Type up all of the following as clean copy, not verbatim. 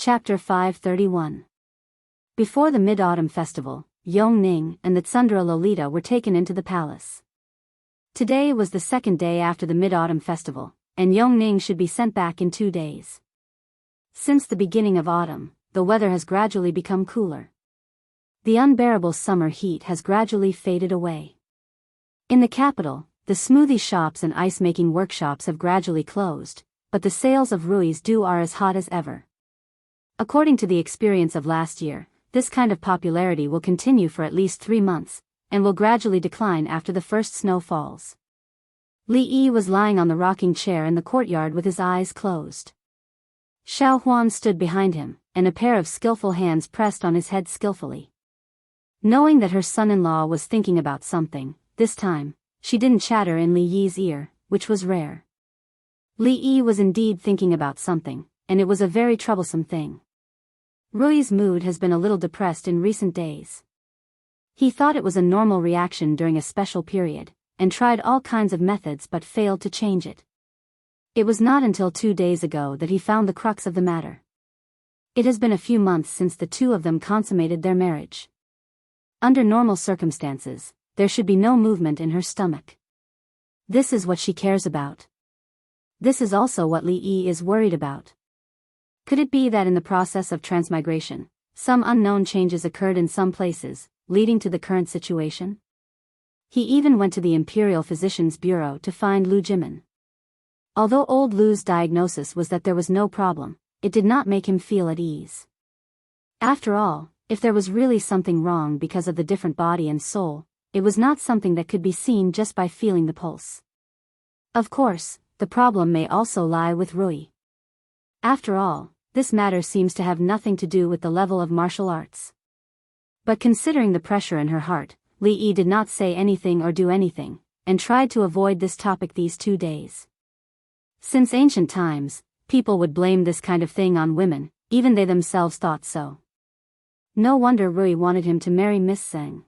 Chapter 531. Before the Mid-Autumn Festival, Yongning and the Tsundere Lolita were taken into the palace. Today was the second day after the Mid-Autumn Festival, and Yongning should be sent back in 2 days. Since the beginning of autumn, the weather has gradually become cooler. The unbearable summer heat has gradually faded away. In the capital, the smoothie shops and ice-making workshops have gradually closed, but the sales of Rui's dew are as hot as ever. According to the experience of last year, this kind of popularity will continue for at least 3 months, and will gradually decline after the first snow falls. Li Yi was lying on the rocking chair in the courtyard with his eyes closed. Xiao Huan stood behind him, and a pair of skillful hands pressed on his head skillfully. Knowing that her son-in-law was thinking about something, this time, she didn't chatter in Li Yi's ear, which was rare. Li Yi was indeed thinking about something, and it was a very troublesome thing. Rui's mood has been a little depressed in recent days. He thought it was a normal reaction during a special period, and tried all kinds of methods but failed to change it. It was not until 2 days ago that he found the crux of the matter. It has been a few months since the two of them consummated their marriage. Under normal circumstances, there should be no movement in her stomach. This is what she cares about. This is also what Li Yi is worried about. Could it be that in the process of transmigration, some unknown changes occurred in some places, leading to the current situation? He even went to the Imperial Physician's Bureau to find Lu Jimin. Although old Lu's diagnosis was that there was no problem, it did not make him feel at ease. After all, if there was really something wrong because of the different body and soul, it was not something that could be seen just by feeling the pulse. Of course, the problem may also lie with Rui. After all, this matter seems to have nothing to do with the level of martial arts. But considering the pressure in her heart, Li Yi did not say anything or do anything, and tried to avoid this topic these 2 days. Since ancient times, people would blame this kind of thing on women, even they themselves thought so. No wonder Rui wanted him to marry Miss Zheng.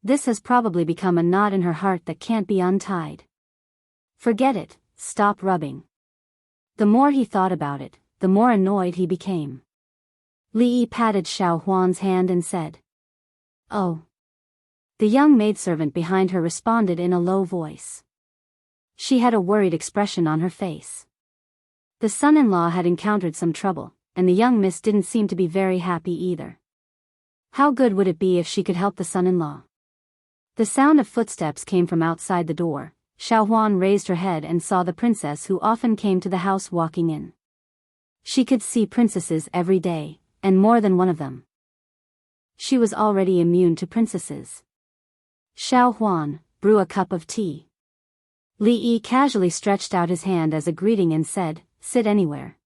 This has probably become a knot in her heart that can't be untied. Forget it, stop rubbing. The more he thought about it, the more annoyed he became. Li Yi patted Xiao Huan's hand and said, "Oh." The young maidservant behind her responded in a low voice. She had a worried expression on her face. The son-in-law had encountered some trouble, and the young miss didn't seem to be very happy either. How good would it be if she could help the son-in-law? The sound of footsteps came from outside the door. Xiao Huan raised her head and saw the princess who often came to the house walking in. She could see princesses every day, and more than one of them. She was already immune to princesses. "Xiao Huan, brew a cup of tea." Li Yi casually stretched out his hand as a greeting and said, "Sit anywhere."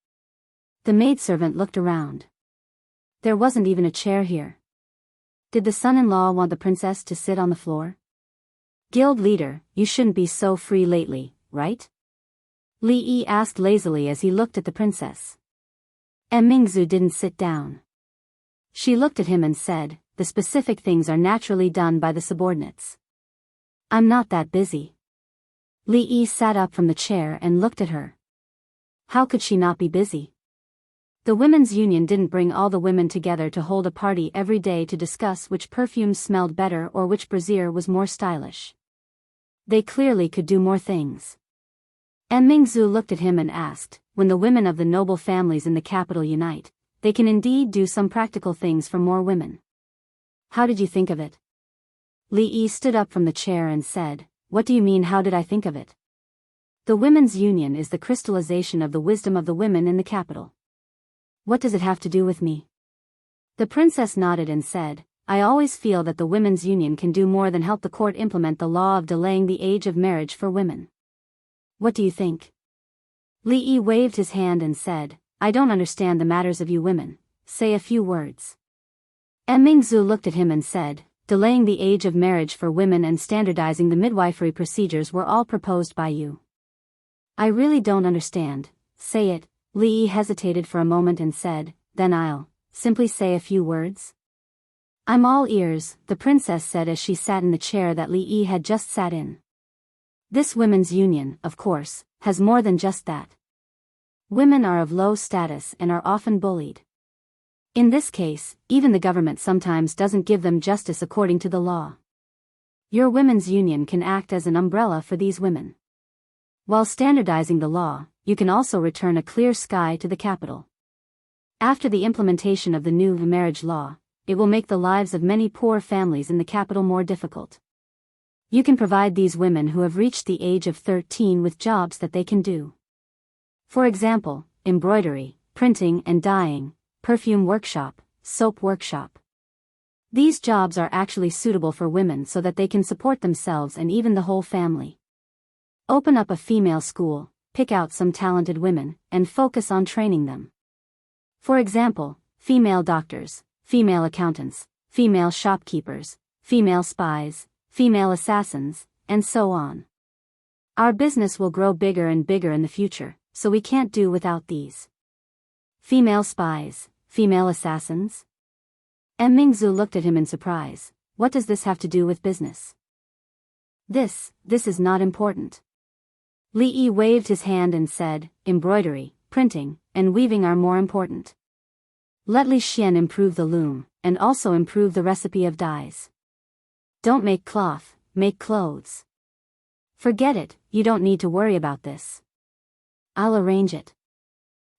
The maidservant looked around. There wasn't even a chair here. Did the son-in-law want the princess to sit on the floor? "Guild leader, you shouldn't be so free lately, right?" Li Yi asked lazily as he looked at the princess. Mingzu didn't sit down. She looked at him and said, "The specific things are naturally done by the subordinates. I'm not that busy." Li Yi sat up from the chair and looked at her. How could she not be busy? The women's union didn't bring all the women together to hold a party every day to discuss which perfumes smelled better or which brassiere was more stylish. They clearly could do more things. Mingzu looked at him and asked, "When the women of the noble families in the capital unite, they can indeed do some practical things for more women. How did you think of it?" Li Yi stood up from the chair and said, "What do you mean, how did I think of it? The women's union is the crystallization of the wisdom of the women in the capital. What does it have to do with me?" The princess nodded and said, "I always feel that the women's union can do more than help the court implement the law of delaying the age of marriage for women. What do you think?" Li Yi waved his hand and said, "I don't understand the matters of you women. Say a few words." Mingzu looked at him and said, "Delaying the age of marriage for women and standardizing the midwifery procedures were all proposed by you." "I really don't understand. Say it." Li Yi hesitated for a moment and said, "Then I'll simply say a few words." "I'm all ears," the princess said as she sat in the chair that Li Yi had just sat in. This women's union, of course, has more than just that. Women are of low status and are often bullied. In this case, even the government sometimes doesn't give them justice according to the law. Your women's union can act as an umbrella for these women. While standardizing the law, you can also return a clear sky to the capital. After the implementation of the new marriage law, it will make the lives of many poor families in the capital more difficult. You can provide these women who have reached the age of 13 with jobs that they can do. For example, embroidery, printing and dyeing, perfume workshop, soap workshop. These jobs are actually suitable for women so that they can support themselves and even the whole family. Open up a female school, pick out some talented women, and focus on training them. For example, female doctors, female accountants, female shopkeepers, female spies, female assassins, and so on. Our business will grow bigger and bigger in the future, so we can't do without these. Female spies, female assassins? Mingzu looked at him in surprise. What does this have to do with business? This is not important. Li Yi waved his hand and said, embroidery, printing, and weaving are more important. Let Li Xian improve the loom, and also improve the recipe of dyes. Don't make cloth, make clothes. Forget it, you don't need to worry about this. I'll arrange it.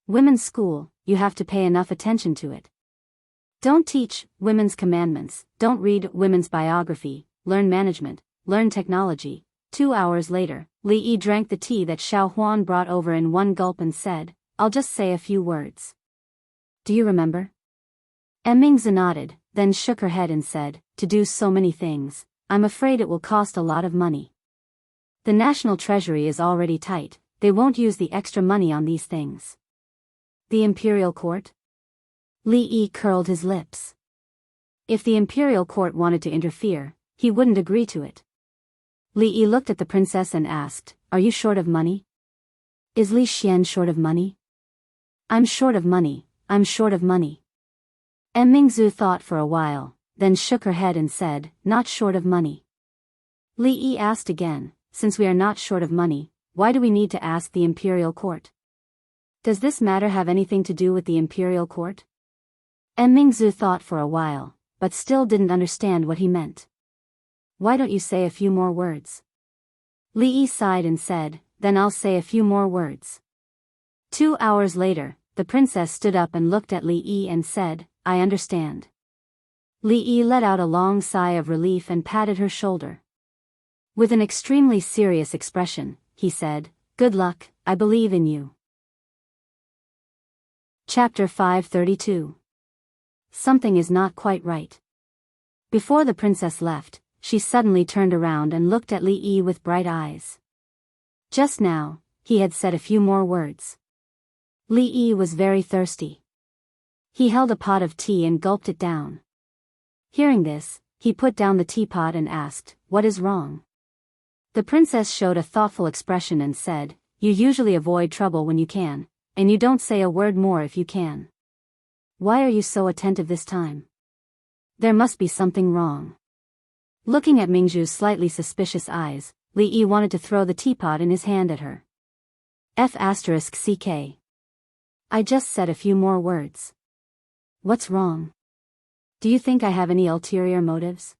Women's school, you have to pay enough attention to it. Don't teach women's commandments, don't read women's biography, learn management, learn technology. 2 hours later, Li Yi drank the tea that Xiao Huan brought over in one gulp and said, I'll just say a few words. Do you remember? Mingzu nodded, then shook her head and said, to do so many things, I'm afraid it will cost a lot of money. The national treasury is already tight, they won't use the extra money on these things. The imperial court? Li Yi curled his lips. If the imperial court wanted to interfere, he wouldn't agree to it. Li Yi looked at the princess and asked, are you short of money? Is Li Xian short of money? I'm short of money, I'm short of money. Mingzu thought for a while, then shook her head and said, not short of money. Li Yi asked again, since we are not short of money, why do we need to ask the imperial court? Does this matter have anything to do with the imperial court? Mingzu thought for a while, but still didn't understand what he meant. Why don't you say a few more words? Li Yi sighed and said, then I'll say a few more words. 2 hours later, the princess stood up and looked at Li Yi and said, I understand. Li Yi let out a long sigh of relief and patted her shoulder. With an extremely serious expression, he said, good luck, I believe in you. Chapter 532. Something is not quite right. Before the princess left, she suddenly turned around and looked at Li Yi with bright eyes. Just now, he had said a few more words. Li Yi was very thirsty. He held a pot of tea and gulped it down. Hearing this, he put down the teapot and asked, what is wrong? The princess showed a thoughtful expression and said, you usually avoid trouble when you can, and you don't say a word more if you can. Why are you so attentive this time? There must be something wrong. Looking at Mingzhu's slightly suspicious eyes, Li Yi wanted to throw the teapot in his hand at her. F***ck. I just said a few more words. What's wrong? Do you think I have any ulterior motives?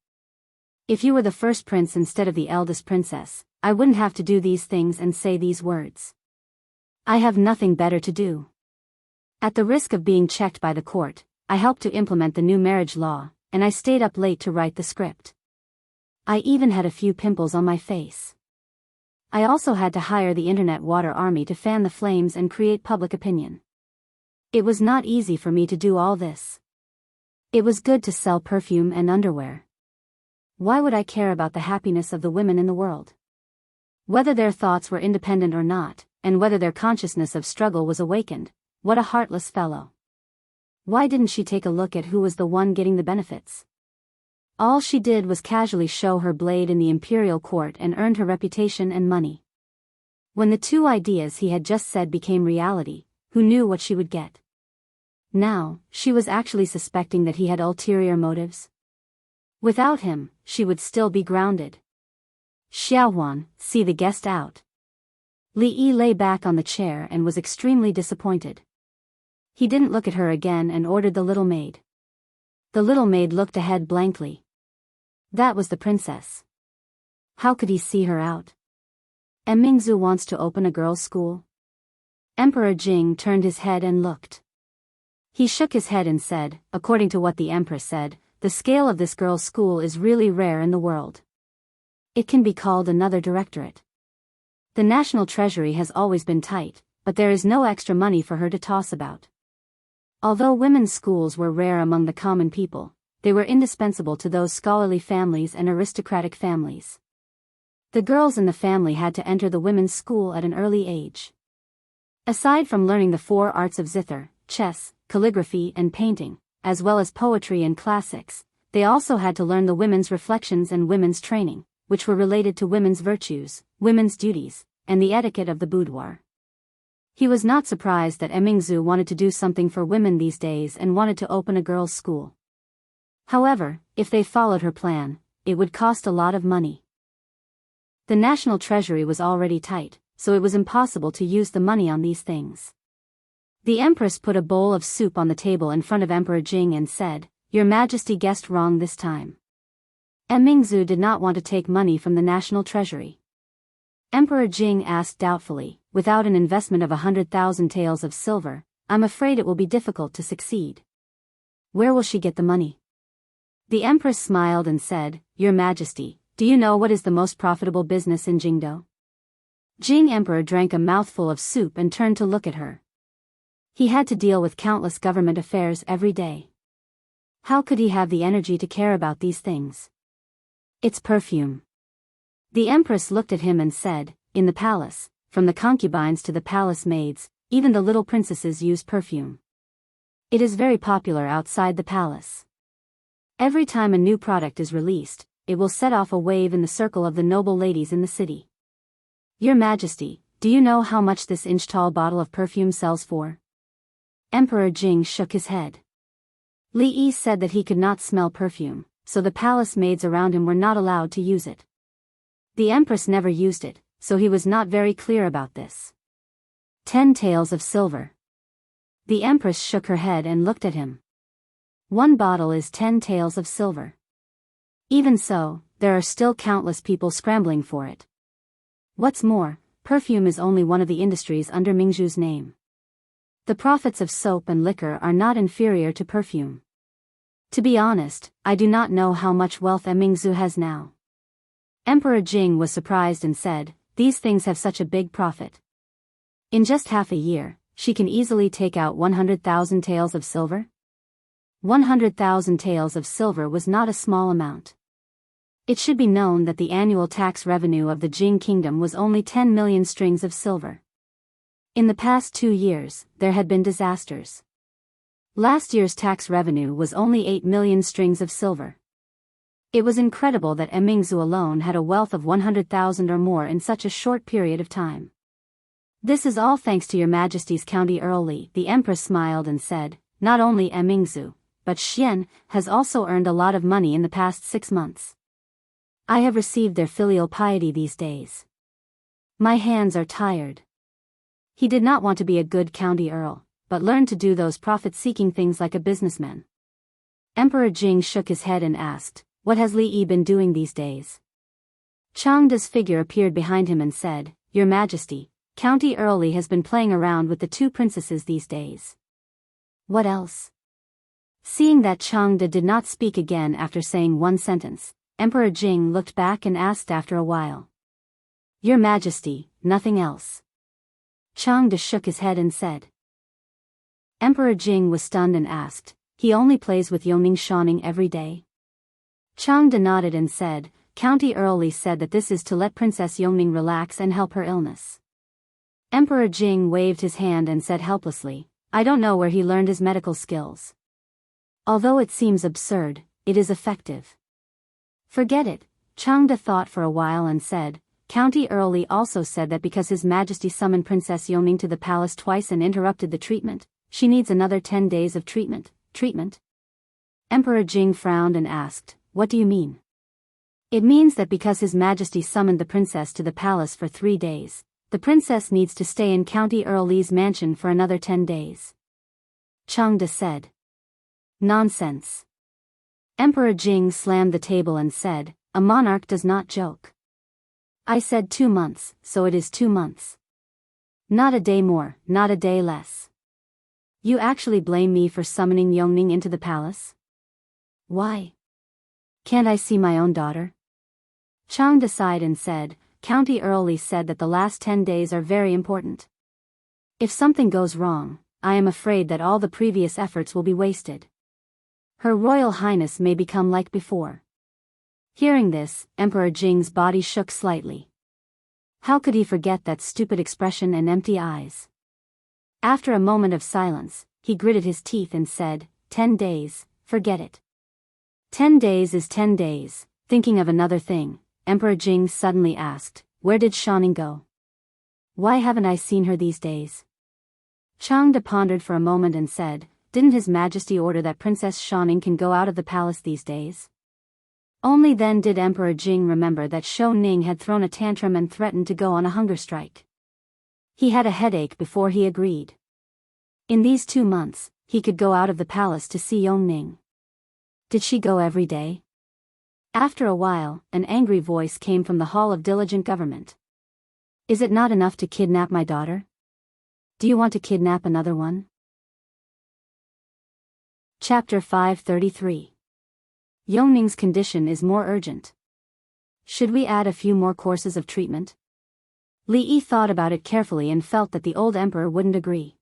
If you were the first prince instead of the eldest princess, I wouldn't have to do these things and say these words. I have nothing better to do. At the risk of being checked by the court, I helped to implement the new marriage law, and I stayed up late to write the script. I even had a few pimples on my face. I also had to hire the internet water army to fan the flames and create public opinion. It was not easy for me to do all this. It was good to sell perfume and underwear. Why would I care about the happiness of the women in the world? Whether their thoughts were independent or not, and whether their consciousness of struggle was awakened, what a heartless fellow. Why didn't she take a look at who was the one getting the benefits? All she did was casually show her blade in the imperial court and earned her reputation and money. When the two ideas he had just said became reality, who knew what she would get? Now, she was actually suspecting that he had ulterior motives. Without him, she would still be grounded. Xiaohuan, see the guest out. Li Yi lay back on the chair and was extremely disappointed. He didn't look at her again and ordered the little maid. The little maid looked ahead blankly. That was the princess. How could he see her out? Mingzu wants to open a girls' school? Emperor Jing turned his head and looked. He shook his head and said, according to what the empress said, the scale of this girls' school is really rare in the world. It can be called another directorate. The national treasury has always been tight, but there is no extra money for her to toss about. Although women's schools were rare among the common people, they were indispensable to those scholarly families and aristocratic families. The girls in the family had to enter the women's school at an early age. Aside from learning the 4 arts of zither, chess, calligraphy and painting, as well as poetry and classics, they also had to learn the women's reflections and women's training, which were related to women's virtues, women's duties, and the etiquette of the boudoir. He was not surprised that Mingzu wanted to do something for women these days and wanted to open a girls' school. However, if they followed her plan, it would cost a lot of money. The national treasury was already tight, so it was impossible to use the money on these things. The empress put a bowl of soup on the table in front of Emperor Jing and said, "Your Majesty guessed wrong this time." Mingzu did not want to take money from the national treasury. Emperor Jing asked doubtfully, "Without an investment of 100,000 taels of silver, I'm afraid it will be difficult to succeed. Where will she get the money?" The empress smiled and said, "Your Majesty, do you know what is the most profitable business in Jingdo?" Jing Emperor drank a mouthful of soup and turned to look at her. He had to deal with countless government affairs every day. How could he have the energy to care about these things? It's perfume. The empress looked at him and said, "In the palace, from the concubines to the palace maids, even the little princesses use perfume. It is very popular outside the palace. Every time a new product is released, it will set off a wave in the circle of the noble ladies in the city. Your Majesty, do you know how much this inch-tall bottle of perfume sells for?" Emperor Jing shook his head. Li Yi said that he could not smell perfume, so the palace maids around him were not allowed to use it. The empress never used it, so he was not very clear about this. 10 taels of silver. The empress shook her head and looked at him. 1 bottle is 10 taels of silver. Even so, there are still countless people scrambling for it. What's more, perfume is only one of the industries under Mingzhu's name. The profits of soap and liquor are not inferior to perfume. To be honest, I do not know how much wealth Mingzhu has now. Emperor Jing was surprised and said, "These things have such a big profit. In just half a year, she can easily take out 100,000 taels of silver?" 100,000 taels of silver was not a small amount. It should be known that the annual tax revenue of the Jing kingdom was only 10 million strings of silver. In the past 2 years, there had been disasters. Last year's tax revenue was only 8 million strings of silver. It was incredible that Mingzhu alone had a wealth of 100,000 or more in such a short period of time. "This is all thanks to your Majesty's County Earl Li," the empress smiled and said. "Not only Mingzhu, but Xian has also earned a lot of money in the past 6 months. I have received their filial piety these days. My hands are tired." He did not want to be a good county earl, but learned to do those profit-seeking things like a businessman. Emperor Jing shook his head and asked, "What has Li Yi been doing these days?" Changda's figure appeared behind him and said, "Your Majesty, County Earl Li has been playing around with the 2 princesses these days." "What else?" Seeing that Changda did not speak again after saying 1 sentence, Emperor Jing looked back and asked after a while. "Your Majesty, nothing else." Changda shook his head and said. Emperor Jing was stunned and asked, "He only plays with Yongning Shaoning every day?" Changda nodded and said, "County Earl Li said that this is to let Princess Yongning relax and help her illness." Emperor Jing waved his hand and said helplessly, "I don't know where he learned his medical skills. Although it seems absurd, it is effective." "Forget it," Changda thought for a while and said, "County Earl Li also said that because His Majesty summoned Princess Yongning to the palace twice and interrupted the treatment, she needs another 10 days of treatment." "Treatment?" Emperor Jing frowned and asked, "What do you mean?" "It means that because His Majesty summoned the princess to the palace for 3 days, the princess needs to stay in County Earl Li's mansion for another 10 days. Changde said. Nonsense. Emperor Jing slammed the table and said, a monarch does not joke. I said 2 months, so it is 2 months. Not a day more, not a day less. You actually blame me for summoning Yongning into the palace? Why? Can't I see my own daughter? Changde sighed and said, County Earl Li said that the last 10 days are very important. If something goes wrong, I am afraid that all the previous efforts will be wasted. Her Royal Highness may become like before. Hearing this, Emperor Jing's body shook slightly. How could he forget that stupid expression and empty eyes? After a moment of silence, he gritted his teeth and said, 10 days, forget it. 10 days is 10 days. Thinking of another thing, Emperor Jing suddenly asked, where did Shaning go? Why haven't I seen her these days? Changde pondered for a moment and said, didn't His Majesty order that Princess Shaning can go out of the palace these days? Only then did Emperor Jing remember that Shou Ning had thrown a tantrum and threatened to go on a hunger strike. He had a headache before he agreed. In these 2 months, he could go out of the palace to see Yongning. Did she go every day? After a while, an angry voice came from the Hall of Diligent Government. Is it not enough to kidnap my daughter? Do you want to kidnap another one? Chapter 533. Yongning's condition is more urgent. Should we add a few more courses of treatment? Li Yi thought about it carefully and felt that the old emperor wouldn't agree.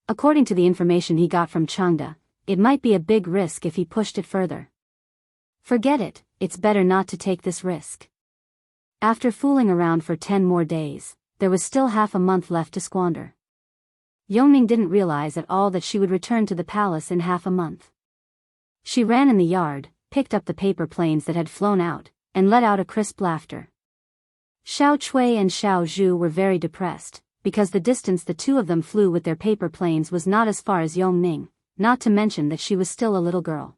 According to the information he got from Changde, it might be a big risk if he pushed it further. Forget it, it's better not to take this risk. After fooling around for 10 more days, there was still half a month left to squander. Yongning didn't realize at all that she would return to the palace in half a month. She ran in the yard, picked up the paper planes that had flown out, and let out a crisp laughter. Xiao Chui and Xiao Zhu were very depressed, because the distance the two of them flew with their paper planes was not as far as Yongning, not to mention that she was still a little girl.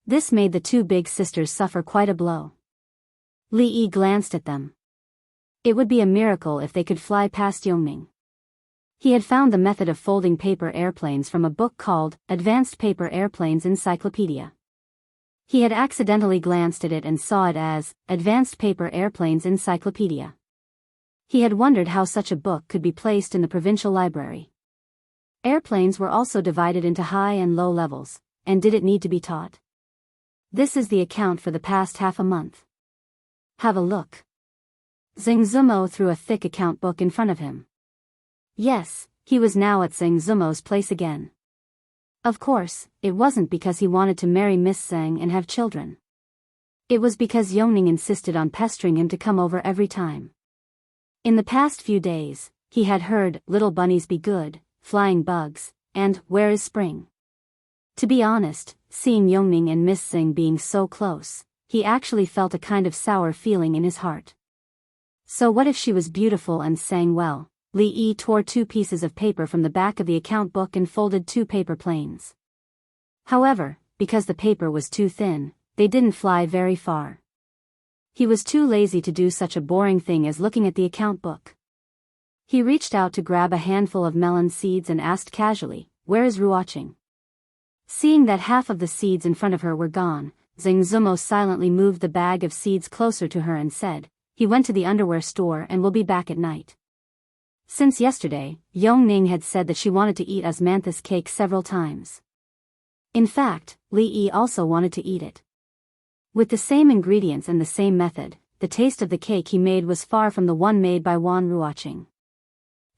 This made the two big sisters suffer quite a blow. Li Yi glanced at them. It would be a miracle if they could fly past Yongning. He had found the method of folding paper airplanes from a book called Advanced Paper Airplanes Encyclopedia. He had accidentally glanced at it and saw it as Advanced Paper Airplanes Encyclopedia. He had wondered how such a book could be placed in the provincial library. Airplanes were also divided into high and low levels, and did it need to be taught? This is the account for the past half a month. Have a look. Zheng Zumo threw a thick account book in front of him. Yes, he was now at Zheng Zumo's place again. Of course, it wasn't because he wanted to marry Miss Zheng and have children. It was because Yongning insisted on pestering him to come over every time. In the past few days, he had heard Little Bunnies Be Good, Flying Bugs, and Where is Spring? To be honest, seeing Yongning and Miss Zheng being so close, he actually felt a kind of sour feeling in his heart. So what if she was beautiful and sang well? Li Yi tore 2 pieces of paper from the back of the account book and folded 2 paper planes. However, because the paper was too thin, they didn't fly very far. He was too lazy to do such a boring thing as looking at the account book. He reached out to grab a handful of melon seeds and asked casually, where is Ruoqing? Seeing that half of the seeds in front of her were gone, Zheng Zumo silently moved the bag of seeds closer to her and said, he went to the underwear store and will be back at night. Since yesterday, Yongning had said that she wanted to eat osmanthus cake several times. In fact, Li Yi also wanted to eat it. With the same ingredients and the same method, the taste of the cake he made was far from the one made by Wan Ruoqing.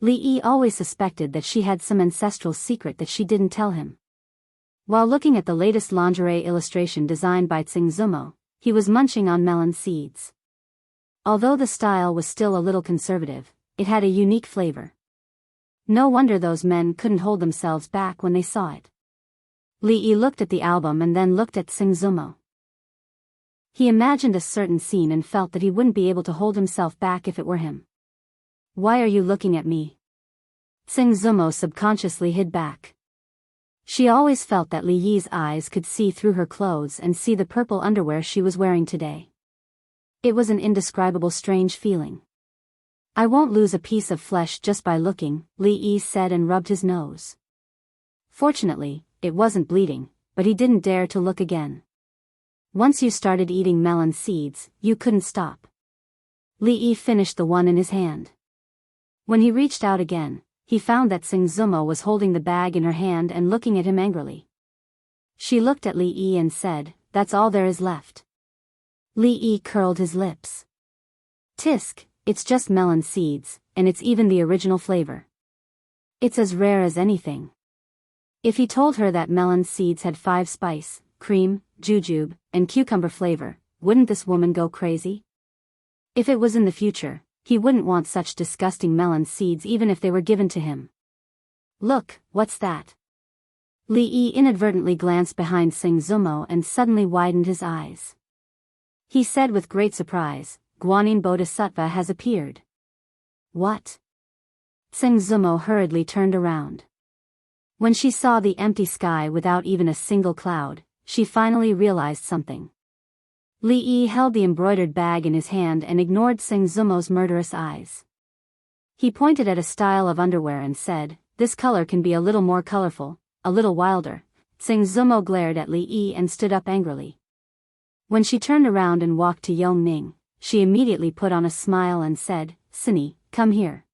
Li Yi always suspected that she had some ancestral secret that she didn't tell him. While looking at the latest lingerie illustration designed by Zheng Zumo, he was munching on melon seeds. Although the style was still a little conservative, it had a unique flavor. No wonder those men couldn't hold themselves back when they saw it. Li Yi looked at the album and then looked at Zheng Zumo. He imagined a certain scene and felt that he wouldn't be able to hold himself back if it were him. Why are you looking at me? Zheng Zumo subconsciously hid back. She always felt that Li Yi's eyes could see through her clothes and see the purple underwear she was wearing today. It was an indescribable strange feeling. I won't lose a piece of flesh just by looking, Li Yi said and rubbed his nose. Fortunately, it wasn't bleeding, but he didn't dare to look again. Once you started eating melon seeds, you couldn't stop. Li Yi finished the one in his hand. When he reached out again, he found that Sing Zumo was holding the bag in her hand and looking at him angrily. She looked at Li Yi and said, "That's all there is left." Li Yi curled his lips. "Tisk, it's just melon seeds, and it's even the original flavor. It's as rare as anything." If he told her that melon seeds had 5 spice, cream, jujube, and cucumber flavor, wouldn't this woman go crazy? If it was in the future, he wouldn't want such disgusting melon seeds even if they were given to him. "Look, what's that?" Li Yi inadvertently glanced behind Sing Zumo and suddenly widened his eyes. He said with great surprise, "Guanyin Bodhisattva has appeared." "What?" Sing Zumo hurriedly turned around. When she saw the empty sky without even a single cloud, she finally realized something. Li Yi held the embroidered bag in his hand and ignored Sing Zumo's murderous eyes. He pointed at a style of underwear and said, "This color can be a little more colorful, a little wilder." Sing Zumo glared at Li Yi and stood up angrily. When she turned around and walked to Yong Ning, she immediately put on a smile and said, "Sinny, come here.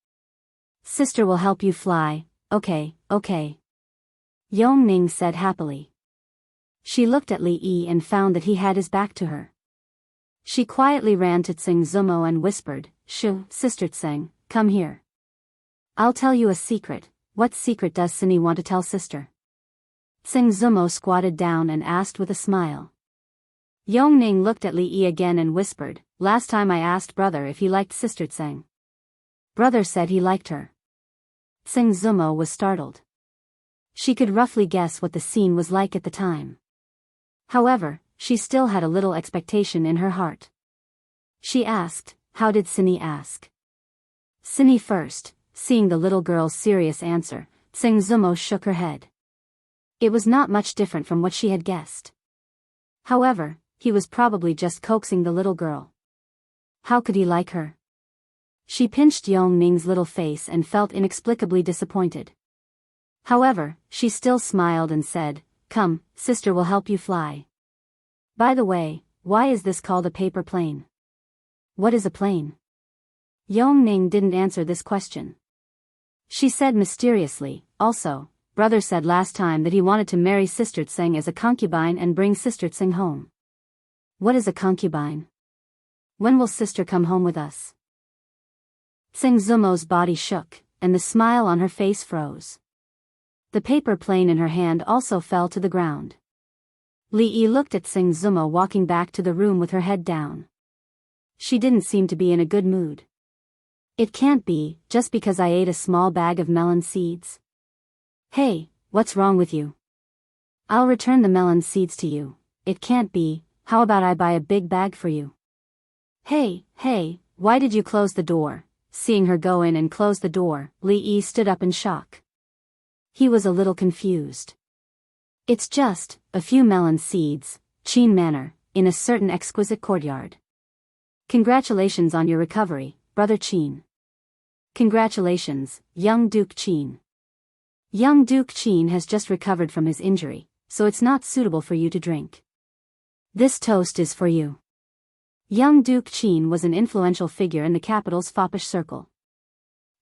Sister will help you fly, okay, okay." Yong Ning said happily. She looked at Li Yi and found that he had his back to her. She quietly ran to Sing Zumo and whispered, "Shoo, Sister Tseng, come here. I'll tell you a secret." "What secret does Sinny want to tell sister?" Sing Zumo squatted down and asked with a smile. Yong Ning looked at Li Yi again and whispered, "Last time I asked brother if he liked Sister Tseng. Brother said he liked her." Sing Zumo was startled. She could roughly guess what the scene was like at the time. However, she still had a little expectation in her heart. She asked, "How did Sinny ask?" "Sinny first." Seeing the little girl's serious answer, Sing Zumo shook her head. It was not much different from what she had guessed. However, he was probably just coaxing the little girl. How could he like her? She pinched Yong Ning's little face and felt inexplicably disappointed. However, she still smiled and said, "Come, sister will help you fly. By the way, why is this called a paper plane?" "What is a plane?" Yong Ning didn't answer this question. She said mysteriously, "Also, brother said last time that he wanted to marry Sister Tseng as a concubine and bring Sister Tseng home." "What is a concubine? When will sister come home with us?" Sing Zumo's body shook, and the smile on her face froze. The paper plane in her hand also fell to the ground. Li Yi looked at Sing Zumo walking back to the room with her head down. She didn't seem to be in a good mood. "It can't be, just because I ate a small bag of melon seeds." "Hey, what's wrong with you?" "I'll return the melon seeds to you." "It can't be, how about I buy a big bag for you?" Hey, why did you close the door?" Seeing her go in and close the door, Li Yi stood up in shock. He was a little confused. "It's just a few melon seeds, Qin Manor, in a certain exquisite courtyard. Congratulations on your recovery, Brother Qin." "Congratulations, young Duke Qin. Young Duke Qin has just recovered from his injury, so it's not suitable for you to drink. This toast is for you." Young Duke Qin was an influential figure in the capital's foppish circle.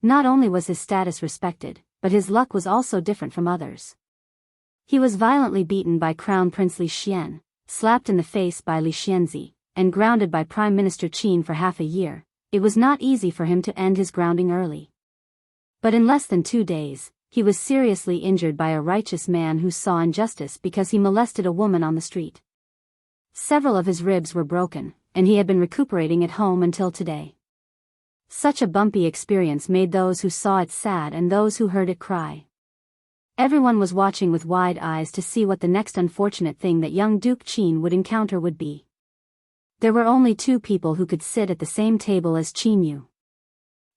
Not only was his status respected, but his luck was also different from others. He was violently beaten by Crown Prince Li Xian, slapped in the face by Li Xianzi, and grounded by Prime Minister Qin for half a year. It was not easy for him to end his grounding early. But in less than 2 days, he was seriously injured by a righteous man who saw injustice because he molested a woman on the street. Several of his ribs were broken, and he had been recuperating at home until today. Such a bumpy experience made those who saw it sad and those who heard it cry. Everyone was watching with wide eyes to see what the next unfortunate thing that young Duke Qin would encounter would be. There were only 2 people who could sit at the same table as Qin Yu.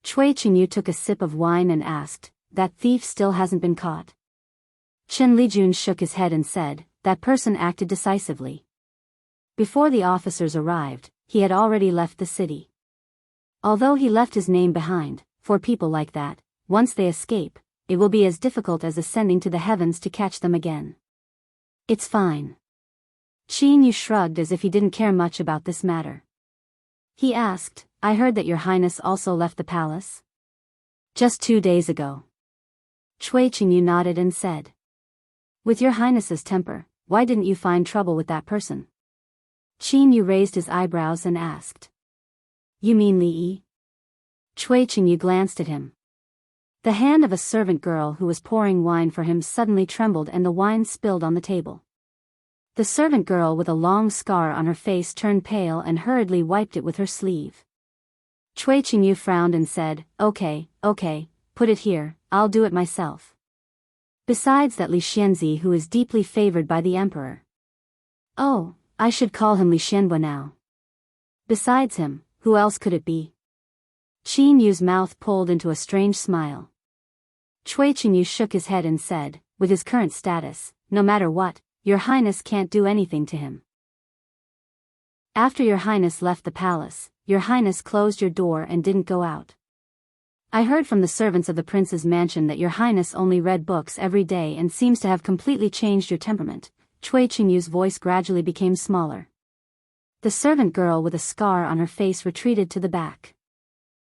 Cui Qinyu took a sip of wine and asked, "That thief still hasn't been caught?" Chen Lijun shook his head and said, "That person acted decisively. Before the officers arrived, he had already left the city. Although he left his name behind, for people like that, once they escape, it will be as difficult as ascending to the heavens to catch them again. It's fine. Qin Yu shrugged as if he didn't care much about this matter. He asked, I heard that your highness also left the palace? Just 2 days ago. Qin Yu nodded and said. With your highness's temper, why didn't you find trouble with that person? Qin Yu raised his eyebrows and asked. You mean Li Yi? Qin Yu glanced at him. The hand of a servant girl who was pouring wine for him suddenly trembled and the wine spilled on the table. The servant girl with a long scar on her face turned pale and hurriedly wiped it with her sleeve. Qin Yu frowned and said, Okay, put it here, I'll do it myself. Besides that Li Xianzi who is deeply favored by the emperor. Oh, I should call him Li Xianbua now. Besides him, who else could it be? Qin Yu's mouth pulled into a strange smile. Qin Yu shook his head and said, with his current status, no matter what, your highness can't do anything to him. After your highness left the palace, your highness closed your door and didn't go out. I heard from the servants of the prince's mansion that your highness only read books every day and seems to have completely changed your temperament. Qin Yu's voice gradually became smaller. The servant girl with a scar on her face retreated to the back.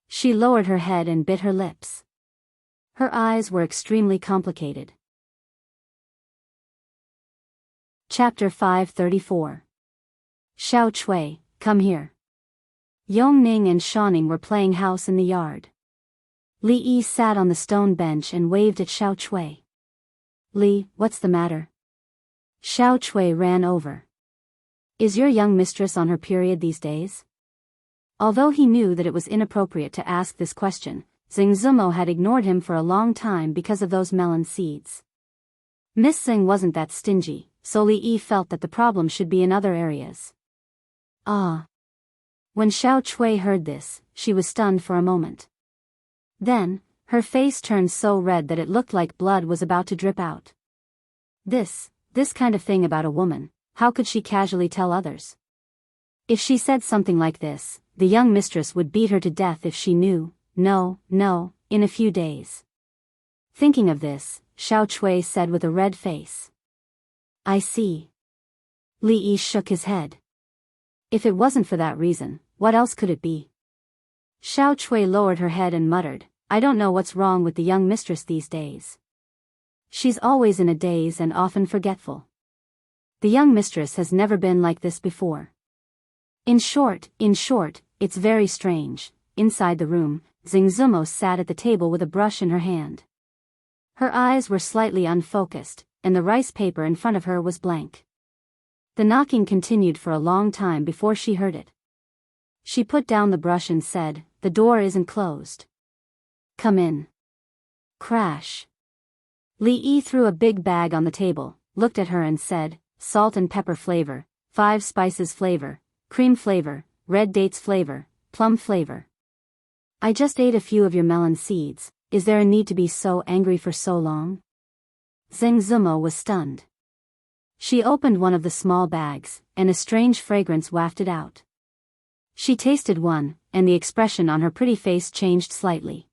She lowered her head and bit her lips. Her eyes were extremely complicated. Chapter 534. Xiao Chui, come here. Yong Ning and Shaoning were playing house in the yard. Li Yi sat on the stone bench and waved at Xiao Chui. Li, what's the matter? Xiao Chui ran over. Is your young mistress on her period these days? Although he knew that it was inappropriate to ask this question, Xing Zumo had ignored him for a long time because of those melon seeds. Miss Xing wasn't that stingy, so Li Yi felt that the problem should be in other areas. Ah. When Xiao Chui heard this, she was stunned for a moment. Then, her face turned so red that it looked like blood was about to drip out. This kind of thing about a woman, how could she casually tell others? If she said something like this, the young mistress would beat her to death if she knew. No, in a few days. Thinking of this, Xiao Chui said with a red face. I see. Li Yi shook his head. If it wasn't for that reason, what else could it be? Xiao Chui lowered her head and muttered, I don't know what's wrong with the young mistress these days. She's always in a daze and often forgetful. The young mistress has never been like this before. In short, it's very strange. Inside the room, Xing Zumo sat at the table with a brush in her hand. Her eyes were slightly unfocused, and the rice paper in front of her was blank. The knocking continued for a long time before she heard it. She put down the brush and said, The door isn't closed. Come in. Crash. Li Yi threw a big bag on the table, looked at her and said, Salt and pepper flavor, 5 spices flavor, cream flavor, red dates flavor, plum flavor. I just ate a few of your melon seeds, is there a need to be so angry for so long? Xing Zumo was stunned. She opened one of the small bags, and a strange fragrance wafted out. She tasted one, and the expression on her pretty face changed slightly.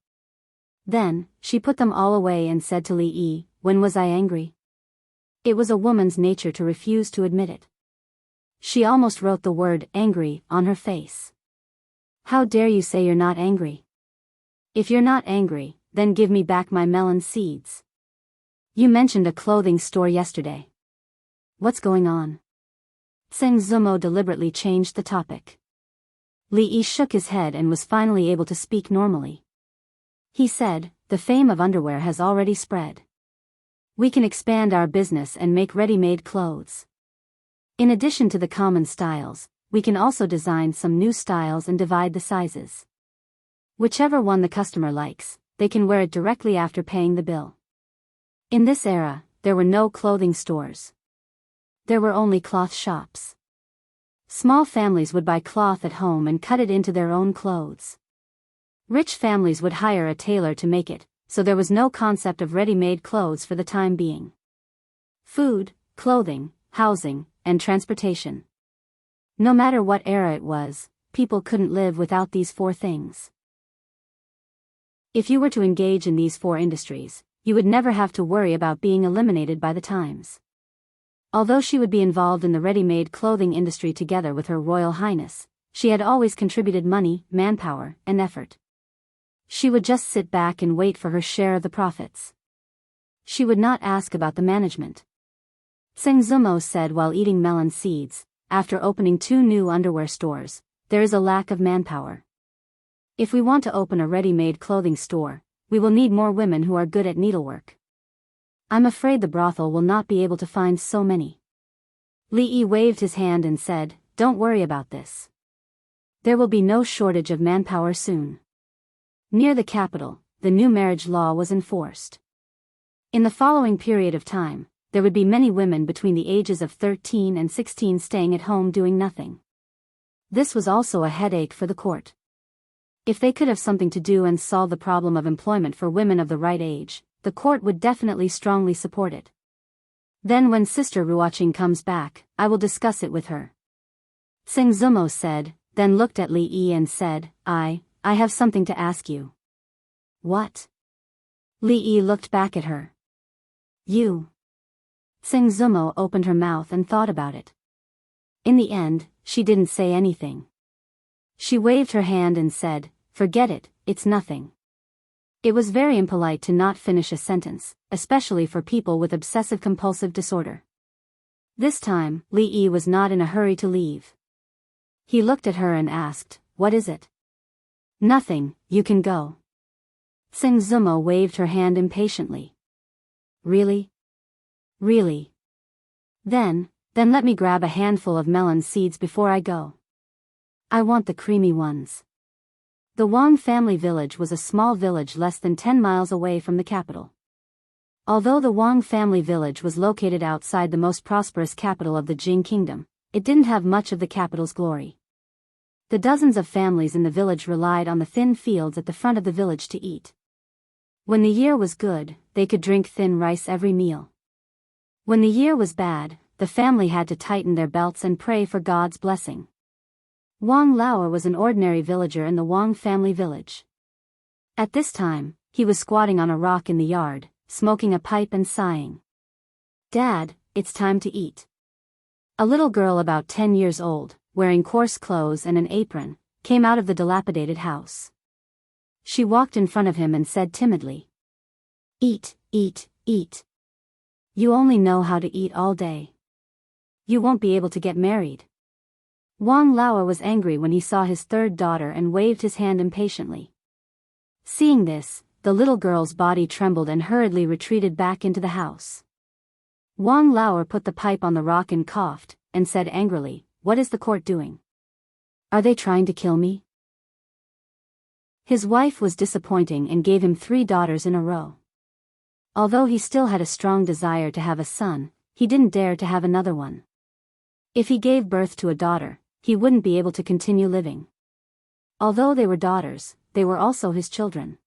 Then, she put them all away and said to Li Yi, When was I angry? It was a woman's nature to refuse to admit it. She almost wrote the word angry on her face. How dare you say you're not angry? If you're not angry, then give me back my melon seeds. You mentioned a clothing store yesterday. What's going on? Xing Zumo deliberately changed the topic. Li Yi shook his head and was finally able to speak normally. He said, The fame of underwear has already spread. We can expand our business and make ready-made clothes. In addition to the common styles, we can also design some new styles and divide the sizes. Whichever one the customer likes, they can wear it directly after paying the bill. In this era, there were no clothing stores. There were only cloth shops. Small families would buy cloth at home and cut it into their own clothes. Rich families would hire a tailor to make it, so there was no concept of ready-made clothes for the time being. Food, clothing, housing, and transportation. No matter what era it was, people couldn't live without these 4 things. If you were to engage in these 4 industries, you would never have to worry about being eliminated by the times. Although she would be involved in the ready-made clothing industry together with Her Royal Highness, she had always contributed money, manpower, and effort. She would just sit back and wait for her share of the profits. She would not ask about the management. Sengzumo said while eating melon seeds, after opening 2 new underwear stores, there is a lack of manpower. If we want to open a ready-made clothing store, we will need more women who are good at needlework. I'm afraid the brothel will not be able to find so many. Li Yi waved his hand and said, don't worry about this. There will be no shortage of manpower soon. Near the capital, the new marriage law was enforced. In the following period of time, there would be many women between the ages of 13 and 16 staying at home doing nothing. This was also a headache for the court. If they could have something to do and solve the problem of employment for women of the right age, the court would definitely strongly support it. Then when Sister Ruoqing comes back, I will discuss it with her. Sengzumo said, then looked at Li Yi and said, I have something to ask you. What? Li Yi looked back at her. You. Sengzumo opened her mouth and thought about it. In the end, she didn't say anything. She waved her hand and said, forget it, it's nothing. It was very impolite to not finish a sentence, especially for people with obsessive-compulsive disorder. This time, Li Yi was not in a hurry to leave. He looked at her and asked, what is it? Nothing, you can go. Sengzumo waved her hand impatiently. Really? Really? Then let me grab a handful of melon seeds before I go. I want the creamy ones. The Wang family village was a small village less than 10 miles away from the capital. Although the Wang family village was located outside the most prosperous capital of the Jing kingdom, it didn't have much of the capital's glory. The dozens of families in the village relied on the thin fields at the front of the village to eat. When the year was good, they could drink thin rice every meal. When the year was bad, the family had to tighten their belts and pray for God's blessing. Wang Lauer was an ordinary villager in the Wang family village. At this time, he was squatting on a rock in the yard, smoking a pipe and sighing. Dad, it's time to eat. A little girl about 10 years old, wearing coarse clothes and an apron, came out of the dilapidated house. She walked in front of him and said timidly, eat, eat, eat. You only know how to eat all day. You won't be able to get married. Wang Lauer was angry when he saw his third daughter and waved his hand impatiently. Seeing this, the little girl's body trembled and hurriedly retreated back into the house. Wang Lauer put the pipe on the rock and coughed, and said angrily, what is the court doing? Are they trying to kill me? His wife was disappointing and gave him 3 daughters in a row. Although he still had a strong desire to have a son, he didn't dare to have another one. If he gave birth to a daughter, he wouldn't be able to continue living. Although they were daughters, they were also his children.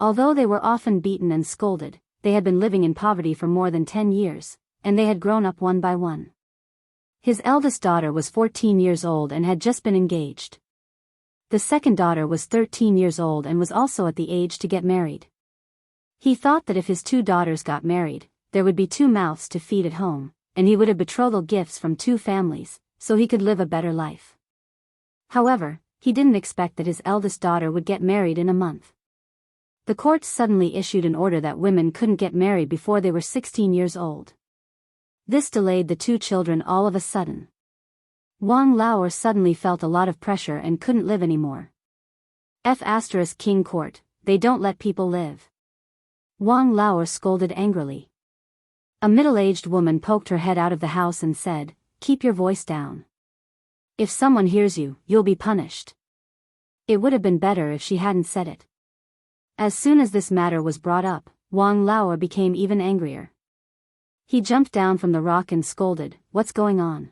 Although they were often beaten and scolded, they had been living in poverty for more than 10 years, and they had grown up one by one. His eldest daughter was 14 years old and had just been engaged. The second daughter was 13 years old and was also at the age to get married. He thought that if his 2 daughters got married, there would be 2 mouths to feed at home, and he would have betrothal gifts from 2 families, so he could live a better life. However, he didn't expect that his eldest daughter would get married in a month. The court suddenly issued an order that women couldn't get married before they were 16 years old. This delayed the 2 children all of a sudden. Wang Lauer suddenly felt a lot of pressure and couldn't live anymore. King Court, they don't let people live. Wang Lauer scolded angrily. A middle-aged woman poked her head out of the house and said, keep your voice down. If someone hears you, you'll be punished. It would have been better if she hadn't said it. As soon as this matter was brought up, Wang Lauer became even angrier. He jumped down from the rock and scolded, what's going on?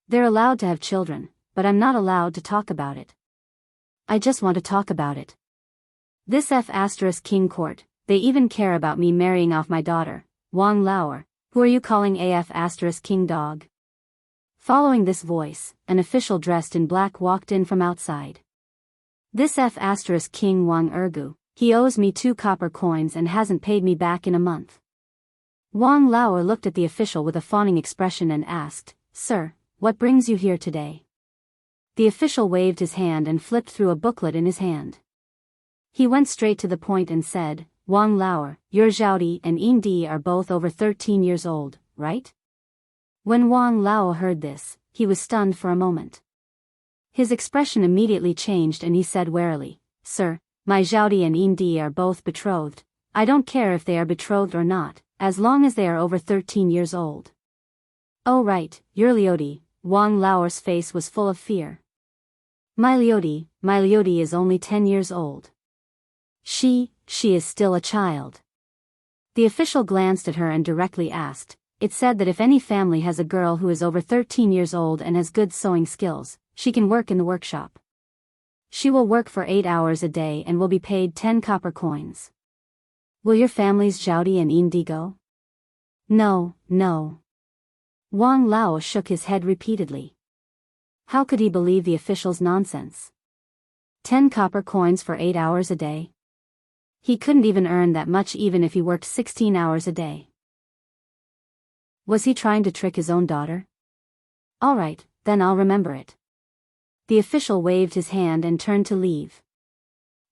They're allowed to have children, but I'm not allowed to talk about it. I just want to talk about it. This King Court, they even care about me marrying off my daughter, Wang Lauer, who are you calling King Dog? Following this voice, an official dressed in black walked in from outside. This King Wang Ergu, He owes me 2 copper coins and hasn't paid me back in a month. Wang Lao looked at the official with a fawning expression and asked, "Sir, what brings you here today?" The official waved his hand and flipped through a booklet in his hand. He went straight to the point and said, "Wang Lao, your Zhaodi and Indi are both over 13 years old, right?" When Wang Lao heard this, he was stunned for a moment. His expression immediately changed and he said warily, "Sir, my Zhaodi and Indi are both betrothed. I don't care if they are betrothed or not, as long as they are over 13 years old." "Oh right, your Liodi." Wang Lao's face was full of fear. My Liodi is only 10 years old. She is still a child." The official glanced at her and directly asked, "It said that if any family has a girl who is over 13 years old and has good sewing skills, she can work in the workshop. She will work for 8 hours a day and will be paid 10 copper coins. Will your family's Zhaodi and Indi go?" No. Wang Lao shook his head repeatedly. How could he believe the official's nonsense? 10 copper coins for 8 hours a day? He couldn't even earn that much even if he worked 16 hours a day. Was he trying to trick his own daughter? All right, then I'll remember it. The official waved his hand and turned to leave.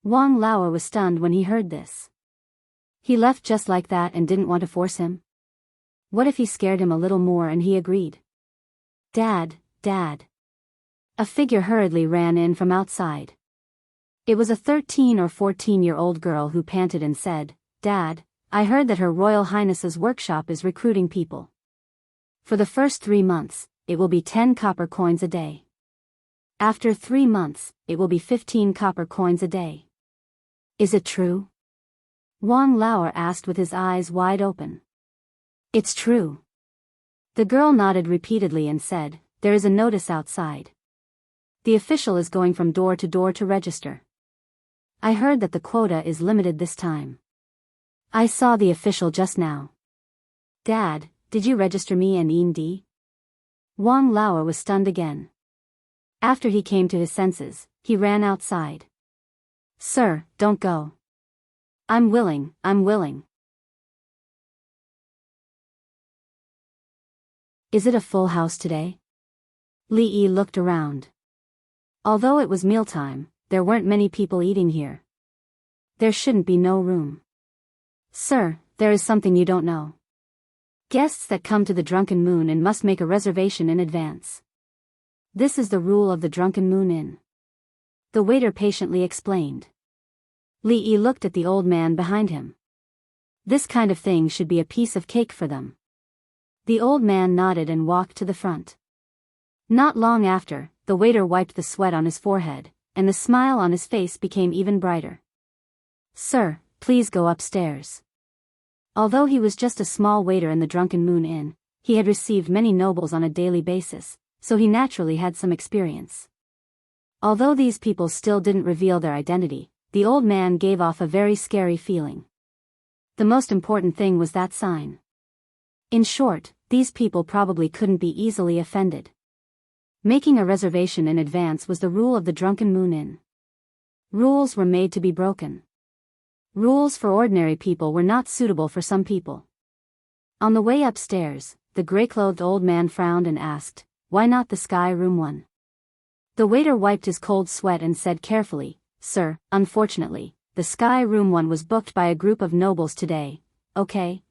Wang Lao was stunned when he heard this. He left just like that and didn't want to force him? What if he scared him a little more and he agreed? Dad. A figure hurriedly ran in from outside. It was a 13 or 14-year-old girl who panted and said, "Dad, I heard that Her Royal Highness's workshop is recruiting people. For the first 3 months, it will be 10 copper coins a day. After 3 months, it will be 15 copper coins a day. Is it true?" Wang Lao asked with his eyes wide open. "It's true." The girl nodded repeatedly and said, "There is a notice outside. The official is going from door to register. I heard that the quota is limited this time. I saw the official just now." "Dad, did you register me and Indi?" Wang Lao was stunned again. After he came to his senses, he ran outside. "Sir, don't go." I'm willing. Is it a full house today?" Li Yi looked around. Although it was mealtime, there weren't many people eating here. There shouldn't be no room. "Sir, there is something you don't know. Guests that come to the Drunken Moon Inn must make a reservation in advance. This is the rule of the Drunken Moon Inn," the waiter patiently explained. Li Yi looked at the old man behind him. This kind of thing should be a piece of cake for them. The old man nodded and walked to the front. Not long after, the waiter wiped the sweat on his forehead, and the smile on his face became even brighter. "Sir, please go upstairs." Although he was just a small waiter in the Drunken Moon Inn, he had received many nobles on a daily basis, so he naturally had some experience. Although these people still didn't reveal their identity, the old man gave off a very scary feeling. The most important thing was that sign. In short, these people probably couldn't be easily offended. Making a reservation in advance was the rule of the Drunken Moon Inn. Rules were made to be broken. Rules for ordinary people were not suitable for some people. On the way upstairs, the gray-clothed old man frowned and asked, "Why not the Sky Room 1?" The waiter wiped his cold sweat and said carefully, "Sir, unfortunately, the Sky Room 1 was booked by a group of nobles today." Okay,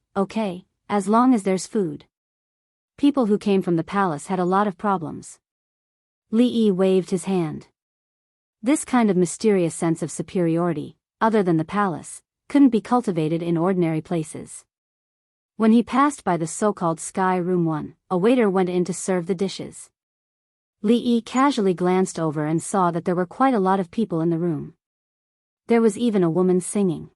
as long as there's food." People who came from the palace had a lot of problems. Li Yi waved his hand. This kind of mysterious sense of superiority, other than the palace, couldn't be cultivated in ordinary places. When he passed by the so-called Sky Room 1, a waiter went in to serve the dishes. Li Yi casually glanced over and saw that there were quite a lot of people in the room. There was even a woman singing.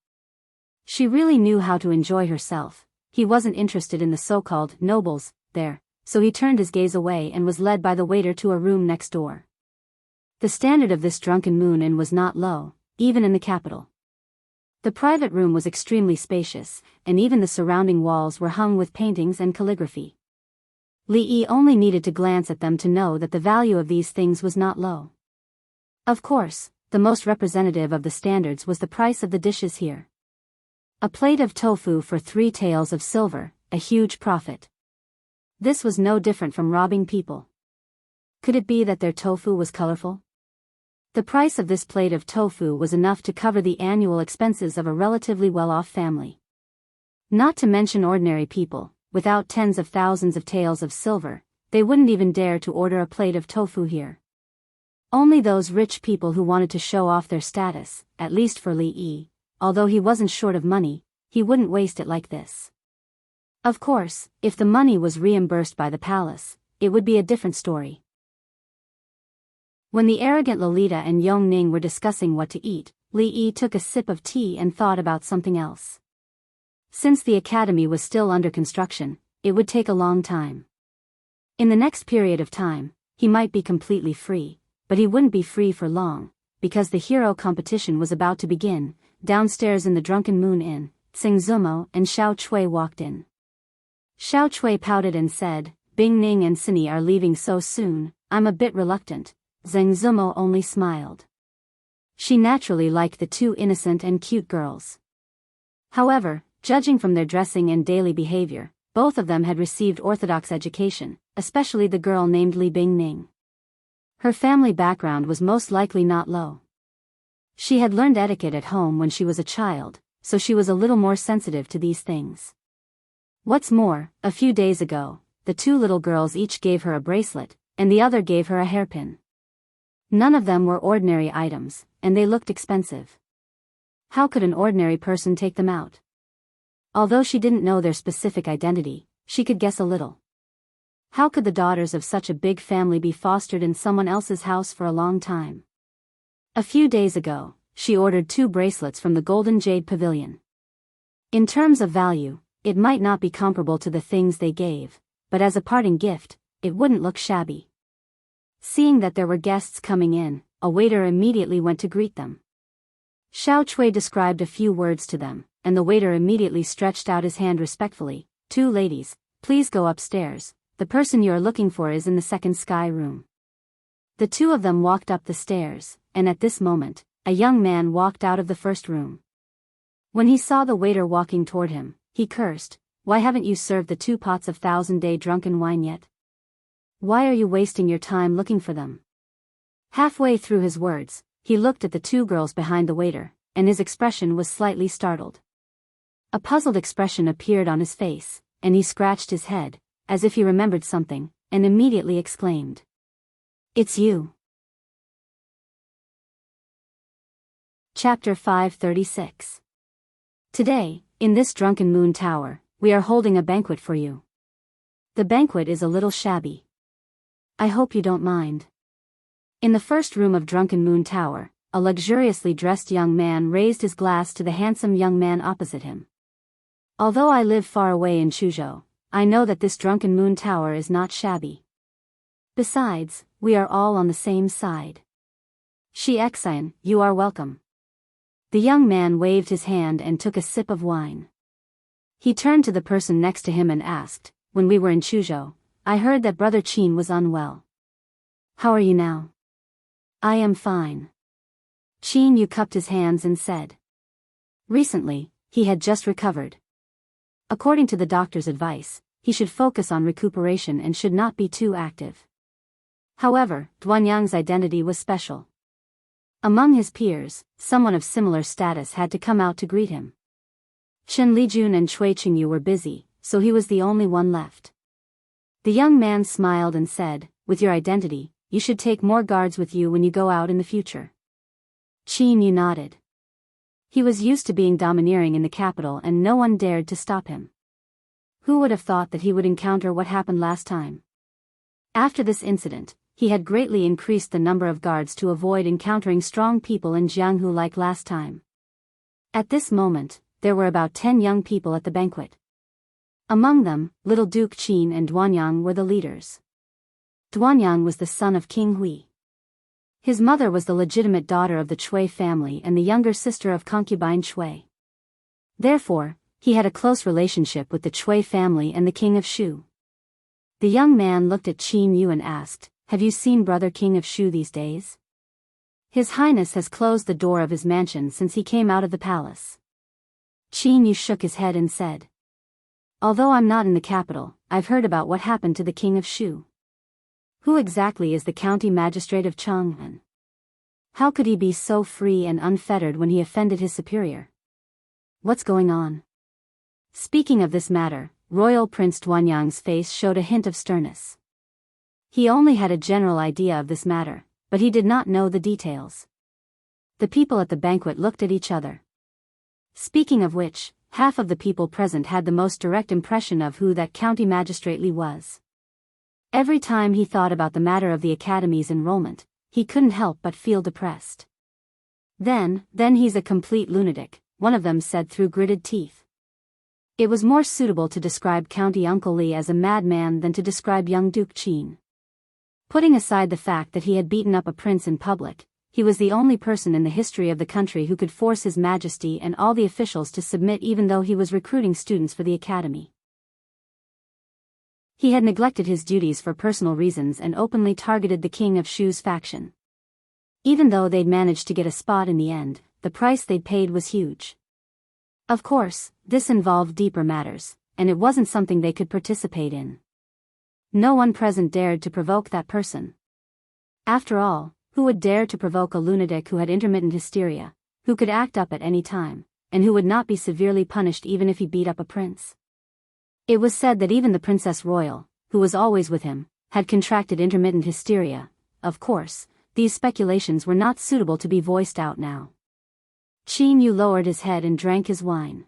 She really knew how to enjoy herself. He wasn't interested in the so-called nobles there, so he turned his gaze away and was led by the waiter to a room next door. The standard of this Drunken Moon Inn was not low, even in the capital. The private room was extremely spacious, and even the surrounding walls were hung with paintings and calligraphy. Li Yi only needed to glance at them to know that the value of these things was not low. Of course, the most representative of the standards was the price of the dishes here. A plate of tofu for 3 taels of silver, a huge profit. This was no different from robbing people. Could it be that their tofu was colorful? The price of this plate of tofu was enough to cover the annual expenses of a relatively well-off family. Not to mention ordinary people, without tens of thousands of taels of silver, they wouldn't even dare to order a plate of tofu here. Only those rich people who wanted to show off their status, at least for Li Yi, although he wasn't short of money, he wouldn't waste it like this. Of course, if the money was reimbursed by the palace, it would be a different story. When the arrogant Lolita and Yong Ning were discussing what to eat, Li Yi took a sip of tea and thought about something else. Since the academy was still under construction, it would take a long time. In the next period of time, he might be completely free, but he wouldn't be free for long, because the hero competition was about to begin. Downstairs in the Drunken Moon Inn, Tsing Zumo and Xiao Chui walked in. Xiao Chui pouted and said, "Bing Ning and Cindy are leaving so soon, I'm a bit reluctant." Tsing Zumo only smiled. She naturally liked the 2 innocent and cute girls. However, judging from their dressing and daily behavior, both of them had received orthodox education, especially the girl named Li Bingning. Her family background was most likely not low. She had learned etiquette at home when she was a child, so she was a little more sensitive to these things. What's more, a few days ago, the 2 little girls each gave her a bracelet, and the other gave her a hairpin. None of them were ordinary items, and they looked expensive. How could an ordinary person take them out? Although she didn't know their specific identity, she could guess a little. How could the daughters of such a big family be fostered in someone else's house for a long time? A few days ago, she ordered 2 bracelets from the Golden Jade Pavilion. In terms of value, it might not be comparable to the things they gave, but as a parting gift, it wouldn't look shabby. Seeing that there were guests coming in, a waiter immediately went to greet them. Xiao Chui described a few words to them, and the waiter immediately stretched out his hand respectfully. 2 ladies, please go upstairs, the person you are looking for is in the 2nd sky room. The 2 of them walked up the stairs, and at this moment, a young man walked out of the 1st room. When he saw the waiter walking toward him, he cursed, "Why haven't you served the 2 pots of 1000-day drunken wine yet? Why are you wasting your time looking for them?" Halfway through his words, he looked at the 2 girls behind the waiter, and his expression was slightly startled. A puzzled expression appeared on his face, and he scratched his head, as if he remembered something, and immediately exclaimed, "It's you." Chapter 536. Today, in this Drunken Moon Tower, we are holding a banquet for you. The banquet is a little shabby. I hope you don't mind. In the 1st room of Drunken Moon Tower, a luxuriously dressed young man raised his glass to the handsome young man opposite him. Although I live far away in Chuzhou, I know that this Drunken Moon Tower is not shabby. Besides, we are all on the same side. Shi Xian, you are welcome. The young man waved his hand and took a sip of wine. He turned to the person next to him and asked, "When we were in Chuzhou, I heard that Brother Qin was unwell. How are you now?" "I am fine." Qin Yu cupped his hands and said. Recently, he had just recovered. According to the doctor's advice, he should focus on recuperation and should not be too active. However, Duanyang's identity was special. Among his peers, someone of similar status had to come out to greet him. Chen Lijun and Cui Qingyu were busy, so he was the only one left. The young man smiled and said, "With your identity, you should take more guards with you when you go out in the future." Qin Yu nodded. He was used to being domineering in the capital and no one dared to stop him. Who would have thought that he would encounter what happened last time? After this incident, he had greatly increased the number of guards to avoid encountering strong people in Jianghu like last time. At this moment, there were about 10 young people at the banquet. Among them, little Duke Qin and Duanyang were the leaders. Duanyang was the son of King Hui. His mother was the legitimate daughter of the Chui family and the younger sister of concubine Chui. Therefore, he had a close relationship with the Chui family and the king of Shu. The young man looked at Qin Yu and asked, "Have you seen brother king of Shu these days?" His Highness has closed the door of his mansion since he came out of the palace. Qin Yu shook his head and said. Although I'm not in the capital, I've heard about what happened to the king of Shu. Who exactly is the county magistrate of Chang'an? How could he be so free and unfettered when he offended his superior? What's going on? Speaking of this matter, Royal Prince Duanyang's face showed a hint of sternness. He only had a general idea of this matter, but he did not know the details. The people at the banquet looked at each other. Speaking of which, half of the people present had the most direct impression of who that county magistrate Li was. Every time he thought about the matter of the academy's enrollment, he couldn't help but feel depressed. Then he's a complete lunatic, one of them said through gritted teeth. It was more suitable to describe County Uncle Li as a madman than to describe young Duke Qin. Putting aside the fact that he had beaten up a prince in public, he was the only person in the history of the country who could force His Majesty and all the officials to submit even though he was recruiting students for the academy. He had neglected his duties for personal reasons and openly targeted the king of Shu's faction. Even though they'd managed to get a spot in the end, the price they'd paid was huge. Of course, this involved deeper matters, and it wasn't something they could participate in. No one present dared to provoke that person. After all, who would dare to provoke a lunatic who had intermittent hysteria, who could act up at any time, and who would not be severely punished even if he beat up a prince? It was said that even the Princess Royal, who was always with him, had contracted intermittent hysteria. Of course, these speculations were not suitable to be voiced out now. Qin Yu lowered his head and drank his wine.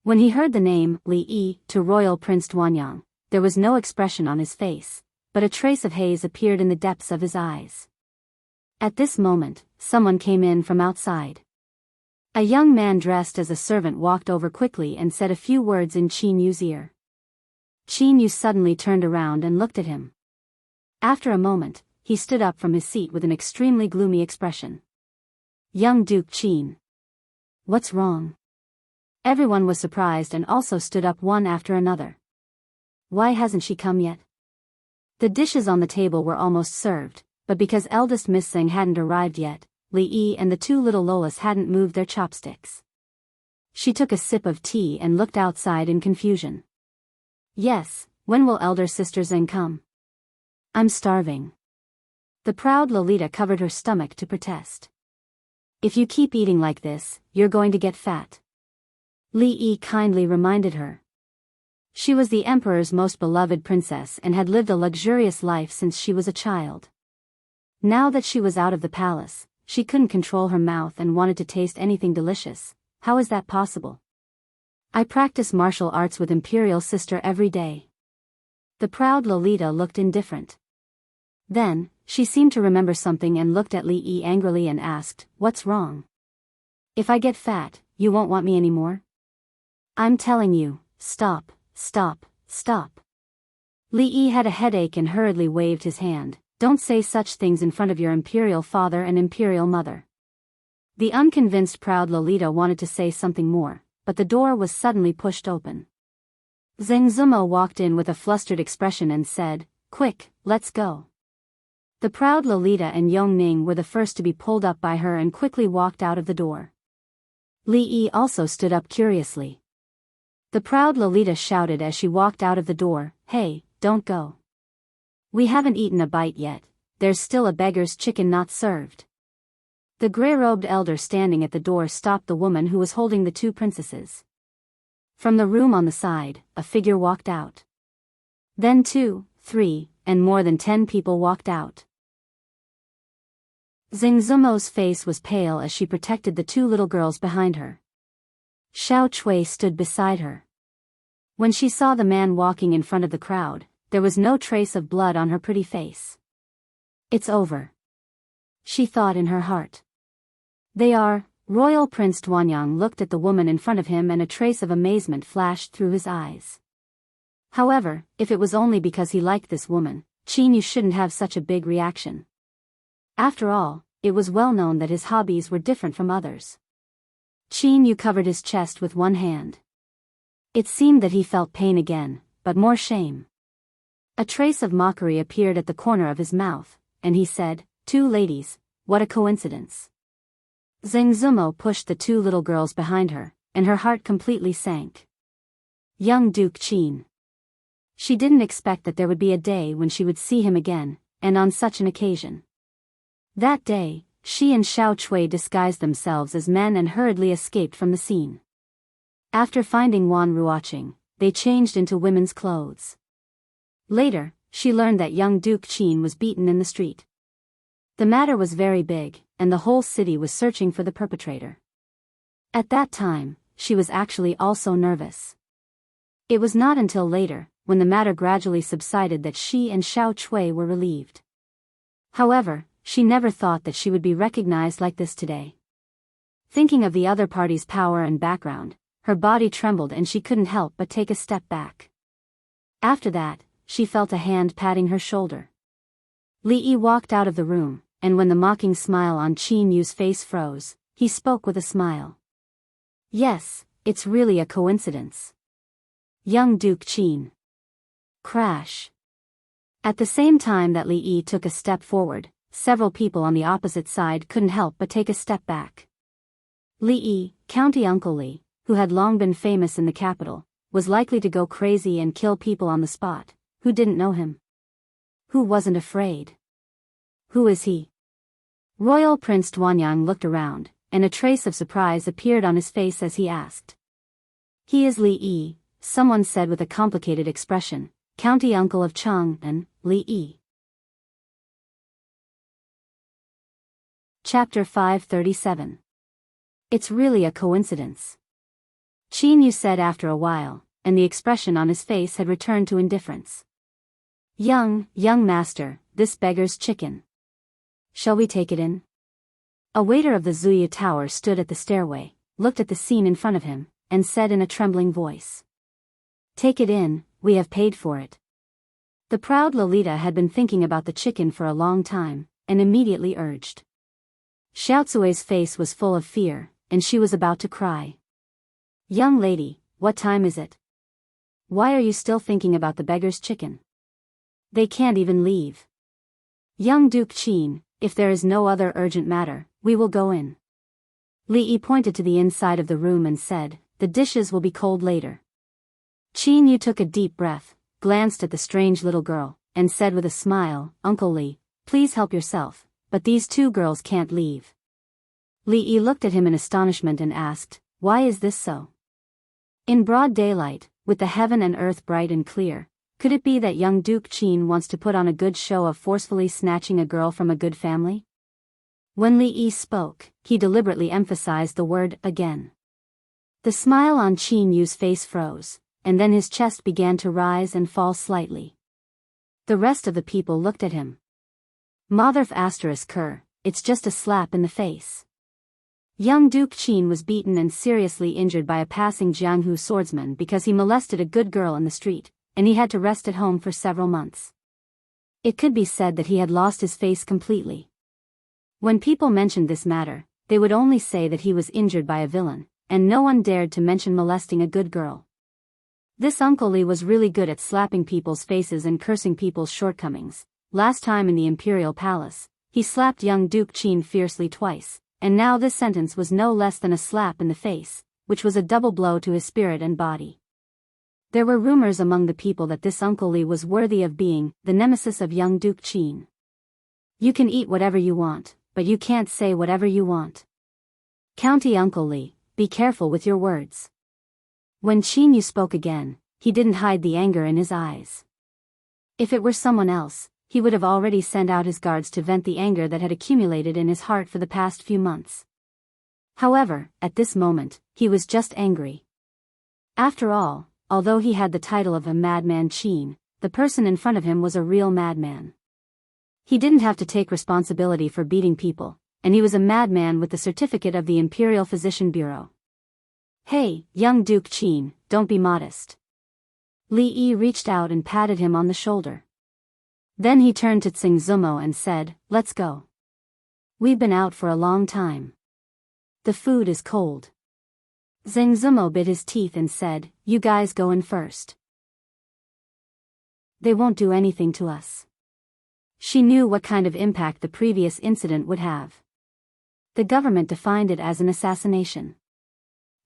When he heard the name Li Yi to Royal Prince Duanyang, there was no expression on his face, but a trace of haze appeared in the depths of his eyes. At this moment, someone came in from outside. A young man dressed as a servant walked over quickly and said a few words in Qin Yu's ear. Qin Yu suddenly turned around and looked at him. After a moment, he stood up from his seat with an extremely gloomy expression. Young Duke Qin. What's wrong? Everyone was surprised and also stood up one after another. Why hasn't she come yet? The dishes on the table were almost served, but because eldest Miss Sing hadn't arrived yet, Li Yi and the two little Lolas hadn't moved their chopsticks. She took a sip of tea and looked outside in confusion. Yes, when will elder sister Zeng come? I'm starving. The proud Lolita covered her stomach to protest. If you keep eating like this, you're going to get fat. Li Yi kindly reminded her. She was the emperor's most beloved princess and had lived a luxurious life since she was a child. Now that she was out of the palace, she couldn't control her mouth and wanted to taste anything delicious. How is that possible? I practice martial arts with Imperial Sister every day. The proud Lolita looked indifferent. Then, she seemed to remember something and looked at Li Yi angrily and asked, What's wrong? If I get fat, you won't want me anymore? I'm telling you, stop, stop, stop. Li Yi had a headache and hurriedly waved his hand. Don't say such things in front of your imperial father and imperial mother. The unconvinced proud Lolita wanted to say something more, but the door was suddenly pushed open. Zheng Zumo walked in with a flustered expression and said, Quick, let's go. The proud Lolita and Yong Ning were the first to be pulled up by her and quickly walked out of the door. Li Yi also stood up curiously. The proud Lolita shouted as she walked out of the door, Hey, don't go. We haven't eaten a bite yet, there's still a beggar's chicken not served. The grey-robed elder standing at the door stopped the woman who was holding the two princesses. From the room on the side, a figure walked out. Then 2, 3, and more than 10 people walked out. Zheng Zumo's face was pale as she protected the two little girls behind her. Xiao Chui stood beside her. When she saw the man walking in front of the crowd, there was no trace of blood on her pretty face. It's over, she thought in her heart. They are. Royal Prince Duanyang looked at the woman in front of him and a trace of amazement flashed through his eyes. However, if it was only because he liked this woman, Qin Yu shouldn't have such a big reaction. After all, it was well known that his hobbies were different from others. Qin Yu covered his chest with one hand. It seemed that he felt pain again, but more shame. A trace of mockery appeared at the corner of his mouth, and he said, 2 ladies, what a coincidence. Zheng Zumo pushed the two little girls behind her, and her heart completely sank. Young Duke Qin. She didn't expect that there would be a day when she would see him again, and on such an occasion. That day, she and Xiao Chui disguised themselves as men and hurriedly escaped from the scene. After finding Wan Ruoqing, they changed into women's clothes. Later, she learned that young Duke Qin was beaten in the street. The matter was very big, and the whole city was searching for the perpetrator. At that time, she was actually also nervous. It was not until later, when the matter gradually subsided, that she and Xiao Chui were relieved. However, she never thought that she would be recognized like this today. Thinking of the other party's power and background, her body trembled and she couldn't help but take a step back. After that, she felt a hand patting her shoulder. Li Yi walked out of the room, and when the mocking smile on Qin Yu's face froze, he spoke with a smile. Yes, it's really a coincidence. Young Duke Qin. Crash. At the same time that Li Yi took a step forward, several people on the opposite side couldn't help but take a step back. Li Yi, County Uncle Li, who had long been famous in the capital, was likely to go crazy and kill people on the spot, who didn't know him. Who wasn't afraid? Who is he? Royal Prince Duanyang looked around, and a trace of surprise appeared on his face as he asked. He is Li Yi, someone said with a complicated expression, County Uncle of Chang and Li Yi. Chapter 537. It's really a coincidence. Qin Yu said after a while, and the expression on his face had returned to indifference. Young master, this beggar's chicken. Shall we take it in? A waiter of the Zuya Tower stood at the stairway, looked at the scene in front of him, and said in a trembling voice. Take it in, we have paid for it. The proud Lolita had been thinking about the chicken for a long time, and immediately urged. Xiaozui's face was full of fear, and she was about to cry. Young lady, what time is it? Why are you still thinking about the beggar's chicken? They can't even leave. Young Duke Qin, if there is no other urgent matter, we will go in. Li Yi pointed to the inside of the room and said, the dishes will be cold later. Qin Yu took a deep breath, glanced at the strange little girl, and said with a smile, Uncle Li, please help yourself, but these two girls can't leave. Li Yi looked at him in astonishment and asked, why is this so? In broad daylight, with the heaven and earth bright and clear, could it be that young Duke Qin wants to put on a good show of forcefully snatching a girl from a good family? When Li Yi spoke, he deliberately emphasized the word again. The smile on Qin Yu's face froze, and then his chest began to rise and fall slightly. The rest of the people looked at him. Motherf ***, it's just a slap in the face. Young Duke Qin was beaten and seriously injured by a passing Jianghu swordsman because he molested a good girl in the street, and he had to rest at home for several months. It could be said that he had lost his face completely. When people mentioned this matter, they would only say that he was injured by a villain, and no one dared to mention molesting a good girl. This Uncle Li was really good at slapping people's faces and cursing people's shortcomings. Last time in the imperial palace, he slapped young Duke Qin fiercely twice, and now this sentence was no less than a slap in the face, which was a double blow to his spirit and body. There were rumors among the people that this Uncle Li was worthy of being the nemesis of young Duke Qin. You can eat whatever you want, but you can't say whatever you want. County Uncle Li, be careful with your words. When Qin Yu spoke again, he didn't hide the anger in his eyes. If it were someone else, he would have already sent out his guards to vent the anger that had accumulated in his heart for the past few months. However, at this moment, he was just angry. After all, although he had the title of a madman Qin, the person in front of him was a real madman. He didn't have to take responsibility for beating people, and he was a madman with the certificate of the Imperial Physician Bureau. Hey, young Duke Qin, don't be modest. Li Yi reached out and patted him on the shoulder. Then he turned to Zheng Zumo and said, let's go. We've been out for a long time. The food is cold. Zheng Zumo bit his teeth and said, you guys go in first. They won't do anything to us. She knew what kind of impact the previous incident would have. The government defined it as an assassination.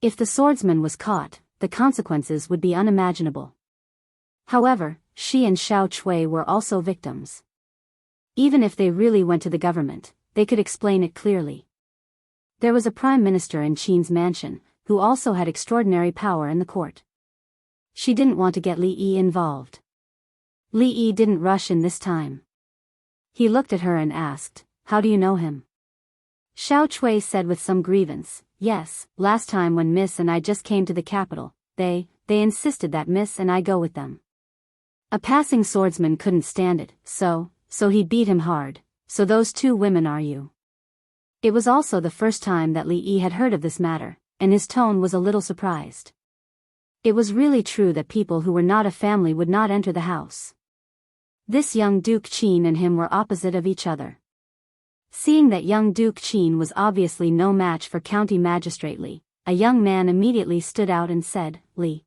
If the swordsman was caught, the consequences would be unimaginable. However, she and Xiao Chui were also victims. Even if they really went to the government, they could explain it clearly. There was a prime minister in Qin's mansion, who also had extraordinary power in the court. She didn't want to get Li Yi involved. Li Yi didn't rush in this time. He looked at her and asked, "How do you know him?" Xiao Chui said with some grievance, "Yes, last time when Miss and I just came to the capital, they insisted that Miss and I go with them. A passing swordsman couldn't stand it, so he beat him hard. So those two women are you?" It was also the first time that Li Yi had heard of this matter, and his tone was a little surprised. It was really true that people who were not a family would not enter the house. This young Duke Qin and him were opposite of each other. Seeing that young Duke Qin was obviously no match for County Magistrate Li, a young man immediately stood out and said, "Li.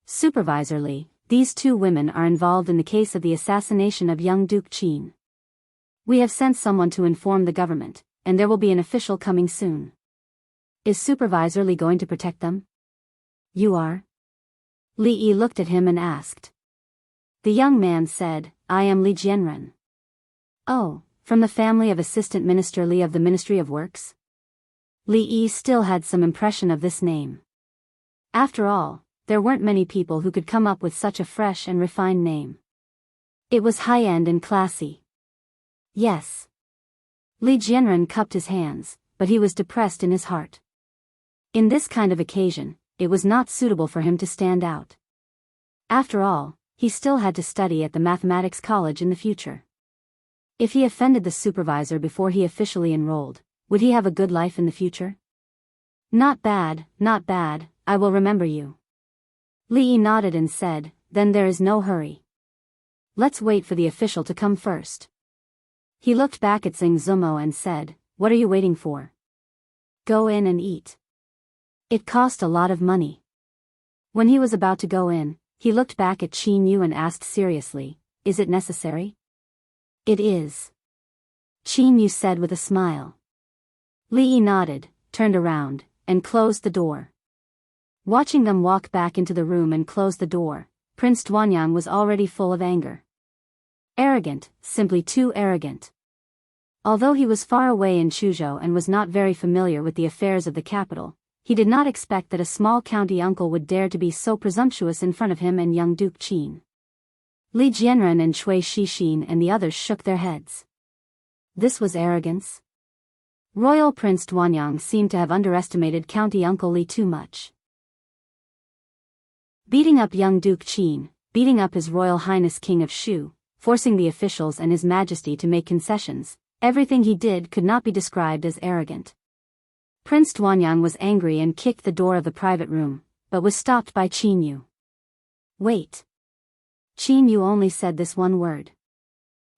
Supervisor Li, these two women are involved in the case of the assassination of young Duke Qin. We have sent someone to inform the government, and there will be an official coming soon. Is Supervisor Li going to protect them?" "You are?" Li Yi looked at him and asked. The young man said, "I am Li Jianren." "Oh, from the family of Assistant Minister Li of the Ministry of Works?" Li Yi still had some impression of this name. After all, there weren't many people who could come up with such a fresh and refined name. It was high-end and classy. "Yes." Li Jianren cupped his hands, but he was depressed in his heart. In this kind of occasion, it was not suitable for him to stand out. After all, he still had to study at the mathematics college in the future. If he offended the supervisor before he officially enrolled, would he have a good life in the future? Not bad, I will remember you." Li Yi nodded and said, "Then there is no hurry. Let's wait for the official to come first." He looked back at Xing Zumo and said, "What are you waiting for? Go in and eat." It cost a lot of money. When he was about to go in, he looked back at Qin Yu and asked seriously, "Is it necessary?" "It is," Qin Yu said with a smile. Li Yi nodded, turned around, and closed the door. Watching them walk back into the room and close the door, Prince Duanyang was already full of anger. Arrogant, simply too arrogant. Although he was far away in Chuzhou and was not very familiar with the affairs of the capital, he did not expect that a small county uncle would dare to be so presumptuous in front of him and young Duke Qin. Li Jianren and Cui Shixin and the others shook their heads. This was arrogance. Royal Prince Duanyang seemed to have underestimated County Uncle Li too much. Beating up young Duke Qin, beating up His Royal Highness King of Shu, forcing the officials and His Majesty to make concessions, everything he did could not be described as arrogant. Prince Duanyang was angry and kicked the door of the private room, but was stopped by Qin Yu. "Wait." Qin Yu only said this one word.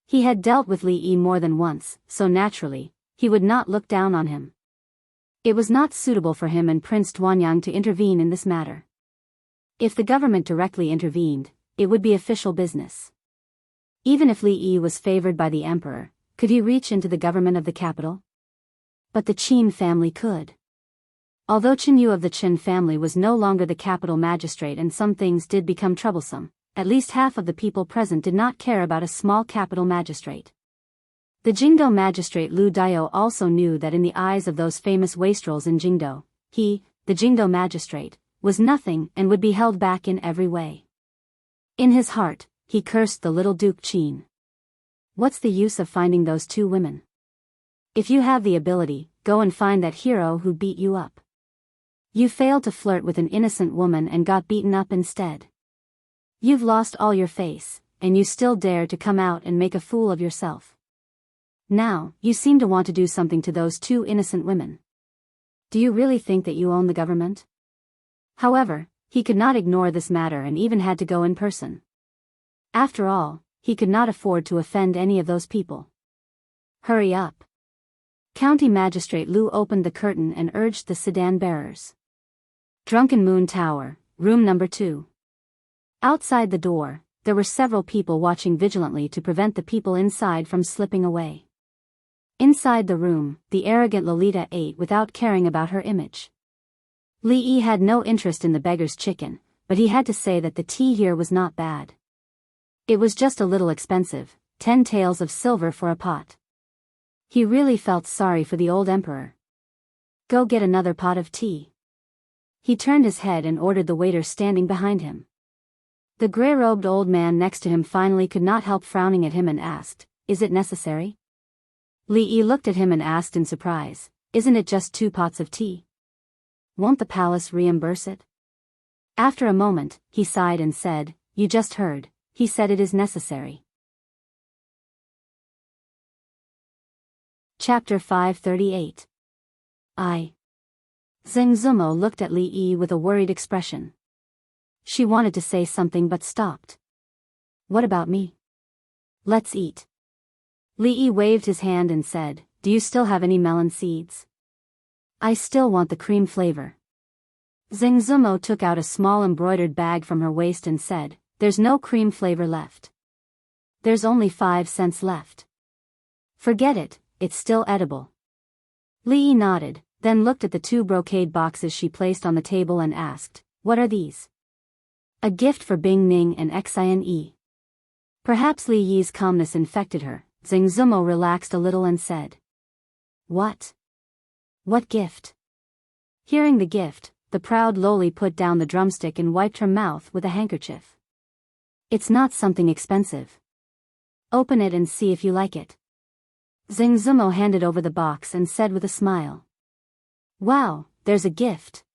He had dealt with Li Yi more than once, so naturally, he would not look down on him. It was not suitable for him and Prince Duanyang to intervene in this matter. If the government directly intervened, it would be official business. Even if Li Yi was favored by the emperor, could he reach into the government of the capital? But the Qin family could. Although Qin Yu of the Qin family was no longer the capital magistrate and some things did become troublesome, at least half of the people present did not care about a small capital magistrate. The Jingdo magistrate Lu Daio also knew that in the eyes of those famous wastrels in Jingdo, he, the Jingdo magistrate, was nothing and would be held back in every way. In his heart, he cursed the little Duke Qin. What's the use of finding those two women? If you have the ability, go and find that hero who beat you up. You failed to flirt with an innocent woman and got beaten up instead. You've lost all your face, and you still dare to come out and make a fool of yourself. Now, you seem to want to do something to those two innocent women. Do you really think that you own the government? However, he could not ignore this matter and even had to go in person. After all, he could not afford to offend any of those people. Hurry up. County Magistrate Lu opened the curtain and urged the sedan bearers. Drunken Moon Tower, room number 2. Outside the door, there were several people watching vigilantly to prevent the people inside from slipping away. Inside the room, the arrogant Lolita ate without caring about her image. Li Yi had no interest in the beggar's chicken, but he had to say that the tea here was not bad. It was just a little expensive, 10 taels of silver for a pot. He really felt sorry for the old emperor. Go get another pot of tea. He turned his head and ordered the waiter standing behind him. The gray-robed old man next to him finally could not help frowning at him and asked, "Is it necessary?" Li Yi looked at him and asked in surprise, "Isn't it just 2 pots of tea? Won't the palace reimburse it?" After a moment, he sighed and said, "You just heard, he said it is necessary." Chapter 538. Zheng Zumo looked at Li Yi with a worried expression. She wanted to say something but stopped. "What about me? Let's eat." Li Yi waved his hand and said, "Do you still have any melon seeds? I still want the cream flavor." Zheng Zumo took out a small embroidered bag from her waist and said, "There's no cream flavor left. There's only 5 cents left. Forget it, it's still edible." Li Yi nodded, then looked at the 2 brocade boxes she placed on the table and asked, "What are these?" "A gift for Bing Ning and Xine." Perhaps Li Yi's calmness infected her. Zheng Zumo relaxed a little and said, "What? What gift?" Hearing the gift, the proud loli put down the drumstick and wiped her mouth with a handkerchief. "It's not something expensive. Open it and see if you like it." Zheng Zumo handed over the box and said with a smile, "Wow, there's a gift."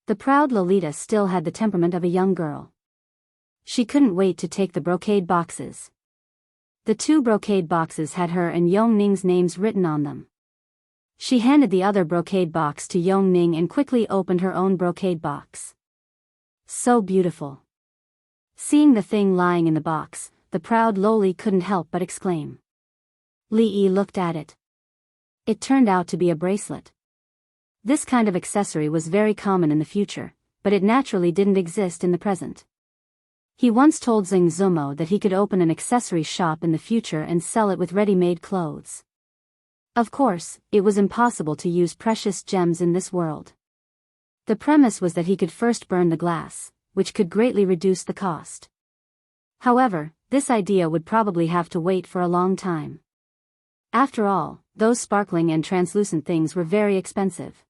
The proud Lolita still had the temperament of a young girl. She couldn't wait to take the brocade boxes. The 2 brocade boxes had her and Yong Ning's names written on them. She handed the other brocade box to Yong Ning and quickly opened her own brocade box. So beautiful. Seeing the thing lying in the box, the proud loli couldn't help but exclaim. Li Yi looked at it. It turned out to be a bracelet. This kind of accessory was very common in the future, but it naturally didn't exist in the present. He once told Zheng Zumo that he could open an accessory shop in the future and sell it with ready-made clothes. Of course, it was impossible to use precious gems in this world. The premise was that he could first burn the glass, which could greatly reduce the cost. However, this idea would probably have to wait for a long time. After all, those sparkling and translucent things were very expensive.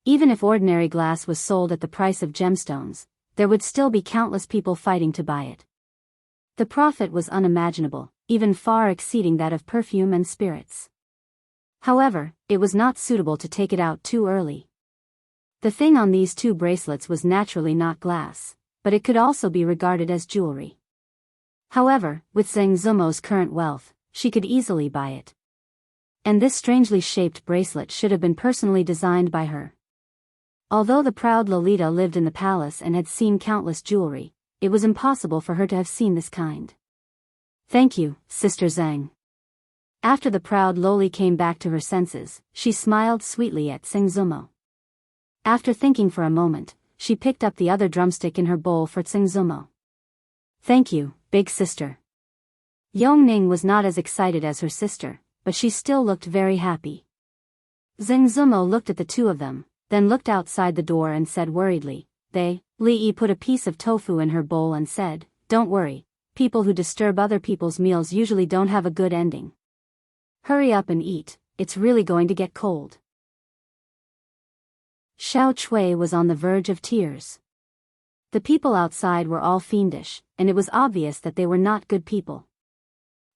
Even if ordinary glass was sold at the price of gemstones, there would still be countless people fighting to buy it. The profit was unimaginable, even far exceeding that of perfume and spirits. However, it was not suitable to take it out too early. The thing on these 2 bracelets was naturally not glass, but it could also be regarded as jewelry. However, with Zheng Zumo's current wealth, she could easily buy it. And this strangely shaped bracelet should have been personally designed by her. Although the proud Lolita lived in the palace and had seen countless jewelry, it was impossible for her to have seen this kind. "Thank you, Sister Zheng." After the proud loli came back to her senses, she smiled sweetly at Zheng Zumo. After thinking for a moment, she picked up the other drumstick in her bowl for Zheng Zumo. "Thank you, big sister." Yong Ning was not as excited as her sister, but she still looked very happy. Zheng Zumo looked at the 2 of them, then looked outside the door and said worriedly, Li Yi put a piece of tofu in her bowl and said, "Don't worry, people who disturb other people's meals usually don't have a good ending. Hurry up and eat, it's really going to get cold." Xiao Chui was on the verge of tears. The people outside were all fiendish, and it was obvious that they were not good people.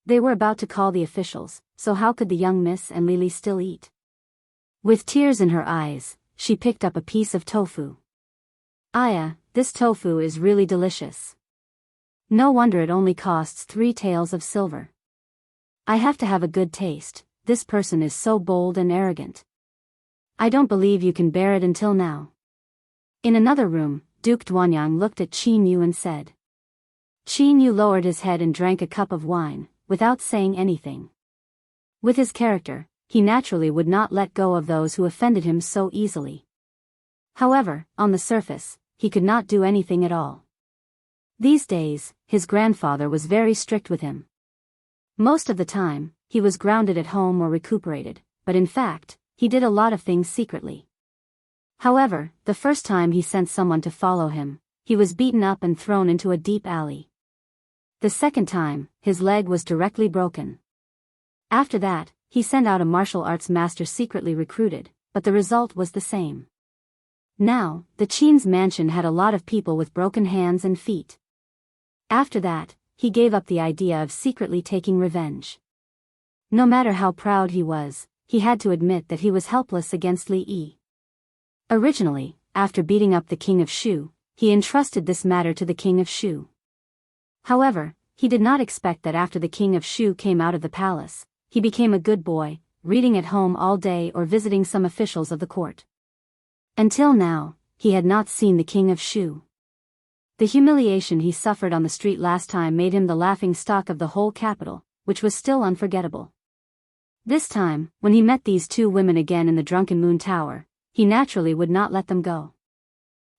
They were about to call the officials, so how could the young miss and Lili still eat? With tears in her eyes, she picked up a piece of tofu. "Aya, this tofu is really delicious. No wonder it only costs 3 taels of silver. I have to have a good taste, this person is so bold and arrogant. I don't believe you can bear it until now." In another room, Duke Duanyang looked at Qin Yu and said. Qin Yu lowered his head and drank a cup of wine, without saying anything. With his character, he naturally would not let go of those who offended him so easily. However, on the surface, he could not do anything at all. These days, his grandfather was very strict with him. Most of the time, he was grounded at home or recuperated, but in fact, he did a lot of things secretly. However, the first time he sent someone to follow him, he was beaten up and thrown into a deep alley. The second time, his leg was directly broken. After that, he sent out a martial arts master secretly recruited, but the result was the same. Now, the Qin's mansion had a lot of people with broken hands and feet. After that, he gave up the idea of secretly taking revenge. No matter how proud he was, he had to admit that he was helpless against Li Yi. Originally, after beating up the king of Shu, he entrusted this matter to the king of Shu. However, he did not expect that after the king of Shu came out of the palace, he became a good boy, reading at home all day or visiting some officials of the court. Until now, he had not seen the king of Shu. The humiliation he suffered on the street last time made him the laughing stock of the whole capital, which was still unforgettable. This time, when he met these two women again in the Drunken Moon Tower, he naturally would not let them go.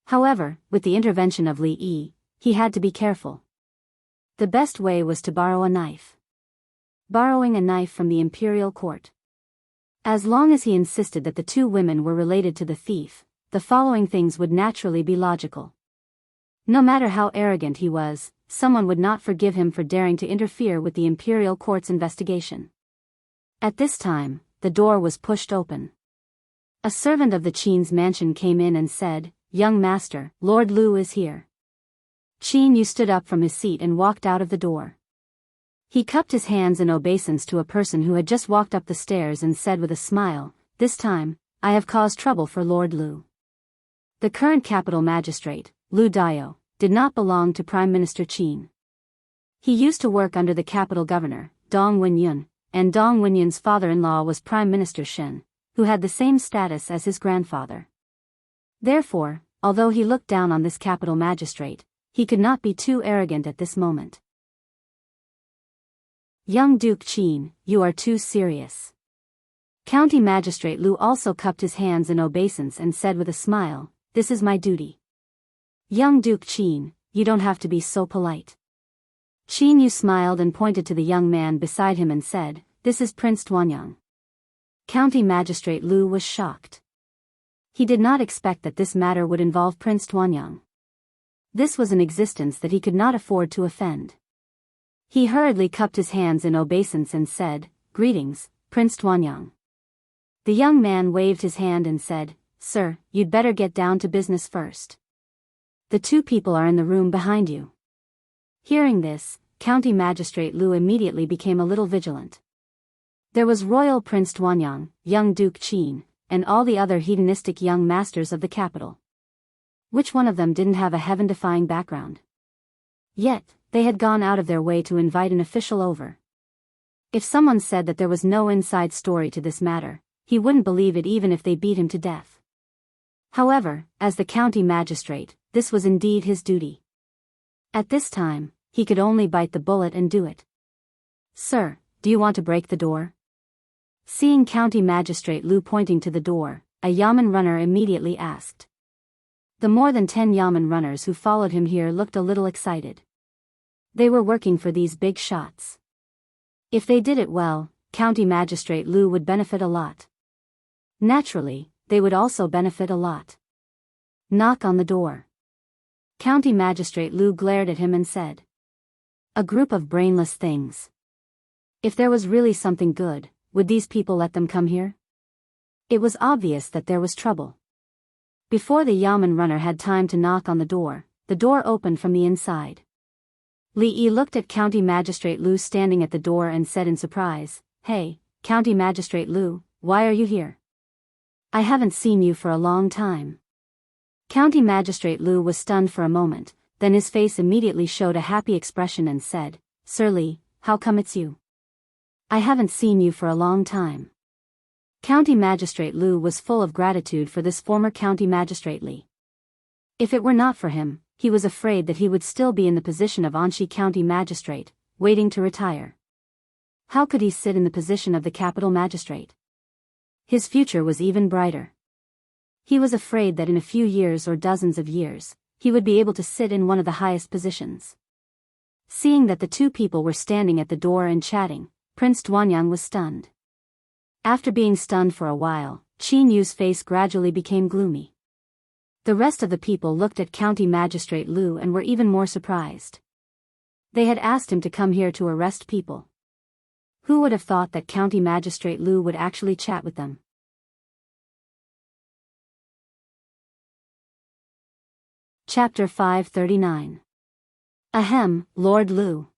However, with the intervention of Li Yi, he had to be careful. The best way was to borrow a knife. Borrowing a knife from the imperial court. As long as he insisted that the two women were related to the thief, the following things would naturally be logical. No matter how arrogant he was, someone would not forgive him for daring to interfere with the imperial court's investigation. At this time, the door was pushed open. A servant of the Qin's mansion came in and said, "Young master, Lord Lu is here." Qin Yu stood up from his seat and walked out of the door. He cupped his hands in obeisance to a person who had just walked up the stairs and said with a smile, "This time, I have caused trouble for Lord Lu." The current capital magistrate, Lu Dao, did not belong to Prime Minister Qin. He used to work under the capital governor, Dong Wenyun, and Dong Wenyun's father-in-law was Prime Minister Shen, who had the same status as his grandfather. Therefore, although he looked down on this capital magistrate, he could not be too arrogant at this moment. "Young Duke Qin, you are too serious." County Magistrate Lu also cupped his hands in obeisance and said with a smile, "This is my duty." "Young Duke Qin, you don't have to be so polite." Qin Yu smiled and pointed to the young man beside him and said, "This is Prince Tuanyang." County Magistrate Lu was shocked. He did not expect that this matter would involve Prince Tuanyang. This was an existence that he could not afford to offend. He hurriedly cupped his hands in obeisance and said, "Greetings, Prince Tuanyang." The young man waved his hand and said, "Sir, you'd better get down to business first. The two people are in the room behind you." Hearing this, County Magistrate Lu immediately became a little vigilant. There was Royal Prince Tuanyang, young Duke Qin, and all the other hedonistic young masters of the capital. Which one of them didn't have a heaven-defying background? Yet, they had gone out of their way to invite an official over. If someone said that there was no inside story to this matter, he wouldn't believe it even if they beat him to death. However, as the county magistrate, this was indeed his duty. At this time, he could only bite the bullet and do it. "Sir, do you want to break the door?" Seeing County Magistrate Lu pointing to the door, a yamen runner immediately asked. The more than 10 yamen runners who followed him here looked a little excited. They were working for these big shots. If they did it well, County Magistrate Lu would benefit a lot. Naturally, they would also benefit a lot. "Knock on the door." County Magistrate Lu glared at him and said. "A group of brainless things. If there was really something good, would these people let them come here?" It was obvious that there was trouble. Before the yamen runner had time to knock on the door opened from the inside. Li Yi looked at County Magistrate Lu standing at the door and said in surprise, "Hey, County Magistrate Lu, why are you here? I haven't seen you for a long time." County Magistrate Lu was stunned for a moment, then his face immediately showed a happy expression and said, "Sir Li, how come it's you? I haven't seen you for a long time." County Magistrate Lu was full of gratitude for this former County Magistrate Li. If it were not for him, he was afraid that he would still be in the position of Anshi County Magistrate, waiting to retire. How could he sit in the position of the capital magistrate? His future was even brighter. He was afraid that in a few years or dozens of years, he would be able to sit in one of the highest positions. Seeing that the two people were standing at the door and chatting, Prince Duanyang was stunned. After being stunned for a while, Qin Yu's face gradually became gloomy. The rest of the people looked at County Magistrate Lu and were even more surprised. They had asked him to come here to arrest people. Who would have thought that County Magistrate Lu would actually chat with them? Chapter 539. Ahem, Lord Lu.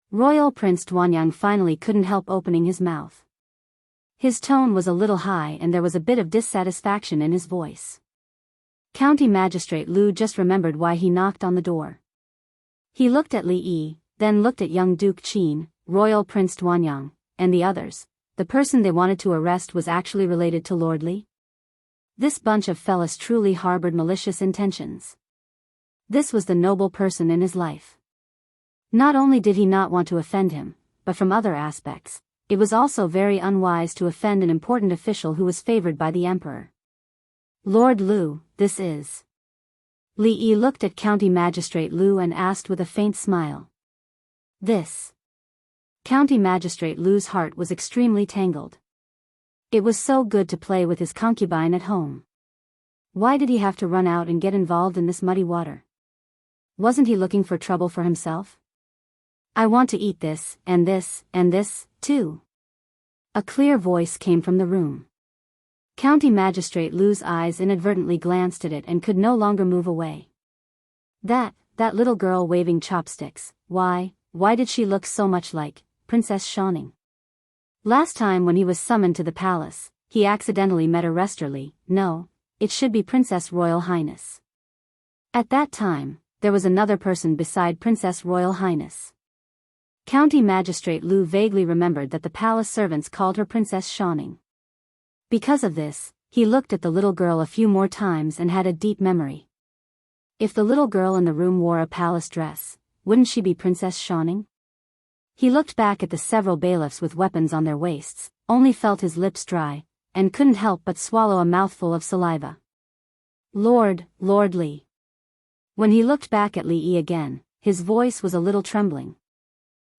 Royal Prince Duanyang finally couldn't help opening his mouth. His tone was a little high and there was a bit of dissatisfaction in his voice. County Magistrate Lu just remembered why he knocked on the door. He looked at Li Yi, then looked at young Duke Qin, Royal Prince Duanyang, and the others. The person they wanted to arrest was actually related to Lord Li? This bunch of fellas truly harbored malicious intentions. This was the noble person in his life. Not only did he not want to offend him, but from other aspects, it was also very unwise to offend an important official who was favored by the emperor. Lord Lu, this is. Li Yi looked at County Magistrate Lu and asked with a faint smile. This. County Magistrate Lu's heart was extremely tangled. It was so good to play with his concubine at home. Why did he have to run out and get involved in this muddy water? Wasn't he looking for trouble for himself? I want to eat this, and this, and this, too. A clear voice came from the room. County Magistrate Lu's eyes inadvertently glanced at it and could no longer move away. That little girl waving chopsticks, why did she look so much like Princess Shining? Last time when he was summoned to the palace, he accidentally met a Resterly. No, it should be Princess Royal Highness. At that time, there was another person beside Princess Royal Highness. County Magistrate Lu vaguely remembered that the palace servants called her Princess Shining. Because of this, he looked at the little girl a few more times and had a deep memory. If the little girl in the room wore a palace dress, wouldn't she be Princess Shining? He looked back at the several bailiffs with weapons on their waists, only felt his lips dry, and couldn't help but swallow a mouthful of saliva. Lord Li. When he looked back at Li Yi again, his voice was a little trembling.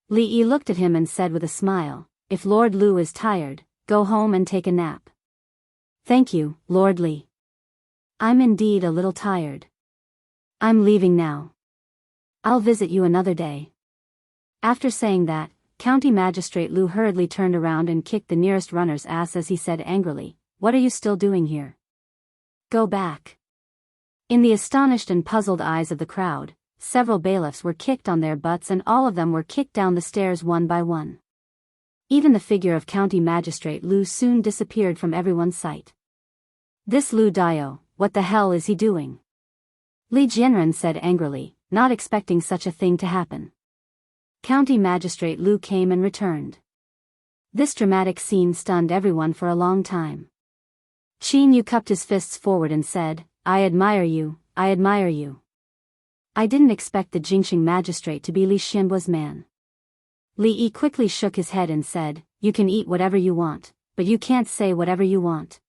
Li Yi looked at him and said with a smile, if Lord Lu is tired, go home and take a nap. Thank you, Lord Li. I'm indeed a little tired. I'm leaving now. I'll visit you another day. After saying that, County Magistrate Lu hurriedly turned around and kicked the nearest runner's ass as he said angrily, what are you still doing here? Go back. In the astonished and puzzled eyes of the crowd, several bailiffs were kicked on their butts and all of them were kicked down the stairs one by one. Even the figure of County Magistrate Lu soon disappeared from everyone's sight. This Lu Dio, what the hell is he doing? Li Jianren said angrily, not expecting such a thing to happen. County Magistrate Lu came and returned. This dramatic scene stunned everyone for a long time. Qin Yu cupped his fists forward and said, I admire you, I admire you. I didn't expect the Jingxing magistrate to be Li Xianbu's man. Li Yi quickly shook his head and said, you can eat whatever you want, but you can't say whatever you want.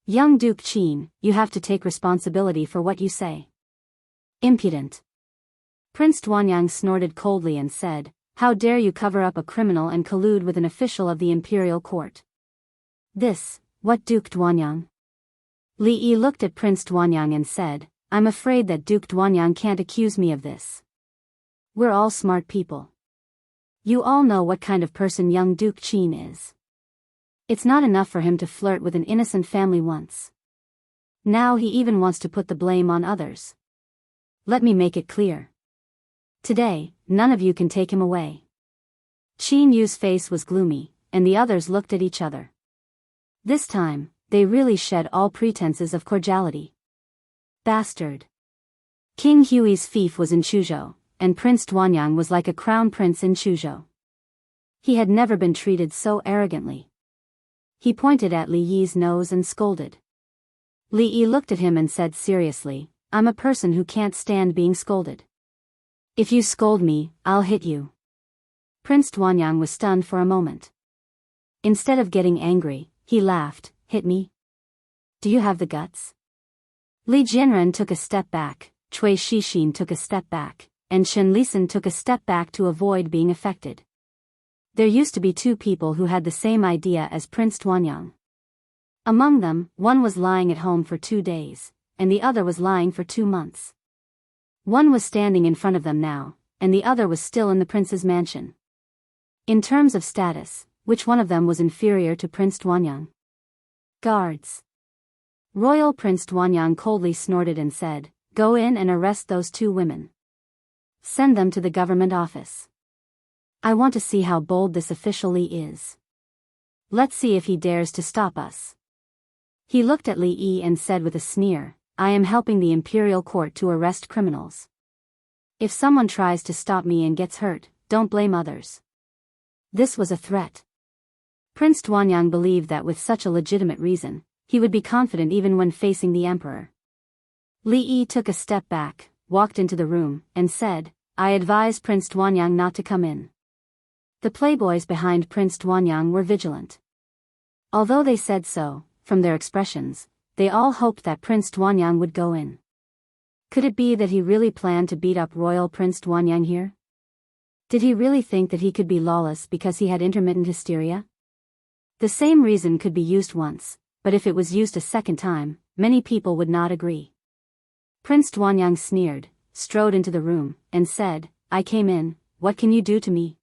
Young Duke Qin, you have to take responsibility for what you say. Impudent. Prince Duanyang snorted coldly and said, how dare you cover up a criminal and collude with an official of the imperial court? This, what Duke Duanyang? Li Yi looked at Prince Duanyang and said, I'm afraid that Duke Duanyang can't accuse me of this. We're all smart people. You all know what kind of person young Duke Qin is. It's not enough for him to flirt with an innocent family once. Now he even wants to put the blame on others. Let me make it clear. Today, none of you can take him away. Qin Yu's face was gloomy, and the others looked at each other. This time, they really shed all pretenses of cordiality. Bastard. King Hui's fief was in Chuzhou, and Prince Duanyang was like a crown prince in Chuzhou. He had never been treated so arrogantly. He pointed at Li Yi's nose and scolded. Li Yi looked at him and said seriously, I'm a person who can't stand being scolded. If you scold me, I'll hit you. Prince Duanyang was stunned for a moment. Instead of getting angry, he laughed, hit me? Do you have the guts? Li Jianren took a step back, Cui Shixin took a step back, and Shen Lisan took a step back to avoid being affected. There used to be two people who had the same idea as Prince Tuanyang. Among them, one was lying at home for 2 days, and the other was lying for 2 months. One was standing in front of them now, and the other was still in the prince's mansion. In terms of status, which one of them was inferior to Prince Tuanyang? Guards. Royal Prince Tuanyang coldly snorted and said, "Go in and arrest those 2 women. Send them to the government office. I want to see how bold this official Li is. Let's see if he dares to stop us." He looked at Li Yi and said with a sneer, "I am helping the imperial court to arrest criminals. If someone tries to stop me and gets hurt, don't blame others." This was a threat. Prince Tuanyang believed that with such a legitimate reason, he would be confident even when facing the emperor. Li Yi took a step back, walked into the room, and said, "I advise Prince Tuanyang not to come in." The playboys behind Prince Tuanyang were vigilant. Although they said so, from their expressions, they all hoped that Prince Tuanyang would go in. Could it be that he really planned to beat up Royal Prince Tuanyang here? Did he really think that he could be lawless because he had intermittent hysteria? The same reason could be used once, but if it was used a second time, many people would not agree. Prince Tuanyang sneered, strode into the room, and said, "I came in, what can you do to me?"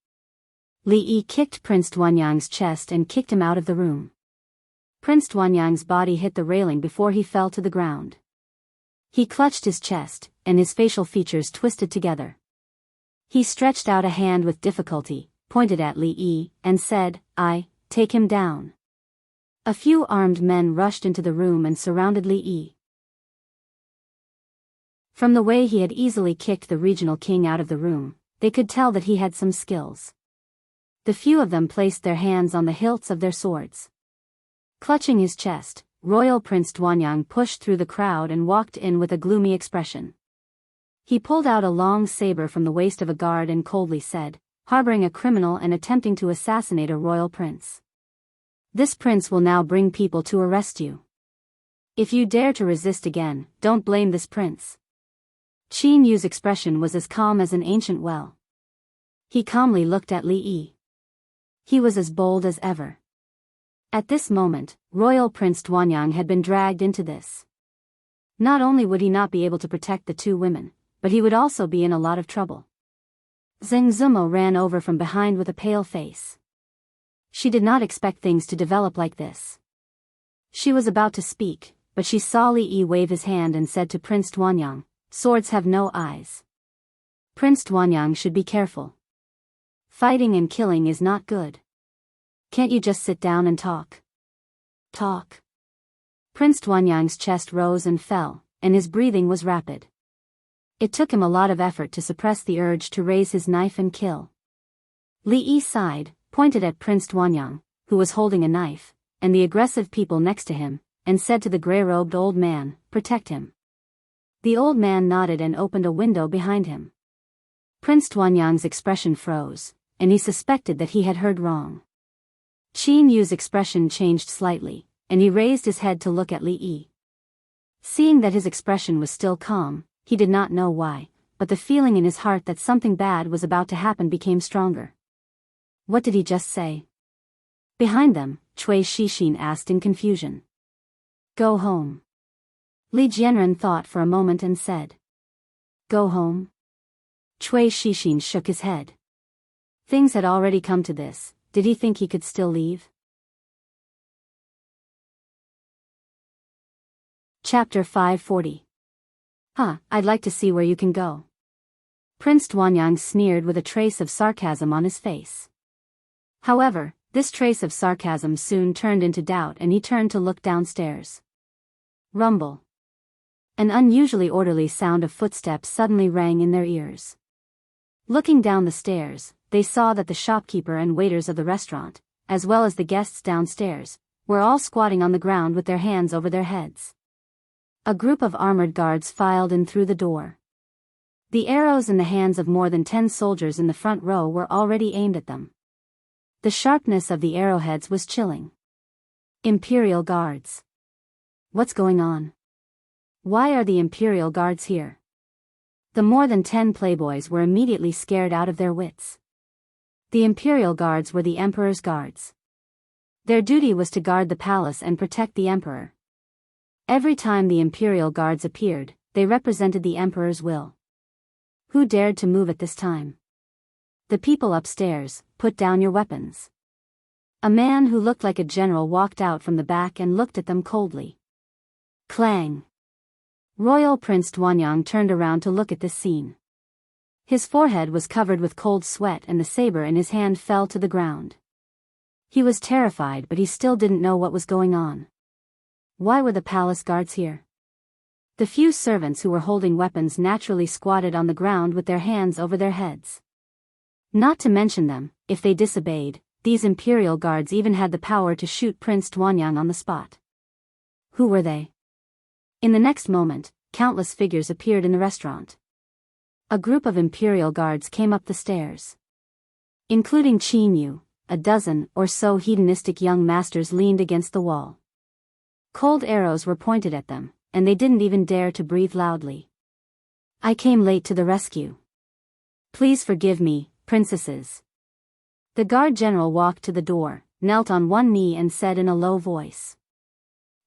Li Yi kicked Prince Tuanyang's chest and kicked him out of the room. Prince Tuanyang's body hit the railing before he fell to the ground. He clutched his chest, and his facial features twisted together. He stretched out a hand with difficulty, pointed at Li Yi, and said, "Take him down." A few armed men rushed into the room and surrounded Li Yi. From the way he had easily kicked the regional king out of the room, they could tell that he had some skills. The few of them placed their hands on the hilts of their swords. Clutching his chest, Royal Prince Tuanyang pushed through the crowd and walked in with a gloomy expression. He pulled out a long saber from the waist of a guard and coldly said, "Harboring a criminal and attempting to assassinate a royal prince. This prince will now bring people to arrest you. If you dare to resist again, don't blame this prince." Qin Yu's expression was as calm as an ancient well. He calmly looked at Li Yi. He was as bold as ever. At this moment, Royal Prince Tuanyang had been dragged into this. Not only would he not be able to protect the 2 women, but he would also be in a lot of trouble. Zheng Zumo ran over from behind with a pale face. She did not expect things to develop like this. She was about to speak, but she saw Li Yi wave his hand and said to Prince Tuanyang, "Swords have no eyes. Prince Tuanyang should be careful. Fighting and killing is not good. Can't you just sit down and talk?" Talk. Prince Tuanyang's chest rose and fell, and his breathing was rapid. It took him a lot of effort to suppress the urge to raise his knife and kill. Li Yi sighed, pointed at Prince Tuanyang, who was holding a knife, and the aggressive people next to him, and said to the gray-robed old man, "Protect him." The old man nodded and opened a window behind him. Prince Tuanyang's expression froze, and he suspected that he had heard wrong. Qin Yu's expression changed slightly, and he raised his head to look at Li Yi. Seeing that his expression was still calm, he did not know why, but the feeling in his heart that something bad was about to happen became stronger. What did he just say? Behind them, Cui Shixin asked in confusion. "Go home." Li Jianren thought for a moment and said, "Go home?" Cui Shixin shook his head. Things had already come to this, did he think he could still leave? Chapter 540. I'd like to see where you can go." Prince Tuanyang sneered with a trace of sarcasm on his face. However, this trace of sarcasm soon turned into doubt and he turned to look downstairs. Rumble. An unusually orderly sound of footsteps suddenly rang in their ears. Looking down the stairs, they saw that the shopkeeper and waiters of the restaurant, as well as the guests downstairs, were all squatting on the ground with their hands over their heads. A group of armored guards filed in through the door. The arrows in the hands of more than 10 soldiers in the front row were already aimed at them. The sharpness of the arrowheads was chilling. Imperial guards. What's going on? Why are the Imperial Guards here? The more than 10 playboys were immediately scared out of their wits. The Imperial Guards were the Emperor's guards. Their duty was to guard the palace and protect the Emperor. Every time the Imperial Guards appeared, they represented the Emperor's will. Who dared to move at this time? The people upstairs, put down your weapons. A man who looked like a general walked out from the back and looked at them coldly. Clang! Royal Prince Duanyang turned around to look at this scene. His forehead was covered with cold sweat and the saber in his hand fell to the ground. He was terrified, but he still didn't know what was going on. Why were the palace guards here? The few servants who were holding weapons naturally squatted on the ground with their hands over their heads. Not to mention them, if they disobeyed, these Imperial Guards even had the power to shoot Prince Duanyang on the spot. Who were they? In the next moment, countless figures appeared in the restaurant. A group of Imperial Guards came up the stairs. Including Qin Yu, a dozen or so hedonistic young masters leaned against the wall. Cold arrows were pointed at them, and they didn't even dare to breathe loudly. I came late to the rescue. Please forgive me, princesses. The guard general walked to the door, knelt on one knee and said in a low voice.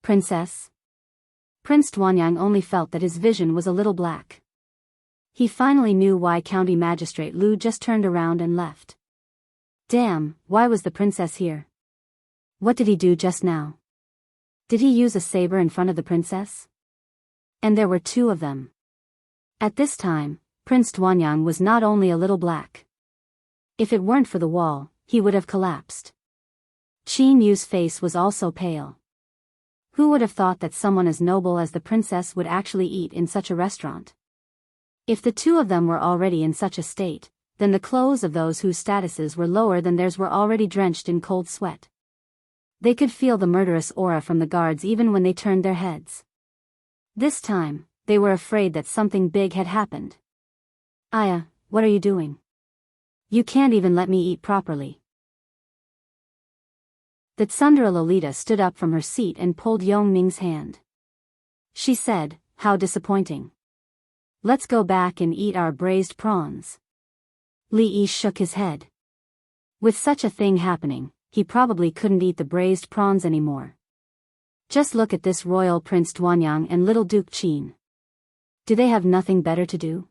Princess? Prince Duanyang only felt that his vision was a little black. He finally knew why County Magistrate Lu just turned around and left. Damn, why was the princess here? What did he do just now? Did he use a saber in front of the princess? And there were 2 of them. At this time, Prince Duanyang was not only a little black. If it weren't for the wall, he would have collapsed. Qin Yu's face was also pale. Who would have thought that someone as noble as the princess would actually eat in such a restaurant? If the 2 of them were already in such a state, then the clothes of those whose statuses were lower than theirs were already drenched in cold sweat. They could feel the murderous aura from the guards even when they turned their heads. This time, they were afraid that something big had happened. Aya, what are you doing? You can't even let me eat properly. The Tsundere Lolita stood up from her seat and pulled Yongming's hand. She said, how disappointing. Let's go back and eat our braised prawns. Li Yi shook his head. With such a thing happening, he probably couldn't eat the braised prawns anymore. Just look at this royal Prince Duanyang and little Duke Qin. Do they have nothing better to do?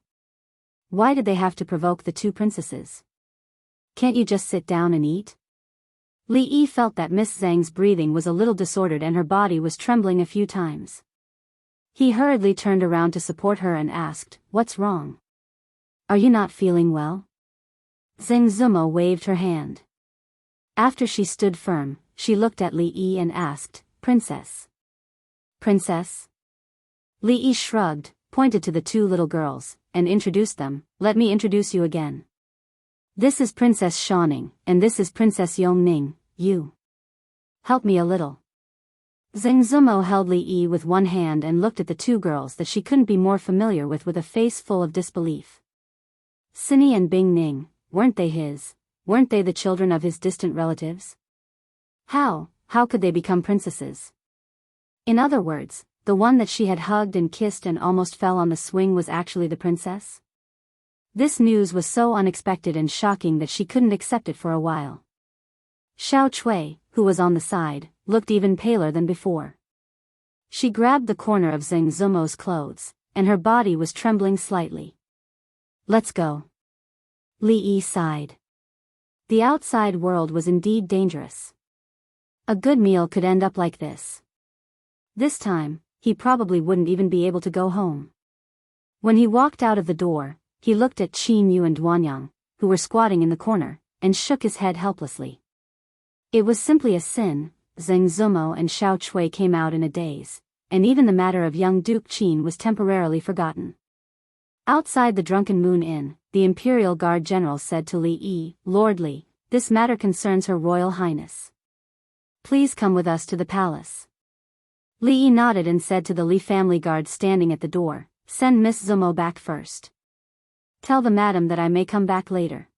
Why did they have to provoke the 2 princesses? Can't you just sit down and eat? Li Yi felt that Miss Zhang's breathing was a little disordered and her body was trembling a few times. He hurriedly turned around to support her and asked, what's wrong? Are you not feeling well? Zheng Zumo waved her hand. After she stood firm, she looked at Li Yi and asked, Princess? Princess? Li Yi shrugged, pointed to the 2 little girls, and introduced them. Let me introduce you again. This is Princess Shaoning, and this is Princess Yongning. You. Help me a little. Zheng Zumo held Li Yi with one hand and looked at the 2 girls that she couldn't be more familiar with a face full of disbelief. Cinny and Bing Ning, weren't they his? Weren't they the children of his distant relatives? How could they become princesses? In other words, the one that she had hugged and kissed and almost fell on the swing was actually the princess? This news was so unexpected and shocking that she couldn't accept it for a while. Xiao Chui, who was on the side, looked even paler than before. She grabbed the corner of Zheng Zumo's clothes, and her body was trembling slightly. Let's go. Li Yi sighed. The outside world was indeed dangerous. A good meal could end up like this. This time, he probably wouldn't even be able to go home. When he walked out of the door, he looked at Qin Yu and Duanyang, who were squatting in the corner, and shook his head helplessly. It was simply a sin. Zheng Zumo and Xiao Chui came out in a daze, and even the matter of young Duke Qin was temporarily forgotten. Outside the Drunken Moon Inn, the Imperial Guard General said to Li Yi, Lord Li, this matter concerns Her Royal Highness. Please come with us to the palace. Li Yi nodded and said to the Li family guards standing at the door, send Miss Zumo back first. Tell the madam that I may come back later.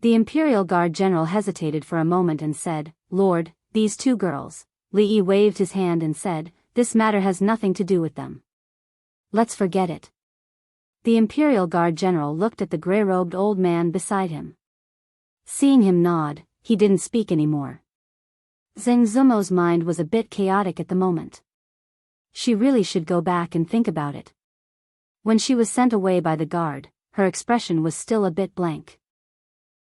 The Imperial Guard General hesitated for a moment and said, Lord, these 2 girls. Li Yi waved his hand and said, this matter has nothing to do with them. Let's forget it. The Imperial Guard General looked at the gray-robed old man beside him. Seeing him nod, he didn't speak anymore. Zhang Zumo's mind was a bit chaotic at the moment. She really should go back and think about it. When she was sent away by the guard, her expression was still a bit blank.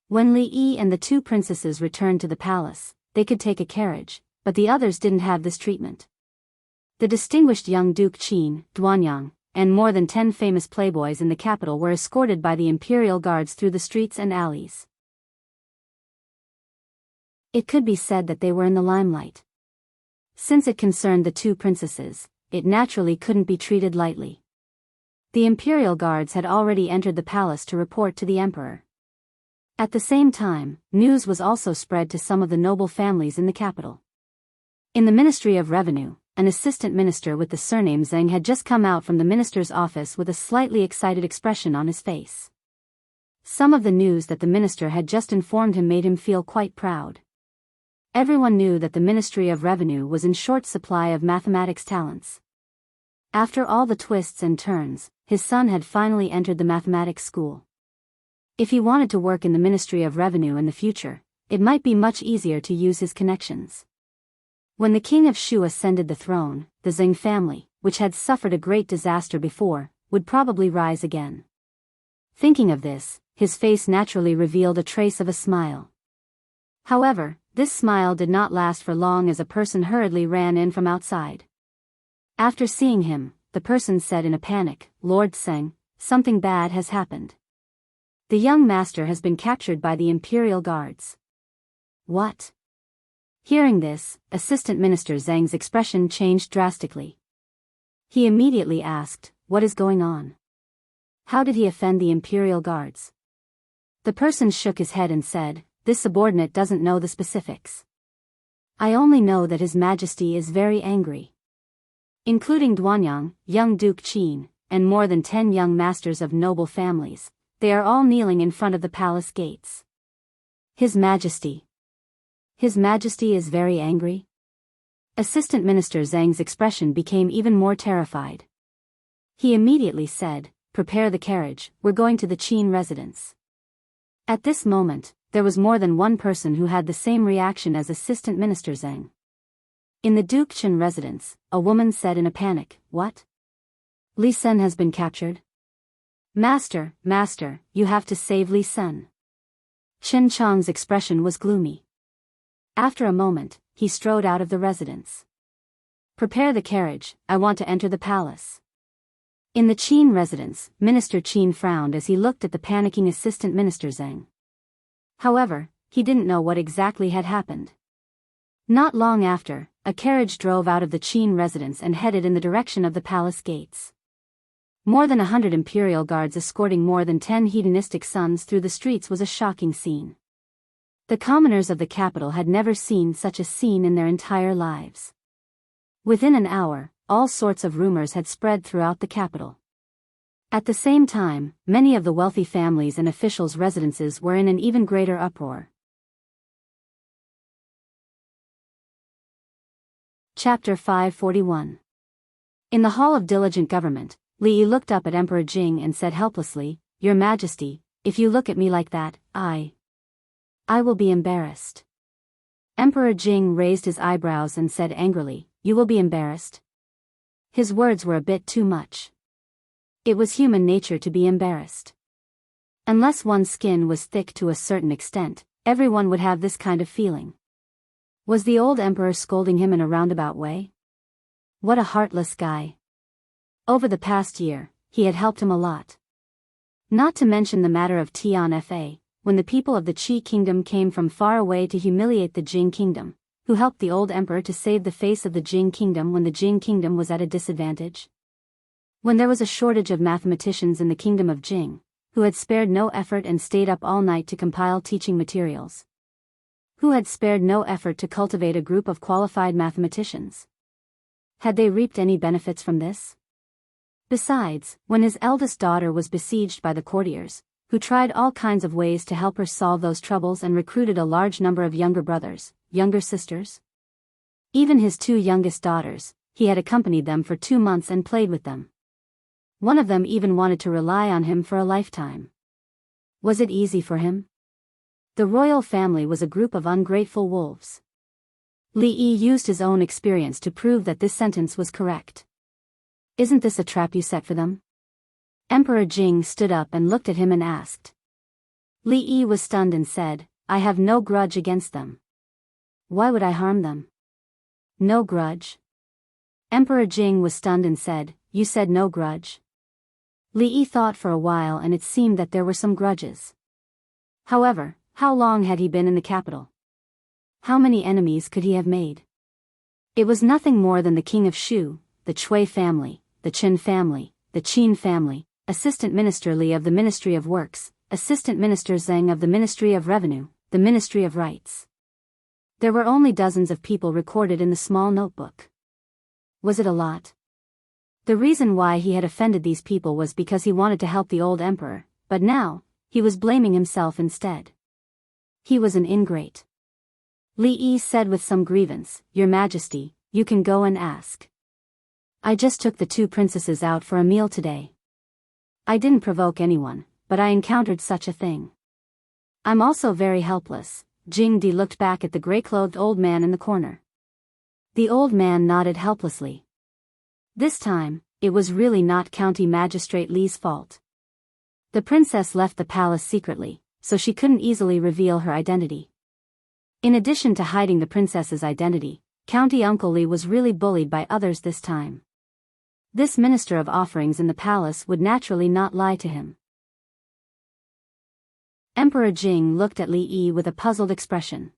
When Li Yi and the two princesses returned to the palace, they could take a carriage, but the others didn't have this treatment. The distinguished young Duke Qin, Duanyang, and more than 10 famous playboys in the capital were escorted by the imperial guards through the streets and alleys. It could be said that they were in the limelight. Since it concerned the two princesses, it naturally couldn't be treated lightly. The imperial guards had already entered the palace to report to the emperor. At the same time, news was also spread to some of the noble families in the capital. In the Ministry of Revenue, an assistant minister with the surname Zhang had just come out from the minister's office with a slightly excited expression on his face. Some of the news that the minister had just informed him made him feel quite proud. Everyone knew that the Ministry of Revenue was in short supply of mathematics talents. After all the twists and turns, his son had finally entered the mathematics school. If he wanted to work in the Ministry of Revenue in the future, it might be much easier to use his connections. When the king of Shu ascended the throne, the Zheng family, which had suffered a great disaster before, would probably rise again. Thinking of this, his face naturally revealed a trace of a smile. However, this smile did not last for long as a person hurriedly ran in from outside. After seeing him, the person said in a panic, "Lord Zheng, something bad has happened. The young master has been captured by the imperial guards." What? Hearing this, Assistant Minister Zhang's expression changed drastically. He immediately asked, "What is going on? How did he offend the imperial guards?" The person shook his head and said, "This subordinate doesn't know the specifics. I only know that His Majesty is very angry." Including Duanyang, young Duke Qin, and more than 10 young masters of noble families, they are all kneeling in front of the palace gates. His Majesty. His Majesty is very angry? Assistant Minister Zhang's expression became even more terrified. He immediately said, "Prepare the carriage, we're going to the Qin residence." At this moment, there was more than one person who had the same reaction as Assistant Minister Zhang. In the Duke Qin residence, a woman said in a panic, "What? Li Sen has been captured? Master, you have to save Li Sen." Chen Chang's expression was gloomy. After a moment, he strode out of the residence. "Prepare the carriage, I want to enter the palace." In the Qin residence, Minister Qin frowned as he looked at the panicking Assistant Minister Zhang. However, he didn't know what exactly had happened. Not long after, a carriage drove out of the Qin residence and headed in the direction of the palace gates. More than 100 imperial guards escorting more than 10 hedonistic sons through the streets was a shocking scene. The commoners of the capital had never seen such a scene in their entire lives. Within an hour, all sorts of rumors had spread throughout the capital. At the same time, many of the wealthy families and officials' residences were in an even greater uproar. Chapter 541. In the Hall of Diligent Government, Li Yi looked up at Emperor Jing and said helplessly, "Your Majesty, if you look at me like that, I will be embarrassed." Emperor Jing raised his eyebrows and said angrily, "You will be embarrassed?" His words were a bit too much. It was human nature to be embarrassed. Unless one's skin was thick to a certain extent, everyone would have this kind of feeling. Was the old emperor scolding him in a roundabout way? What a heartless guy. Over the past year, he had helped him a lot. Not to mention the matter of Tian Fa, when the people of the Qi kingdom came from far away to humiliate the Jing kingdom, who helped the old emperor to save the face of the Jing kingdom when the Jing kingdom was at a disadvantage. When there was a shortage of mathematicians in the kingdom of Jing, who had spared no effort and stayed up all night to compile teaching materials. Who had spared no effort to cultivate a group of qualified mathematicians. Had they reaped any benefits from this? Besides, when his eldest daughter was besieged by the courtiers, who tried all kinds of ways to help her solve those troubles and recruited a large number of younger brothers, younger sisters. Even his 2 youngest daughters, he had accompanied them for 2 months and played with them. One of them even wanted to rely on him for a lifetime. Was it easy for him? The royal family was a group of ungrateful wolves. Li Yi used his own experience to prove that this sentence was correct. Isn't this a trap you set for them? Emperor Jing stood up and looked at him and asked. Li Yi was stunned and said, I have no grudge against them. Why would I harm them? No grudge? Emperor Jing was stunned and said, You said no grudge? Li Yi thought for a while and it seemed that there were some grudges. However, how long had he been in the capital? How many enemies could he have made? It was nothing more than the king of Shu, the Chui family, the Qin family, the Qin family, Assistant Minister Li of the Ministry of Works, Assistant Minister Zheng of the Ministry of Revenue, the Ministry of Rights. There were only dozens of people recorded in the small notebook. Was it a lot? The reason why he had offended these people was because he wanted to help the old emperor, but now, he was blaming himself instead. He was an ingrate. Li Yi said with some grievance, Your Majesty, you can go and ask. I just took the two princesses out for a meal today. I didn't provoke anyone, but I encountered such a thing. I'm also very helpless. Jing Di looked back at the gray-clothed old man in the corner. The old man nodded helplessly. This time, it was really not County Magistrate Li's fault. The princess left the palace secretly, so she couldn't easily reveal her identity. In addition to hiding the princess's identity, County Uncle Li was really bullied by others this time. This minister of offerings in the palace would naturally not lie to him. Emperor Jing looked at Li Yi with a puzzled expression.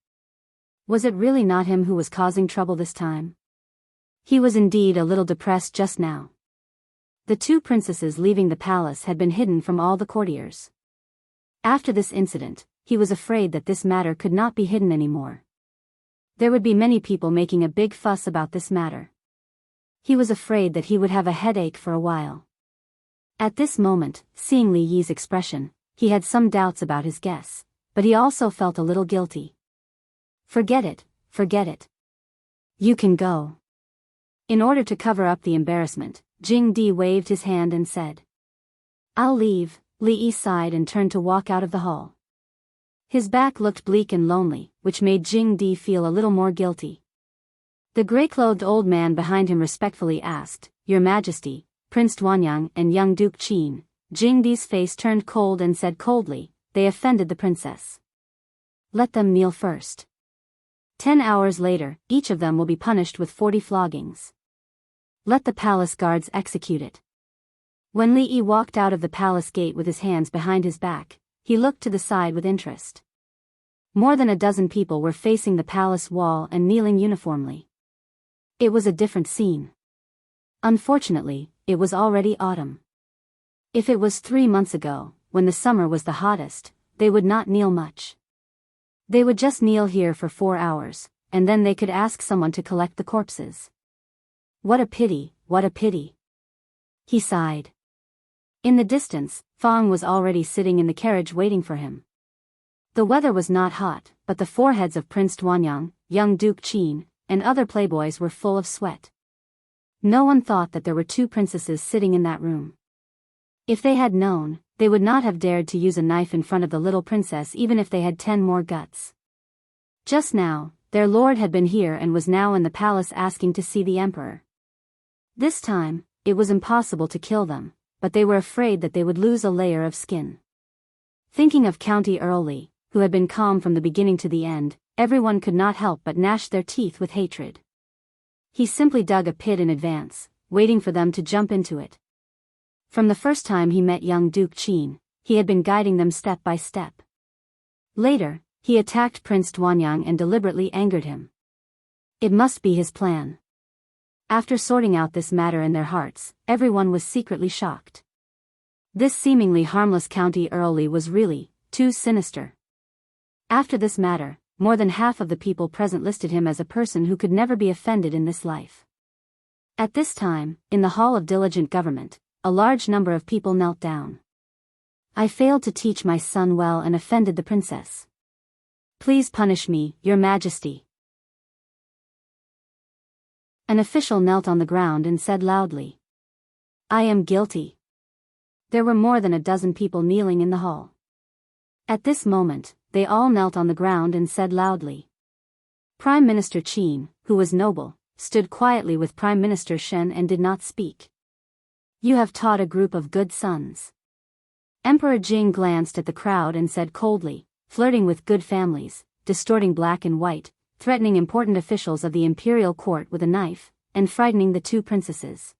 Was it really not him who was causing trouble this time? He was indeed a little depressed just now. The two princesses leaving the palace had been hidden from all the courtiers. After this incident, he was afraid that this matter could not be hidden anymore. There would be many people making a big fuss about this matter. He was afraid that he would have a headache for a while. At this moment, seeing Li Yi's expression, he had some doubts about his guess, but he also felt a little guilty. Forget it, forget it. You can go. In order to cover up the embarrassment, Jing Di waved his hand and said. I'll leave. Li Yi sighed and turned to walk out of the hall. His back looked bleak and lonely, which made Jing Di feel a little more guilty. The gray-clothed old man behind him respectfully asked, Your Majesty, Prince Duanyang and young Duke Qin. Jing Di's face turned cold and said coldly, They offended the princess. Let them kneel first. 10 hours later, each of them will be punished with 40 floggings. Let the palace guards execute it. When Li Yi walked out of the palace gate with his hands behind his back, he looked to the side with interest. More than a dozen people were facing the palace wall and kneeling uniformly. It was a different scene. Unfortunately, it was already autumn. If it was 3 months ago, when the summer was the hottest, they would not kneel much. They would just kneel here for 4 hours, and then they could ask someone to collect the corpses. What a pity, what a pity. He sighed. In the distance, Fang was already sitting in the carriage waiting for him. The weather was not hot, but the foreheads of Prince Duanyang, young Duke Qin, and other playboys were full of sweat. No one thought that there were two princesses sitting in that room. If they had known, they would not have dared to use a knife in front of the little princess even if they had 10 more guts. Just now, their lord had been here and was now in the palace asking to see the emperor. This time, it was impossible to kill them, but they were afraid that they would lose a layer of skin. Thinking of County Earl Li, who had been calm from the beginning to the end, everyone could not help but gnash their teeth with hatred. He simply dug a pit in advance, waiting for them to jump into it. From the first time he met young Duke Qin, he had been guiding them step by step. Later, he attacked Prince Duanyang and deliberately angered him. It must be his plan. After sorting out this matter in their hearts, everyone was secretly shocked. This seemingly harmless County Earl Li was really too sinister. After this matter, more than half of the people present listed him as a person who could never be offended in this life. At this time, in the Hall of Diligent Government, a large number of people knelt down. I failed to teach my son well and offended the princess. Please punish me, Your Majesty. An official knelt on the ground and said loudly, I am guilty. There were more than a dozen people kneeling in the hall. At this moment, they all knelt on the ground and said loudly. Prime Minister Qin, who was noble, stood quietly with Prime Minister Shen and did not speak. You have taught a group of good sons. Emperor Jing glanced at the crowd and said coldly, flirting with good families, distorting black and white, threatening important officials of the imperial court with a knife, and frightening the two princesses.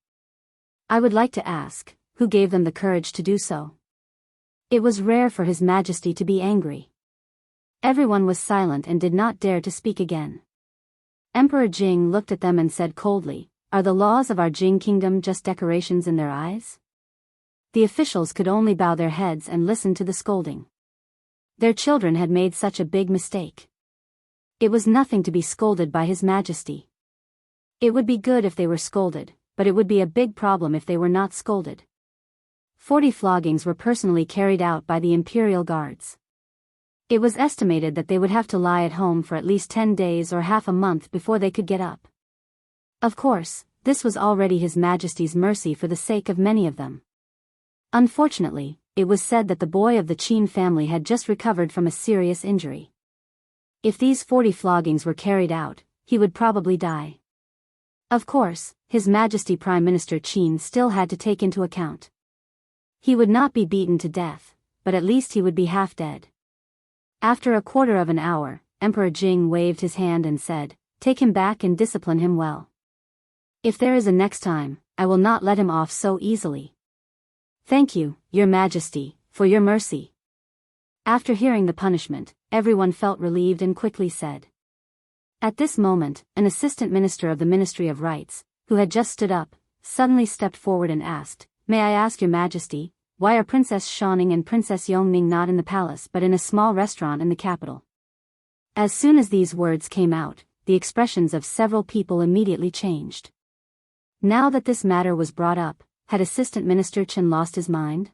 I would like to ask, who gave them the courage to do so? It was rare for His Majesty to be angry. Everyone was silent and did not dare to speak again. Emperor Jing looked at them and said coldly, Are the laws of our Jing kingdom just decorations in their eyes? The officials could only bow their heads and listen to the scolding. Their children had made such a big mistake. It was nothing to be scolded by His Majesty. It would be good if they were scolded, but it would be a big problem if they were not scolded. 40 floggings were personally carried out by the imperial guards. It was estimated that they would have to lie at home for at least 10 days or half a month before they could get up. Of course, this was already His Majesty's mercy for the sake of many of them. Unfortunately, it was said that the boy of the Qin family had just recovered from a serious injury. If these 40 floggings were carried out, he would probably die. Of course, His Majesty Prime Minister Qin still had to take into account. He would not be beaten to death, but at least he would be half dead. After a quarter of an hour, Emperor Jing waved his hand and said, Take him back and discipline him well. If there is a next time, I will not let him off so easily. Thank you, Your Majesty, for your mercy. After hearing the punishment, everyone felt relieved and quickly said. At this moment, an assistant minister of the Ministry of Rights, who had just stood up, suddenly stepped forward and asked, May I ask Your Majesty, why are Princess Shaoning and Princess Yongning not in the palace but in a small restaurant in the capital? As soon as these words came out, the expressions of several people immediately changed. Now that this matter was brought up, had Assistant Minister Chen lost his mind?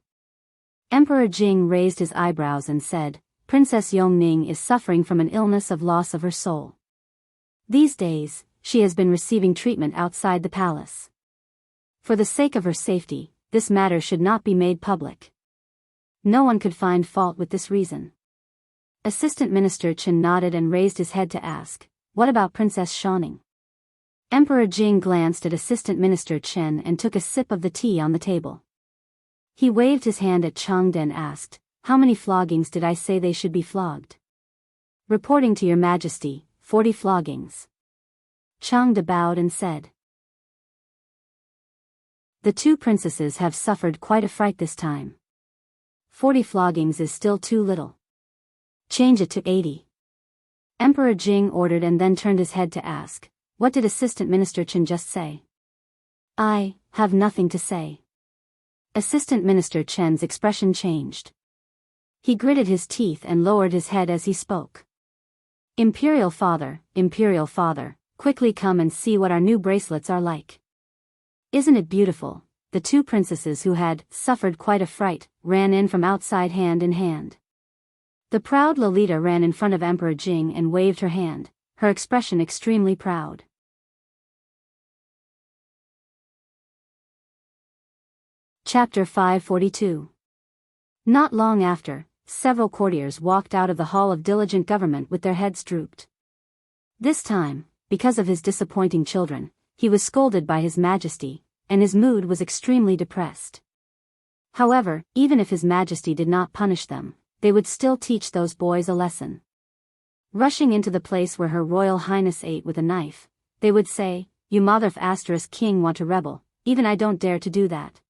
Emperor Jing raised his eyebrows and said, Princess Yongning is suffering from an illness of loss of her soul. These days, she has been receiving treatment outside the palace. For the sake of her safety, this matter should not be made public. No one could find fault with this reason. Assistant Minister Chen nodded and raised his head to ask, What about Princess Shaoning? Emperor Jing glanced at Assistant Minister Chen and took a sip of the tea on the table. He waved his hand at Changde and asked, How many floggings did I say they should be flogged? Reporting to Your Majesty, 40 floggings. Changde bowed and said. The two princesses have suffered quite a fright this time. 40 floggings is still too little. Change it to 80. Emperor Jing ordered and then turned his head to ask, What did Assistant Minister Chen just say? I have nothing to say. Assistant Minister Chen's expression changed. He gritted his teeth and lowered his head as he spoke. Imperial Father, quickly come and see what our new bracelets are like. Isn't it beautiful? The two princesses who had suffered quite a fright ran in from outside hand in hand. The proud Lolita ran in front of Emperor Jing and waved her hand, her expression extremely proud. Chapter 542. Not long after, several courtiers walked out of the Hall of Diligent Government with their heads drooped. This time, because of his disappointing children, he was scolded by His Majesty, and his mood was extremely depressed. However, even if His Majesty did not punish them, they would still teach those boys a lesson. Rushing into the place where Her Royal Highness ate with a knife, they would say, You mother ** king want to rebel, even I don't dare to do that.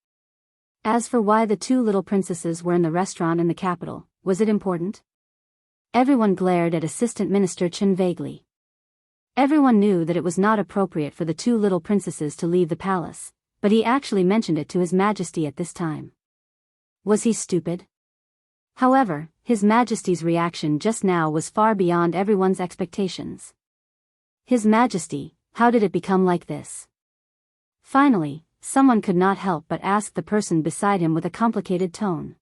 As for why the two little princesses were in the restaurant in the capital, was it important? Everyone glared at Assistant Minister Chen vaguely. Everyone knew that it was not appropriate for the two little princesses to leave the palace, but he actually mentioned it to His Majesty at this time. Was he stupid? However, His Majesty's reaction just now was far beyond everyone's expectations. His Majesty, how did it become like this? Finally, someone could not help but ask the person beside him with a complicated tone.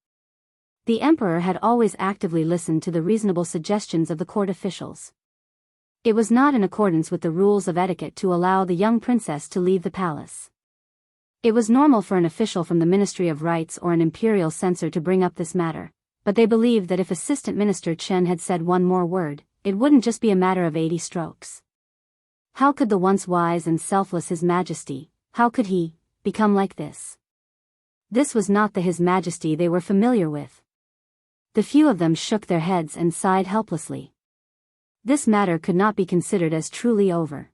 The Emperor had always actively listened to the reasonable suggestions of the court officials. It was not in accordance with the rules of etiquette to allow the young princess to leave the palace. It was normal for an official from the Ministry of Rights or an imperial censor to bring up this matter, but they believed that if Assistant Minister Chen had said one more word, it wouldn't just be a matter of 80 strokes. How could the once wise and selfless His Majesty, how could he, become like this? This was not the His Majesty they were familiar with. The few of them shook their heads and sighed helplessly. This matter could not be considered as truly over.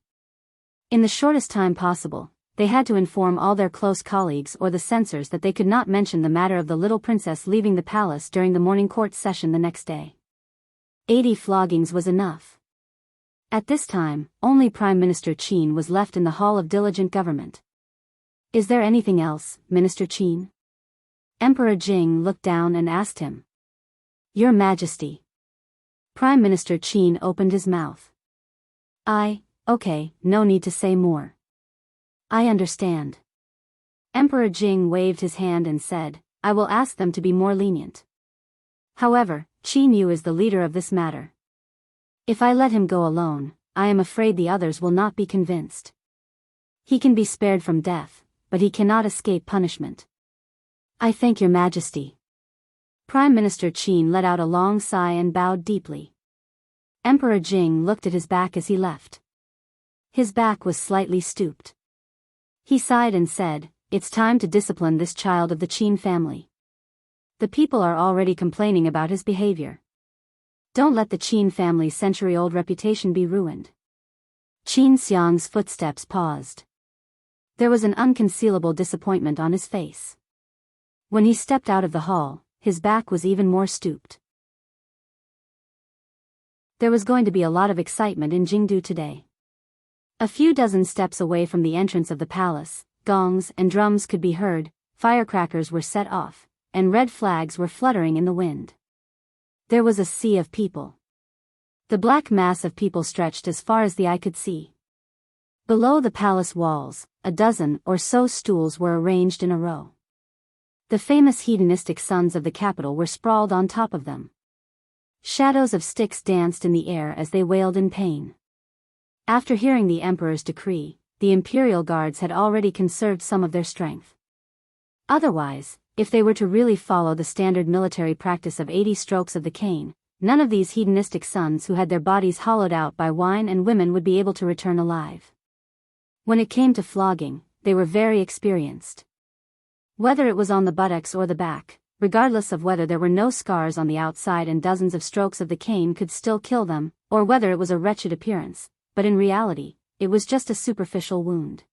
In the shortest time possible, they had to inform all their close colleagues or the censors that they could not mention the matter of the little princess leaving the palace during the morning court session the next day. 80 floggings was enough. At this time, only Prime Minister Qin was left in the Hall of Diligent Government. Is there anything else, Minister Qin? Emperor Jing looked down and asked him. Your Majesty. Prime Minister Qin opened his mouth. Okay, no need to say more. I understand. Emperor Jing waved his hand and said, I will ask them to be more lenient. However, Qin Yu is the leader of this matter. If I let him go alone, I am afraid the others will not be convinced. He can be spared from death, but he cannot escape punishment. I thank your Majesty. Prime Minister Qin let out a long sigh and bowed deeply. Emperor Jing looked at his back as he left. His back was slightly stooped. He sighed and said, It's time to discipline this child of the Qin family. The people are already complaining about his behavior. Don't let the Qin family's century-old reputation be ruined. Qin Xiang's footsteps paused. There was an unconcealable disappointment on his face. When he stepped out of the hall, his back was even more stooped. There was going to be a lot of excitement in Jingdu today. A few dozen steps away from the entrance of the palace, gongs and drums could be heard, firecrackers were set off, and red flags were fluttering in the wind. There was a sea of people. The black mass of people stretched as far as the eye could see. Below the palace walls, a dozen or so stools were arranged in a row. The famous hedonistic sons of the capital were sprawled on top of them. Shadows of sticks danced in the air as they wailed in pain. After hearing the emperor's decree, the imperial guards had already conserved some of their strength. Otherwise, if they were to really follow the standard military practice of 80 strokes of the cane, none of these hedonistic sons who had their bodies hollowed out by wine and women would be able to return alive. When it came to flogging, they were very experienced. Whether it was on the buttocks or the back, regardless of whether there were no scars on the outside and dozens of strokes of the cane could still kill them, or whether it was a wretched appearance, but in reality, it was just a superficial wound.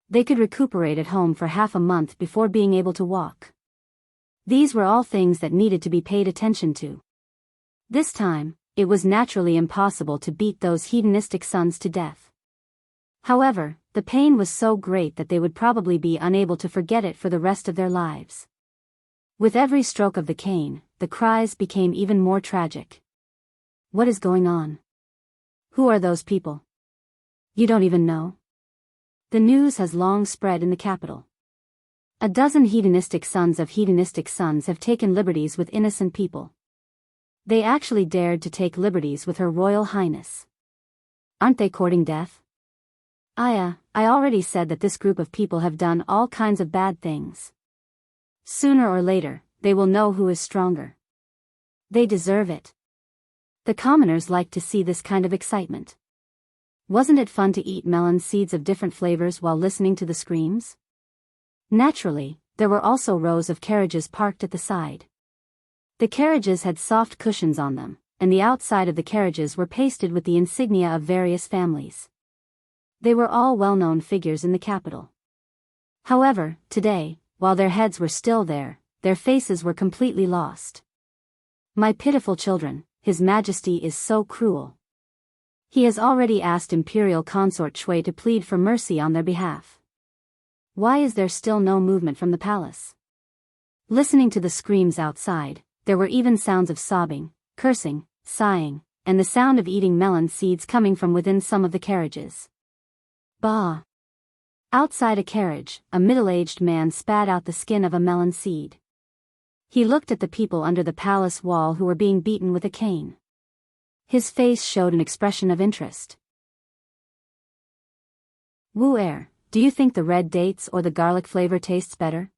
They could recuperate at home for half a month before being able to walk. These were all things that needed to be paid attention to. This time, it was naturally impossible to beat those hedonistic sons to death. However, the pain was so great that they would probably be unable to forget it for the rest of their lives. With every stroke of the cane, the cries became even more tragic. What is going on? Who are those people? You don't even know? The news has long spread in the capital. A dozen hedonistic sons of hedonistic sons have taken liberties with innocent people. They actually dared to take liberties with Her Royal Highness. Aren't they courting death? I already said that this group of people have done all kinds of bad things. Sooner or later, they will know who is stronger. They deserve it. The commoners liked to see this kind of excitement. Wasn't it fun to eat melon seeds of different flavors while listening to the screams? Naturally, there were also rows of carriages parked at the side. The carriages had soft cushions on them, and the outside of the carriages were pasted with the insignia of various families. They were all well-known figures in the capital. However, today, while their heads were still there, their faces were completely lost. My pitiful children, His Majesty is so cruel. He has already asked Imperial Consort Shui to plead for mercy on their behalf. Why is there still no movement from the palace? Listening to the screams outside, there were even sounds of sobbing, cursing, sighing, and the sound of eating melon seeds coming from within some of the carriages. Bah! Outside a carriage, a middle-aged man spat out the skin of a melon seed. He looked at the people under the palace wall who were being beaten with a cane. His face showed an expression of interest. Wu Er, do you think the red dates or the garlic flavor tastes better?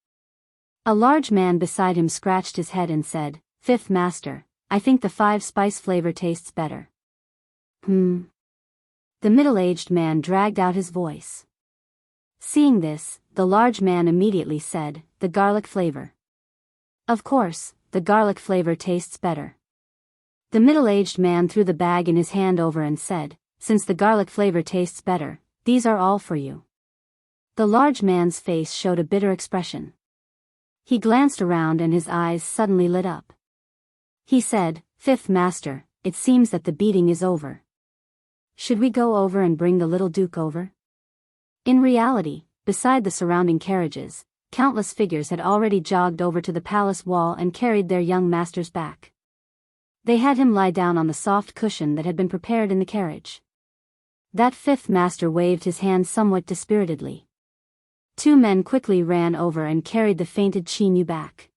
A large man beside him scratched his head and said, Fifth master, I think the 5-spice flavor tastes better. The middle-aged man dragged out his voice. Seeing this, the large man immediately said, the garlic flavor. Of course, the garlic flavor tastes better. The middle-aged man threw the bag in his hand over and said, since the garlic flavor tastes better, these are all for you. The large man's face showed a bitter expression. He glanced around and his eyes suddenly lit up. He said, Fifth master, it seems that the beating is over. Should we go over and bring the little duke over? In reality, beside the surrounding carriages, countless figures had already jogged over to the palace wall and carried their young masters back. They had him lie down on the soft cushion that had been prepared in the carriage. That fifth master waved his hand somewhat dispiritedly. 2 men quickly ran over and carried the fainted Chinyu back.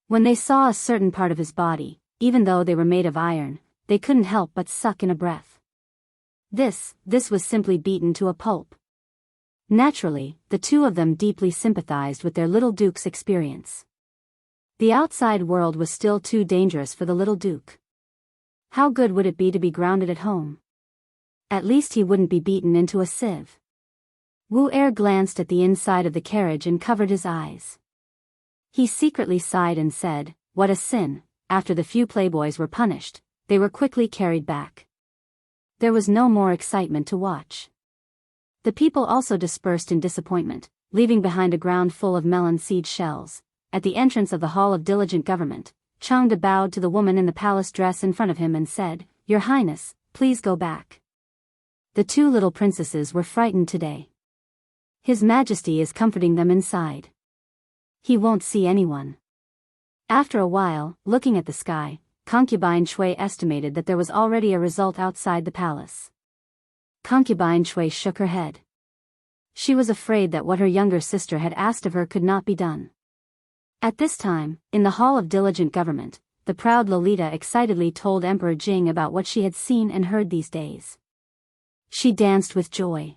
When they saw a certain part of his body, even though they were made of iron, they couldn't help but suck in a breath. This was simply beaten to a pulp. Naturally, the 2 of them deeply sympathized with their little duke's experience. The outside world was still too dangerous for the little duke. How good would it be to be grounded at home? At least he wouldn't be beaten into a sieve. Wu Er glanced at the inside of the carriage and covered his eyes. He secretly sighed and said, what a sin. After the few playboys were punished, they were quickly carried back. There was no more excitement to watch. The people also dispersed in disappointment, leaving behind a ground full of melon seed shells. At the entrance of the Hall of Diligent Government, Changde bowed to the woman in the palace dress in front of him and said, Your Highness, please go back. The 2 little princesses were frightened today. His Majesty is comforting them inside. He won't see anyone. After a while, looking at the sky, Concubine Shui estimated that there was already a result outside the palace. Concubine Shui shook her head. She was afraid that what her younger sister had asked of her could not be done. At this time, in the Hall of Diligent Government, the proud Lolita excitedly told Emperor Jing about what she had seen and heard these days. She danced with joy.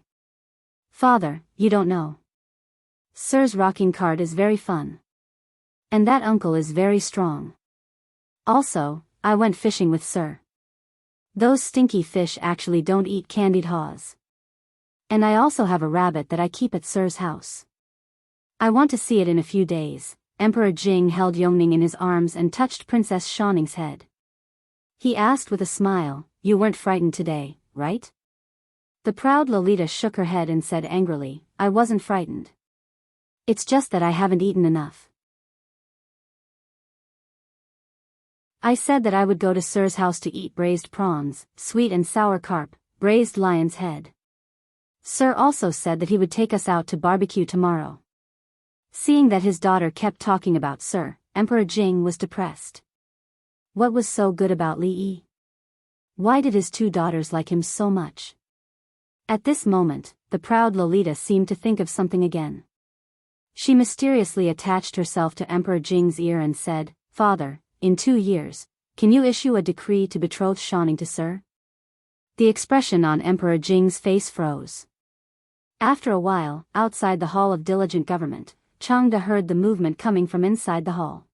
Father, you don't know. Sir's rocking cart is very fun. And that uncle is very strong. Also, I went fishing with Sir. Those stinky fish actually don't eat candied haws. And I also have a rabbit that I keep at Sir's house. I want to see it in a few days. Emperor Jing held Yongning in his arms and touched Princess Shanning's head. He asked with a smile, You weren't frightened today, right? The proud Lolita shook her head and said angrily, I wasn't frightened. It's just that I haven't eaten enough. I said that I would go to Sir's house to eat braised prawns, sweet and sour carp, braised lion's head. Sir also said that he would take us out to barbecue tomorrow. Seeing that his daughter kept talking about Sir, Emperor Jing was depressed. What was so good about Li Yi? Why did his 2 daughters like him so much? At this moment, the proud Lolita seemed to think of something again. She mysteriously attached herself to Emperor Jing's ear and said, Father, in 2 years, can you issue a decree to betroth Shanning to Sir? The expression on Emperor Jing's face froze. After a while, outside the Hall of Diligent Government, Changde heard the movement coming from inside the hall.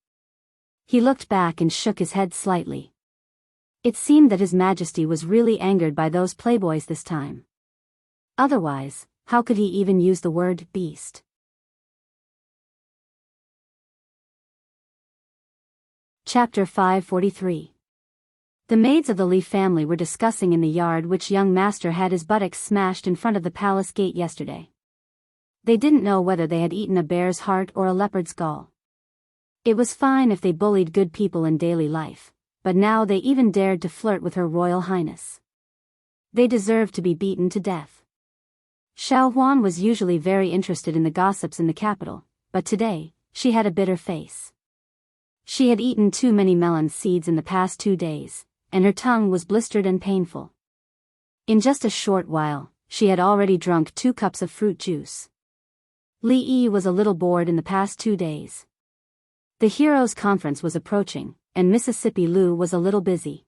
He looked back and shook his head slightly. It seemed that His Majesty was really angered by those playboys this time. Otherwise, how could he even use the word beast? Chapter 543. The maids of the Li family were discussing in the yard which young master had his buttocks smashed in front of the palace gate yesterday. They didn't know whether they had eaten a bear's heart or a leopard's gall. It was fine if they bullied good people in daily life, but now they even dared to flirt with Her Royal Highness. They deserved to be beaten to death. Xiao Huan was usually very interested in the gossips in the capital, but today, she had a bitter face. She had eaten too many melon seeds in the past 2 days, and her tongue was blistered and painful. In just a short while, she had already drunk 2 cups of fruit juice. Li Yi was a little bored in the past 2 days. The Heroes' Conference was approaching, and Mississippi Lu was a little busy.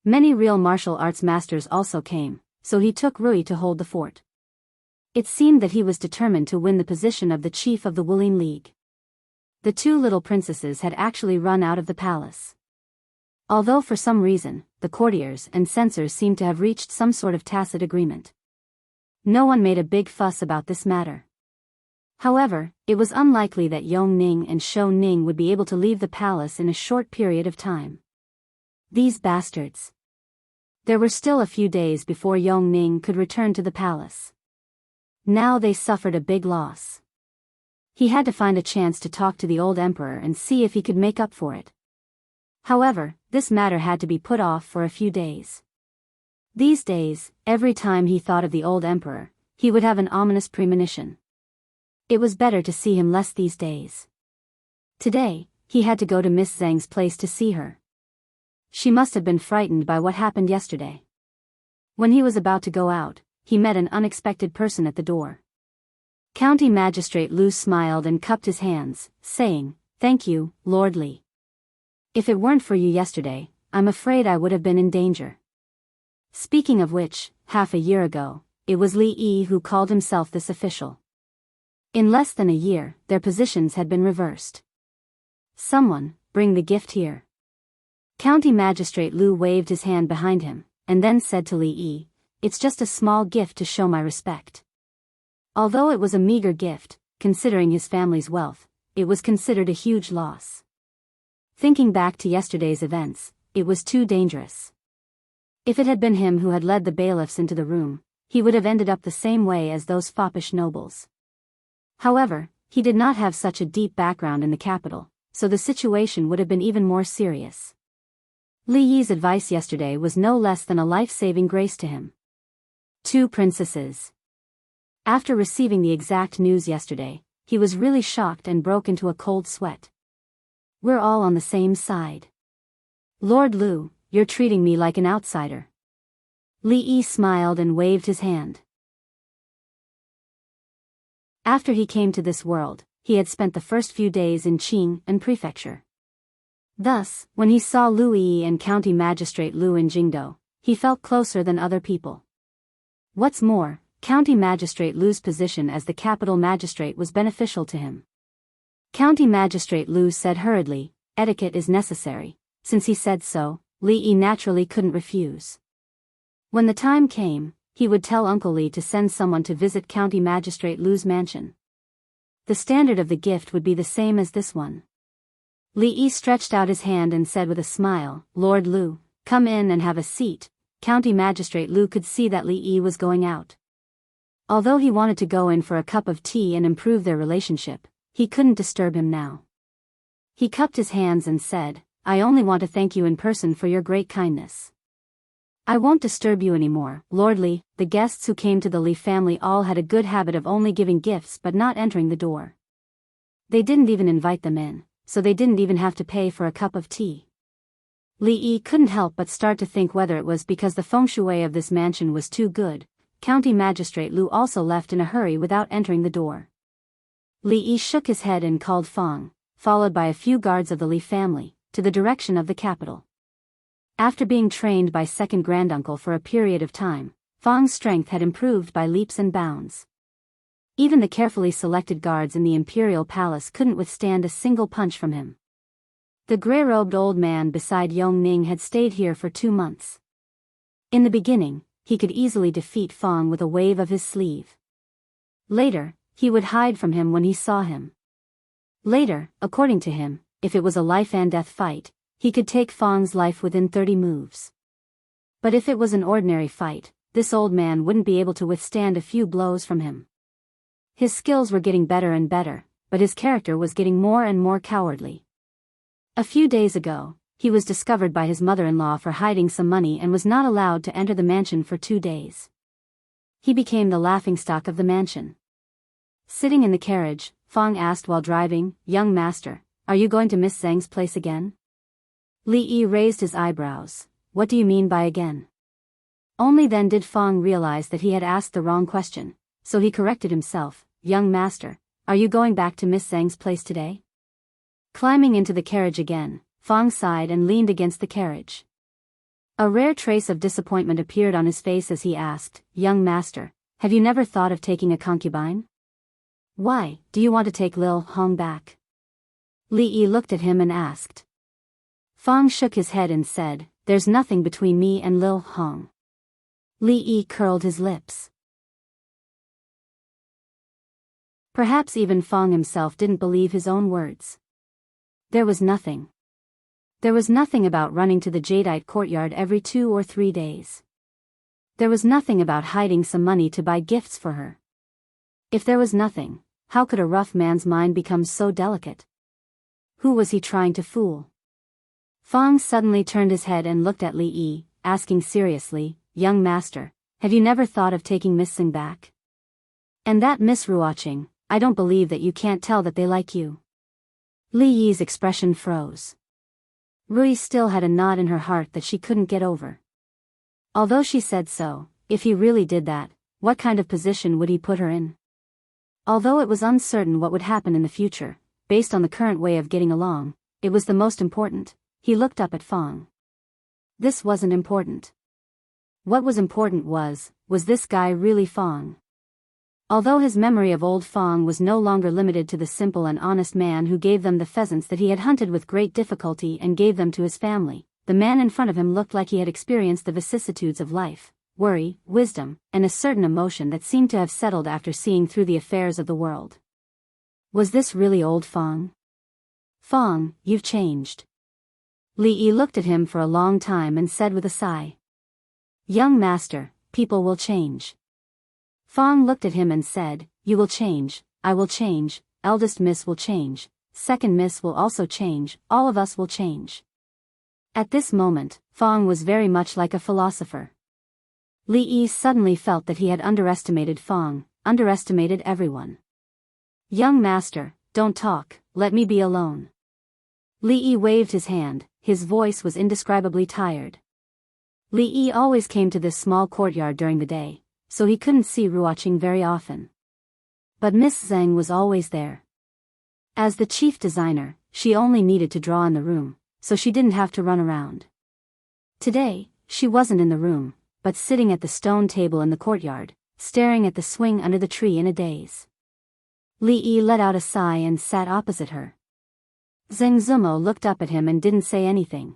Many real martial arts masters also came, so he took Rui to hold the fort. It seemed that he was determined to win the position of the chief of the Wuling League. The two little princesses had actually run out of the palace. Although for some reason, the courtiers and censors seemed to have reached some sort of tacit agreement. No one made a big fuss about this matter. However, it was unlikely that Yong Ning and Shou Ning would be able to leave the palace in a short period of time. These bastards. There were still a few days before Yong Ning could return to the palace. Now they suffered a big loss. He had to find a chance to talk to the old emperor and see if he could make up for it. However, this matter had to be put off for a few days. These days, every time he thought of the old emperor, he would have an ominous premonition. It was better to see him less these days. Today, he had to go to Miss Zhang's place to see her. She must have been frightened by what happened yesterday. When he was about to go out, he met an unexpected person at the door. County Magistrate Lu smiled and cupped his hands, saying, "Thank you, Lord Li. If it weren't for you yesterday, I'm afraid I would have been in danger." Speaking of which, half a year ago, it was Li Yi who called himself this official. In less than a year, their positions had been reversed. "Someone, bring the gift here." County Magistrate Lu waved his hand behind him, and then said to Li Yi, "It's just a small gift to show my respect." Although it was a meager gift, considering his family's wealth, it was considered a huge loss. Thinking back to yesterday's events, it was too dangerous. If it had been him who had led the bailiffs into the room, he would have ended up the same way as those foppish nobles. However, he did not have such a deep background in the capital, so the situation would have been even more serious. Li Yi's advice yesterday was no less than a life-saving grace to him. Two princesses. After receiving the exact news yesterday, he was really shocked and broke into a cold sweat. "We're all on the same side. Lord Lu, you're treating me like an outsider." Li Yi smiled and waved his hand. After he came to this world, he had spent the first few days in Qing and Prefecture. Thus, when he saw Lu Yi and County Magistrate Lu in Jingdo, he felt closer than other people. What's more, County Magistrate Lu's position as the capital magistrate was beneficial to him. County Magistrate Lu said hurriedly, "Etiquette is necessary." Since he said so, Li Yi naturally couldn't refuse. When the time came, he would tell Uncle Li to send someone to visit County Magistrate Lu's mansion. The standard of the gift would be the same as this one. Li Yi stretched out his hand and said with a smile, "Lord Lu, come in and have a seat." County Magistrate Lu could see that Li Yi was going out. Although he wanted to go in for a cup of tea and improve their relationship, he couldn't disturb him now. He cupped his hands and said, "I only want to thank you in person for your great kindness. I won't disturb you anymore, Lord Li." The guests who came to the Li family all had a good habit of only giving gifts but not entering the door. They didn't even invite them in, so they didn't even have to pay for a cup of tea. Li Yi couldn't help but start to think whether it was because the feng shui of this mansion was too good. County Magistrate Lu also left in a hurry without entering the door. Li Yi shook his head and called Fang, followed by a few guards of the Li family, to the direction of the capital. After being trained by second granduncle for a period of time, Fang's strength had improved by leaps and bounds. Even the carefully selected guards in the imperial palace couldn't withstand a single punch from him. The grey-robed old man beside Yong Ning had stayed here for 2 months. In the beginning, he could easily defeat Fang with a wave of his sleeve. Later, he would hide from him when he saw him. Later, according to him, if it was a life-and-death fight, he could take Fang's life within 30 moves. But if it was an ordinary fight, this old man wouldn't be able to withstand a few blows from him. His skills were getting better and better, but his character was getting more and more cowardly. A few days ago, he was discovered by his mother-in-law for hiding some money and was not allowed to enter the mansion for 2 days. He became the laughingstock of the mansion. Sitting in the carriage, Fang asked while driving, "Young master, are you going to Miss Zhang's place again?" Li Yi raised his eyebrows. "What do you mean by again?" Only then did Fang realize that he had asked the wrong question, so he corrected himself. "Young master, are you going back to Miss Zhang's place today?" Climbing into the carriage again, Fang sighed and leaned against the carriage. A rare trace of disappointment appeared on his face as he asked, "Young master, have you never thought of taking a concubine? Why, do you want to take Lil Hong back? Li Yi looked at him and asked. Fong shook his head and said, there's nothing between me and Lil Hong. Li Yi curled his lips. Perhaps even Fong himself didn't believe his own words. There was nothing. There was nothing about running to the jadeite courtyard every 2 or 3 days. There was nothing about hiding some money to buy gifts for her. If there was nothing, how could a rough man's mind become so delicate? Who was he trying to fool? Fong suddenly turned his head and looked at Li Yi, asking seriously, young master, have you never thought of taking Miss Sing back? And that Miss Ruoqing, I don't believe that you can't tell that they like you. Li Yi's expression froze. Rui still had a knot in her heart that she couldn't get over. Although she said so, if he really did that, what kind of position would he put her in? Although it was uncertain what would happen in the future, based on the current way of getting along, it was the most important. He looked up at Fong. This wasn't important. What was important was this guy really Fong? Although his memory of old Fong was no longer limited to the simple and honest man who gave them the pheasants that he had hunted with great difficulty and gave them to his family, the man in front of him looked like he had experienced the vicissitudes of life, worry, wisdom, and a certain emotion that seemed to have settled after seeing through the affairs of the world. Was this really old Fong? Fong, you've changed. Li Yi looked at him for a long time and said with a sigh. Young master, people will change. Fong looked at him and said, you will change, I will change, eldest miss will change, second miss will also change, all of us will change. At this moment, Fong was very much like a philosopher. Li Yi suddenly felt that he had underestimated Fong, underestimated everyone. Young master, don't talk, let me be alone. Li Yi waved his hand, his voice was indescribably tired. Li Yi always came to this small courtyard during the day, so he couldn't see Ruoqing very often. But Miss Zhang was always there. As the chief designer, she only needed to draw in the room, so she didn't have to run around. Today, she wasn't in the room, but sitting at the stone table in the courtyard, staring at the swing under the tree in a daze. Li Yi let out a sigh and sat opposite her. Zheng Zumo looked up at him and didn't say anything.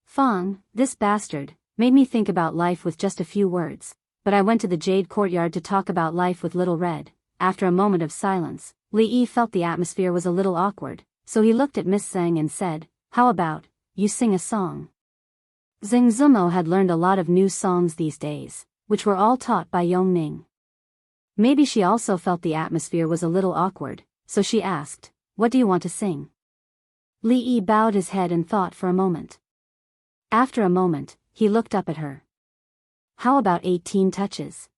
Fong, this bastard, made me think about life with just a few words, but I went to the Jade Courtyard to talk about life with Little Red. After a moment of silence, Li Yi felt the atmosphere was a little awkward, so he looked at Miss Zhang and said, how about, you sing a song? Zheng Zumo had learned a lot of new songs these days, which were all taught by Yong Ning. Maybe she also felt the atmosphere was a little awkward, so she asked, what do you want to sing? Li Yi bowed his head and thought for a moment. After a moment, he looked up at her. How about 18 touches?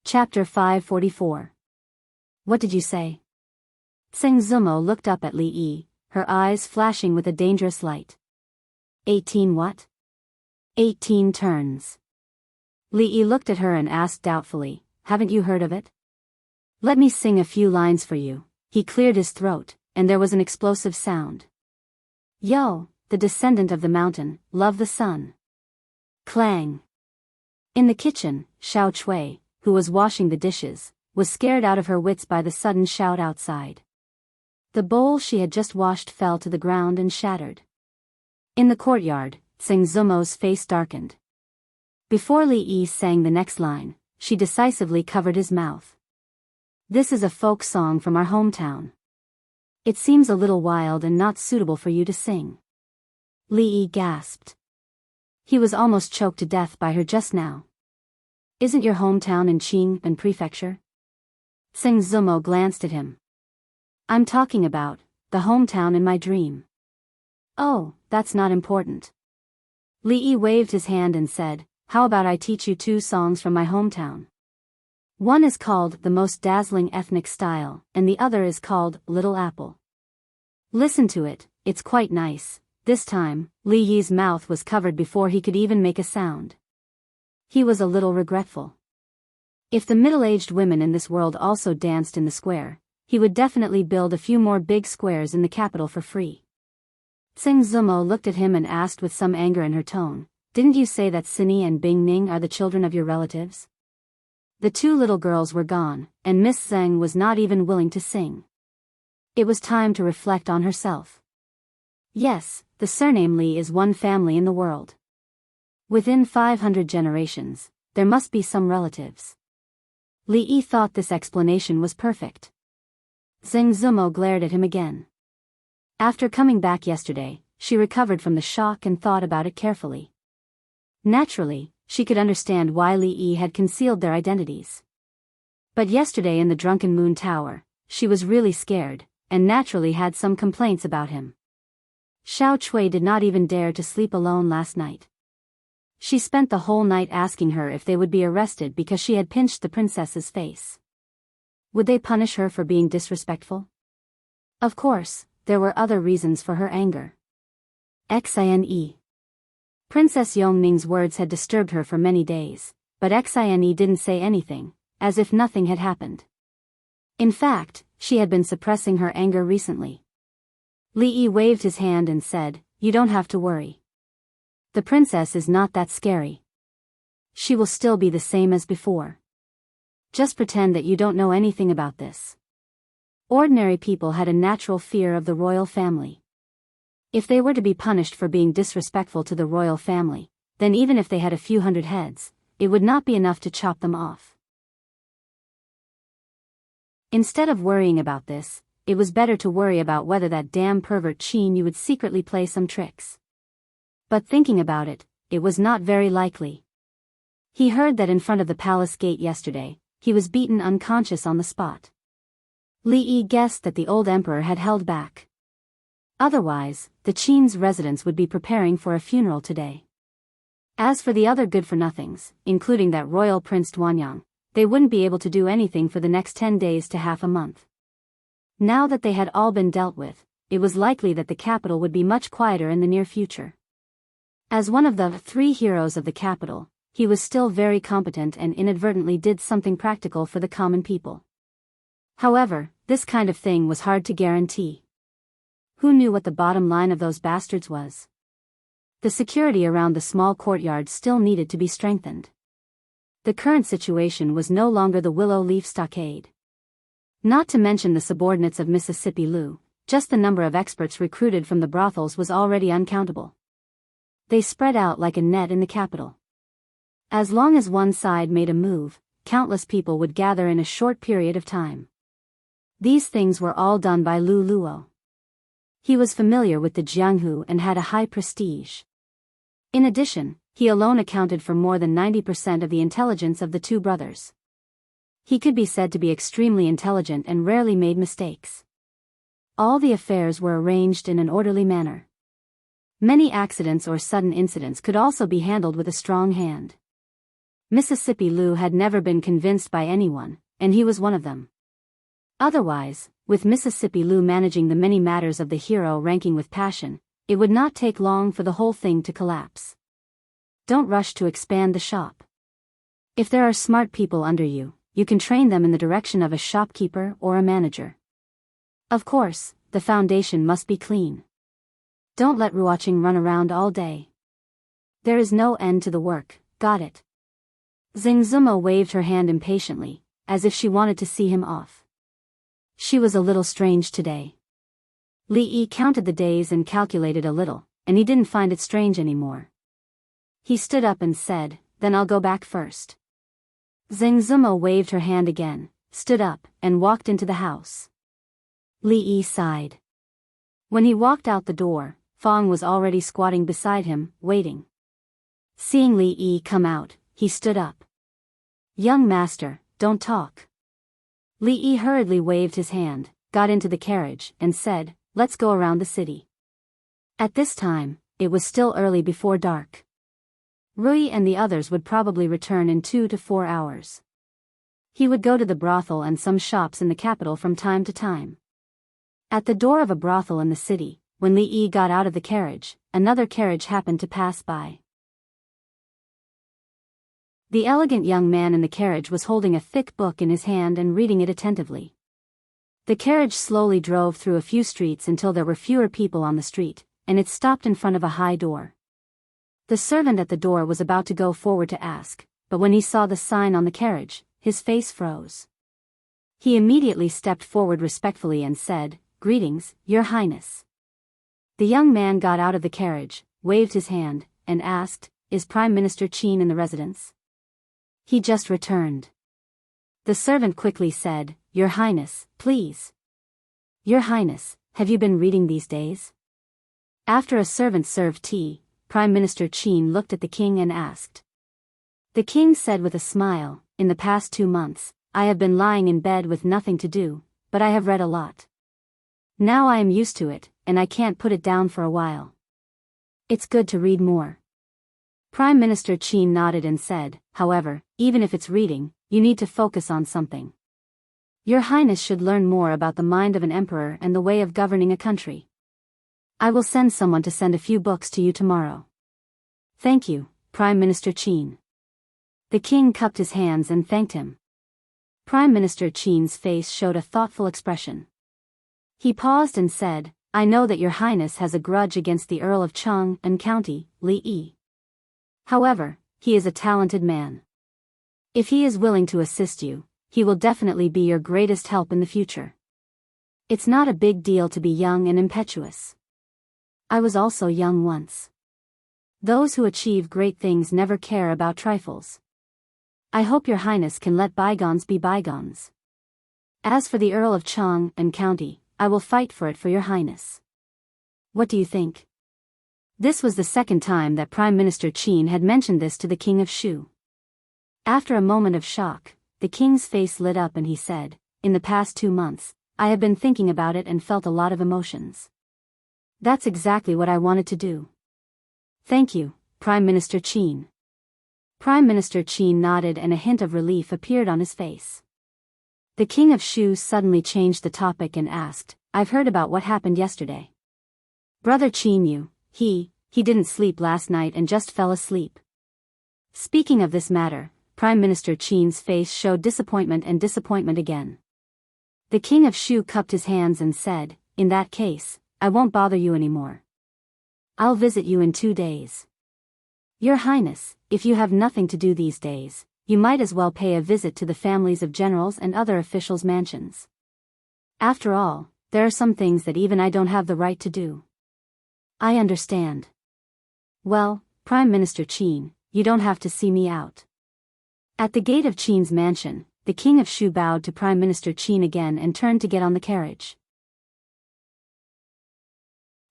Chapter 544. What did you say? Zheng Zumo looked up at Li Yi, her eyes flashing with a dangerous light. 18 what? 18 turns. Li Yi looked at her and asked doubtfully, haven't you heard of it? Let me sing a few lines for you. He cleared his throat, and there was an explosive sound. Yo, the descendant of the mountain, love the sun. Clang. In the kitchen, Xiao Chui, who was washing the dishes, was scared out of her wits by the sudden shout outside. The bowl she had just washed fell to the ground and shattered. In the courtyard, Zheng Zumo's face darkened. Before Li Yi sang the next line, she decisively covered his mouth. This is a folk song from our hometown. It seems a little wild and not suitable for you to sing. Li Yi gasped. He was almost choked to death by her just now. Isn't your hometown in Qing'an Prefecture? Zheng Zumo glanced at him. I'm talking about the hometown in my dream. Oh, that's not important. Li Yi waved his hand and said, how about I teach you 2 songs from my hometown? One is called The Most Dazzling Ethnic Style, and the other is called Little Apple. Listen to it, it's quite nice. This time, Li Yi's mouth was covered before he could even make a sound. He was a little regretful. If the middle-aged women in this world also danced in the square, he would definitely build a few more big squares in the capital for free. Zheng Zumo looked at him and asked with some anger in her tone, Didn't you say that Cindy and Bing Ning are the children of your relatives? The two little girls were gone, and Miss Zheng was not even willing to sing. It was time to reflect on herself. Yes, the surname Li is one family in the world. Within 500 generations, there must be some relatives. Li Yi thought this explanation was perfect. Zheng Zumo glared at him again. After coming back yesterday, she recovered from the shock and thought about it carefully. Naturally, she could understand why Li Yi had concealed their identities. But yesterday in the Drunken Moon Tower, she was really scared, and naturally had some complaints about him. Xiao Chui did not even dare to sleep alone last night. She spent the whole night asking her if they would be arrested because she had pinched the princess's face. Would they punish her for being disrespectful? Of course, there were other reasons for her anger. Xine. Princess Yongning's words had disturbed her for many days, but Xine didn't say anything, as if nothing had happened. In fact, she had been suppressing her anger recently. Li Yi waved his hand and said, "You don't have to worry. The princess is not that scary. She will still be the same as before. Just pretend that you don't know anything about this." Ordinary people had a natural fear of the royal family. If they were to be punished for being disrespectful to the royal family, then even if they had a few hundred heads, it would not be enough to chop them off. Instead of worrying about this, it was better to worry about whether that damn pervert Qin Yu would secretly play some tricks. But thinking about it, it was not very likely. He heard that in front of the palace gate yesterday, he was beaten unconscious on the spot. Li Yi guessed that the old emperor had held back. Otherwise, the Qin's residents would be preparing for a funeral today. As for the other good-for-nothings, including that royal Prince Duanyang, they wouldn't be able to do anything for the next 10 days to half a month. Now that they had all been dealt with, it was likely that the capital would be much quieter in the near future. As one of the 3 heroes of the capital, he was still very competent and inadvertently did something practical for the common people. However, this kind of thing was hard to guarantee. Who knew what the bottom line of those bastards was? The security around the small courtyard still needed to be strengthened. The current situation was no longer the willow leaf stockade. Not to mention the subordinates of Mississippi Lu, just the number of experts recruited from the brothels was already uncountable. They spread out like a net in the capital. As long as one side made a move, countless people would gather in a short period of time. These things were all done by Lu Luo. He was familiar with the Jianghu and had a high prestige. In addition, he alone accounted for more than 90% of the intelligence of the 2 brothers. He could be said to be extremely intelligent and rarely made mistakes. All the affairs were arranged in an orderly manner. Many accidents or sudden incidents could also be handled with a strong hand. Mississippi Lu had never been convinced by anyone, and he was one of them. Otherwise, with Mississippi Lu managing the many matters of the hero ranking with passion, it would not take long for the whole thing to collapse. Don't rush to expand the shop. If there are smart people under you, you can train them in the direction of a shopkeeper or a manager. Of course, the foundation must be clean. Don't let Ruoqing run around all day. There is no end to the work, got it? Zheng Zumo waved her hand impatiently, as if she wanted to see him off. She was a little strange today. Li Yi counted the days and calculated a little, and he didn't find it strange anymore. He stood up and said, "Then I'll go back first." Zheng Zumo waved her hand again, stood up, and walked into the house. Li Yi sighed. When he walked out the door, Fong was already squatting beside him, waiting. Seeing Li Yi come out, he stood up. "Young master, don't talk." Li Yi hurriedly waved his hand, got into the carriage, and said, "Let's go around the city." At this time, it was still early before dark. Rui and the others would probably return in 2 to 4 hours. He would go to the brothel and some shops in the capital from time to time. At the door of a brothel in the city, when Li Yi got out of the carriage, another carriage happened to pass by. The elegant young man in the carriage was holding a thick book in his hand and reading it attentively. The carriage slowly drove through a few streets until there were fewer people on the street, and it stopped in front of a high door. The servant at the door was about to go forward to ask, but when he saw the sign on the carriage, his face froze. He immediately stepped forward respectfully and said, "Greetings, Your Highness." The young man got out of the carriage, waved his hand, and asked, "Is Prime Minister Qin in the residence?" "He just returned." The servant quickly said, "Your Highness, please." "Your Highness, have you been reading these days?" After a servant served tea, Prime Minister Qin looked at the king and asked. The king said with a smile, "In the past 2 months, I have been lying in bed with nothing to do, but I have read a lot. Now I am used to it, and I can't put it down for a while. It's good to read more." Prime Minister Qin nodded and said, "However, even if it's reading, you need to focus on something. Your Highness should learn more about the mind of an emperor and the way of governing a country. I will send someone to send a few books to you tomorrow." "Thank you, Prime Minister Qin." The king cupped his hands and thanked him. Prime Minister Qin's face showed a thoughtful expression. He paused and said, "I know that Your Highness has a grudge against the Earl of Cheng and County, Li. However, he is a talented man. If he is willing to assist you, he will definitely be your greatest help in the future. It's not a big deal to be young and impetuous. I was also young once. Those who achieve great things never care about trifles. I hope Your Highness can let bygones be bygones. As for the Earl of Cheng and County, I will fight for it for Your Highness. What do you think?" This was the second time that Prime Minister Qin had mentioned this to the King of Shu. After a moment of shock, the king's face lit up and he said, "In the past 2 months, I have been thinking about it and felt a lot of emotions. That's exactly what I wanted to do." "Thank you, Prime Minister Qin." Prime Minister Qin nodded and a hint of relief appeared on his face. The King of Shu suddenly changed the topic and asked, "I've heard about what happened yesterday. Brother Qin he didn't sleep last night and just fell asleep." Speaking of this matter, Prime Minister Qin's face showed disappointment and disappointment again. The King of Shu cupped his hands and said, "In that case, I won't bother you anymore. I'll visit you in 2 days. Your Highness, if you have nothing to do these days, you might as well pay a visit to the families of generals and other officials' mansions. After all, there are some things that even I don't have the right to do." "I understand." "Well, Prime Minister Qin, you don't have to see me out." At the gate of Qin's mansion, the King of Shu bowed to Prime Minister Qin again and turned to get on the carriage.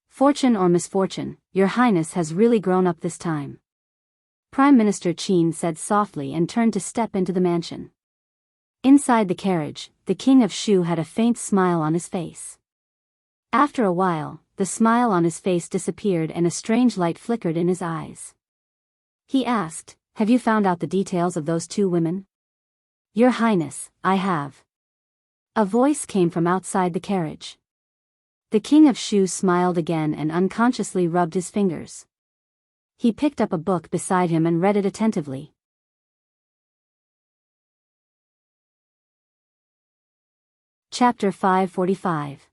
"Fortune or misfortune, Your Highness has really grown up this time," Prime Minister Qin said softly and turned to step into the mansion. Inside the carriage, the King of Shu had a faint smile on his face. After a while, the smile on his face disappeared and a strange light flickered in his eyes. He asked, "Have you found out the details of those 2 women?" "Your Highness, I have." A voice came from outside the carriage. The King of Shu smiled again and unconsciously rubbed his fingers. He picked up a book beside him and read it attentively. Chapter 545.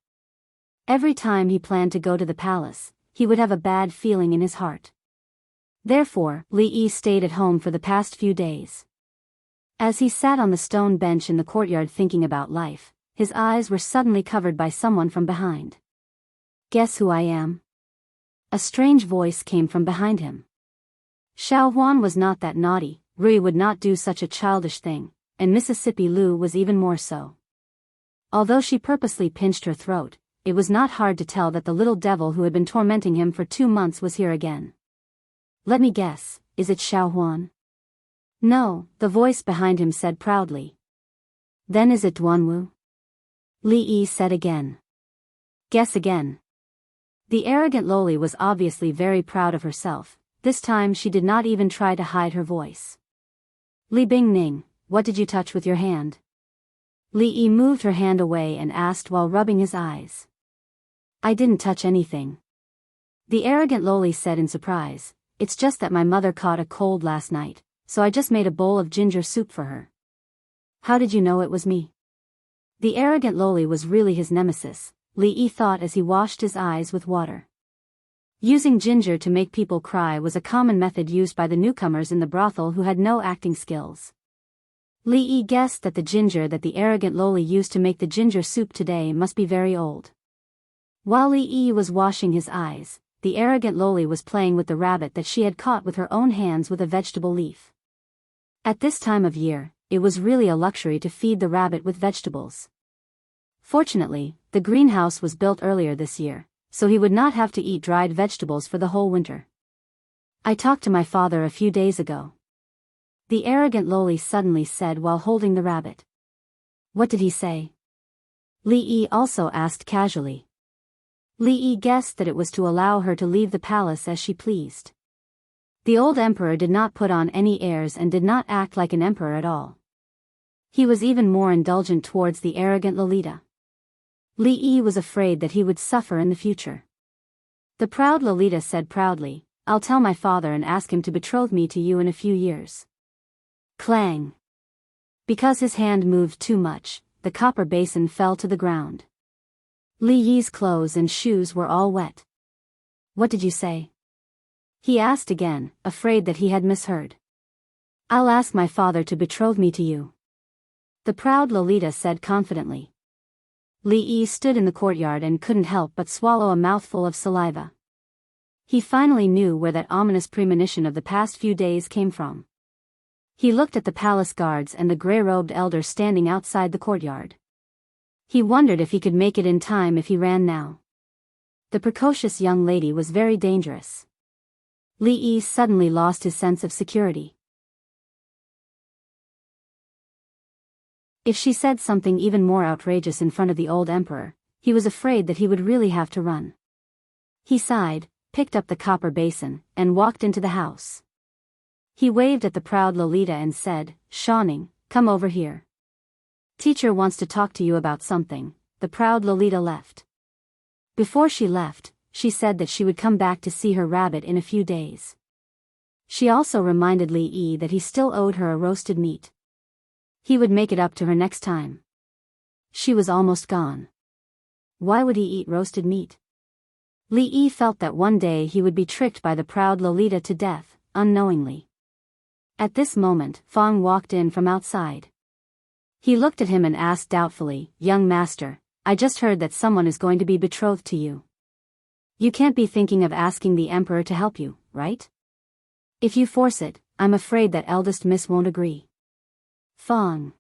Every time he planned to go to the palace, he would have a bad feeling in his heart. Therefore, Li stayed at home for the past few days. As he sat on the stone bench in the courtyard thinking about life, his eyes were suddenly covered by someone from behind. "Guess who I am?" A strange voice came from behind him. Xiao Huan was not that naughty, Rui would not do such a childish thing, and Mississippi Lu was even more so. Although she purposely pinched her throat, it was not hard to tell that the little devil who had been tormenting him for 2 months was here again. "Let me guess, is it Xiao Huan?" "No," the voice behind him said proudly. "Then is it Duanwu?" Li said again. "Guess again." The arrogant Loli was obviously very proud of herself. This time she did not even try to hide her voice. "Li Bingning, what did you touch with your hand?" Li moved her hand away and asked while rubbing his eyes. "I didn't touch anything." The arrogant Loli said in surprise, "It's just that my mother caught a cold last night, so I just made a bowl of ginger soup for her." "How did you know it was me?" The arrogant Loli was really his nemesis, Li thought as he washed his eyes with water. Using ginger to make people cry was a common method used by the newcomers in the brothel who had no acting skills. Li Yi guessed that the ginger that the arrogant loli used to make the ginger soup today must be very old. While Li Yi was washing his eyes, the arrogant loli was playing with the rabbit that she had caught with her own hands with a vegetable leaf. At this time of year, it was really a luxury to feed the rabbit with vegetables. Fortunately, the greenhouse was built earlier this year, so he would not have to eat dried vegetables for the whole winter. I talked to my father a few days ago. The arrogant loli suddenly said while holding the rabbit. What did he say? Li Yi also asked casually. Li Yi guessed that it was to allow her to leave the palace as she pleased. The old emperor did not put on any airs and did not act like an emperor at all. He was even more indulgent towards the arrogant Lolita. Li Yi was afraid that he would suffer in the future. The proud Lolita said proudly, I'll tell my father and ask him to betroth me to you in a few years. Clang! Because his hand moved too much, the copper basin fell to the ground. Li Yi's clothes and shoes were all wet. What did you say? He asked again, afraid that he had misheard. I'll ask my father to betroth me to you. The proud Lolita said confidently. Li Yi stood in the courtyard and couldn't help but swallow a mouthful of saliva. He finally knew where that ominous premonition of the past few days came from. He looked at the palace guards and the grey-robed elder standing outside the courtyard. He wondered if he could make it in time if he ran now. The precocious young lady was very dangerous. Li Yi suddenly lost his sense of security. If she said something even more outrageous in front of the old emperor, he was afraid that he would really have to run. He sighed, picked up the copper basin, and walked into the house. He waved at the proud Lolita and said, Shawning, come over here. Teacher wants to talk to you about something. The proud Lolita left. Before she left, she said that she would come back to see her rabbit in a few days. She also reminded Li Yi that he still owed her a roasted meat. He would make it up to her next time. She was almost gone. Why would he eat roasted meat? Li Yi felt that one day he would be tricked by the proud Lolita to death, unknowingly. At this moment, Fang walked in from outside. He looked at him and asked doubtfully, Young master, I just heard that someone is going to be betrothed to you. You can't be thinking of asking the emperor to help you, right? If you force it, I'm afraid that eldest miss won't agree. Fang.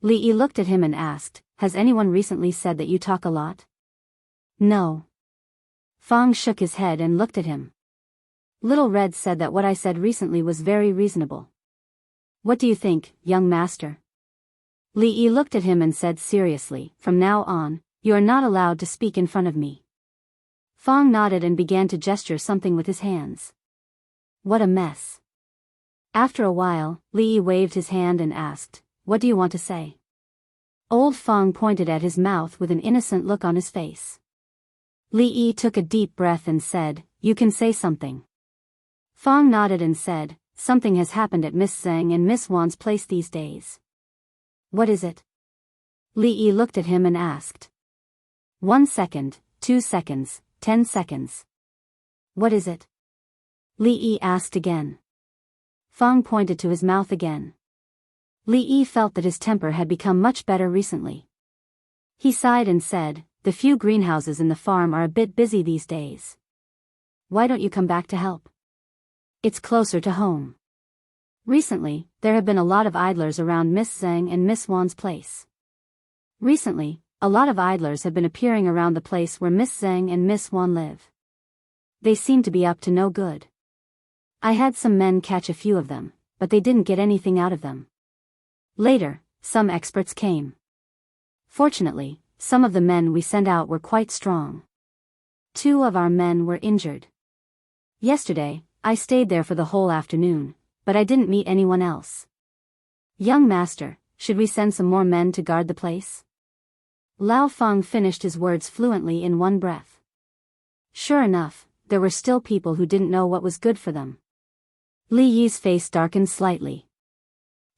Li Yi looked at him and asked, Has anyone recently said that you talk a lot? No. Fang shook his head and looked at him. Little Red said that what I said recently was very reasonable. What do you think, young master? Li Yi looked at him and said seriously, From now on, you are not allowed to speak in front of me. Fang nodded and began to gesture something with his hands. What a mess. After a while, Li Yi waved his hand and asked, What do you want to say? Old Fang pointed at his mouth with an innocent look on his face. Li Yi took a deep breath and said, You can say something. Fang nodded and said, Something has happened at Miss Zheng and Miss Wan's place these days. What is it? Li Yi looked at him and asked. 1 second, 2 seconds, 10 seconds. What is it? Li Yi asked again. Fang pointed to his mouth again. Li Yi felt that his temper had become much better recently. He sighed and said, The few greenhouses in the farm are a bit busy these days. Why don't you come back to help? It's closer to home. Recently, there have been a lot of idlers around Miss Zheng and Miss Wan's place. Recently, a lot of idlers have been appearing around the place where Miss Zheng and Miss Wan live. They seem to be up to no good. I had some men catch a few of them, but they didn't get anything out of them. Later, some experts came. Fortunately, some of the men we sent out were quite strong. 2 of our men were injured. Yesterday, I stayed there for the whole afternoon, but I didn't meet anyone else. Young master, should we send some more men to guard the place? Lao Feng finished his words fluently in one breath. Sure enough, there were still people who didn't know what was good for them. Li Yi's face darkened slightly.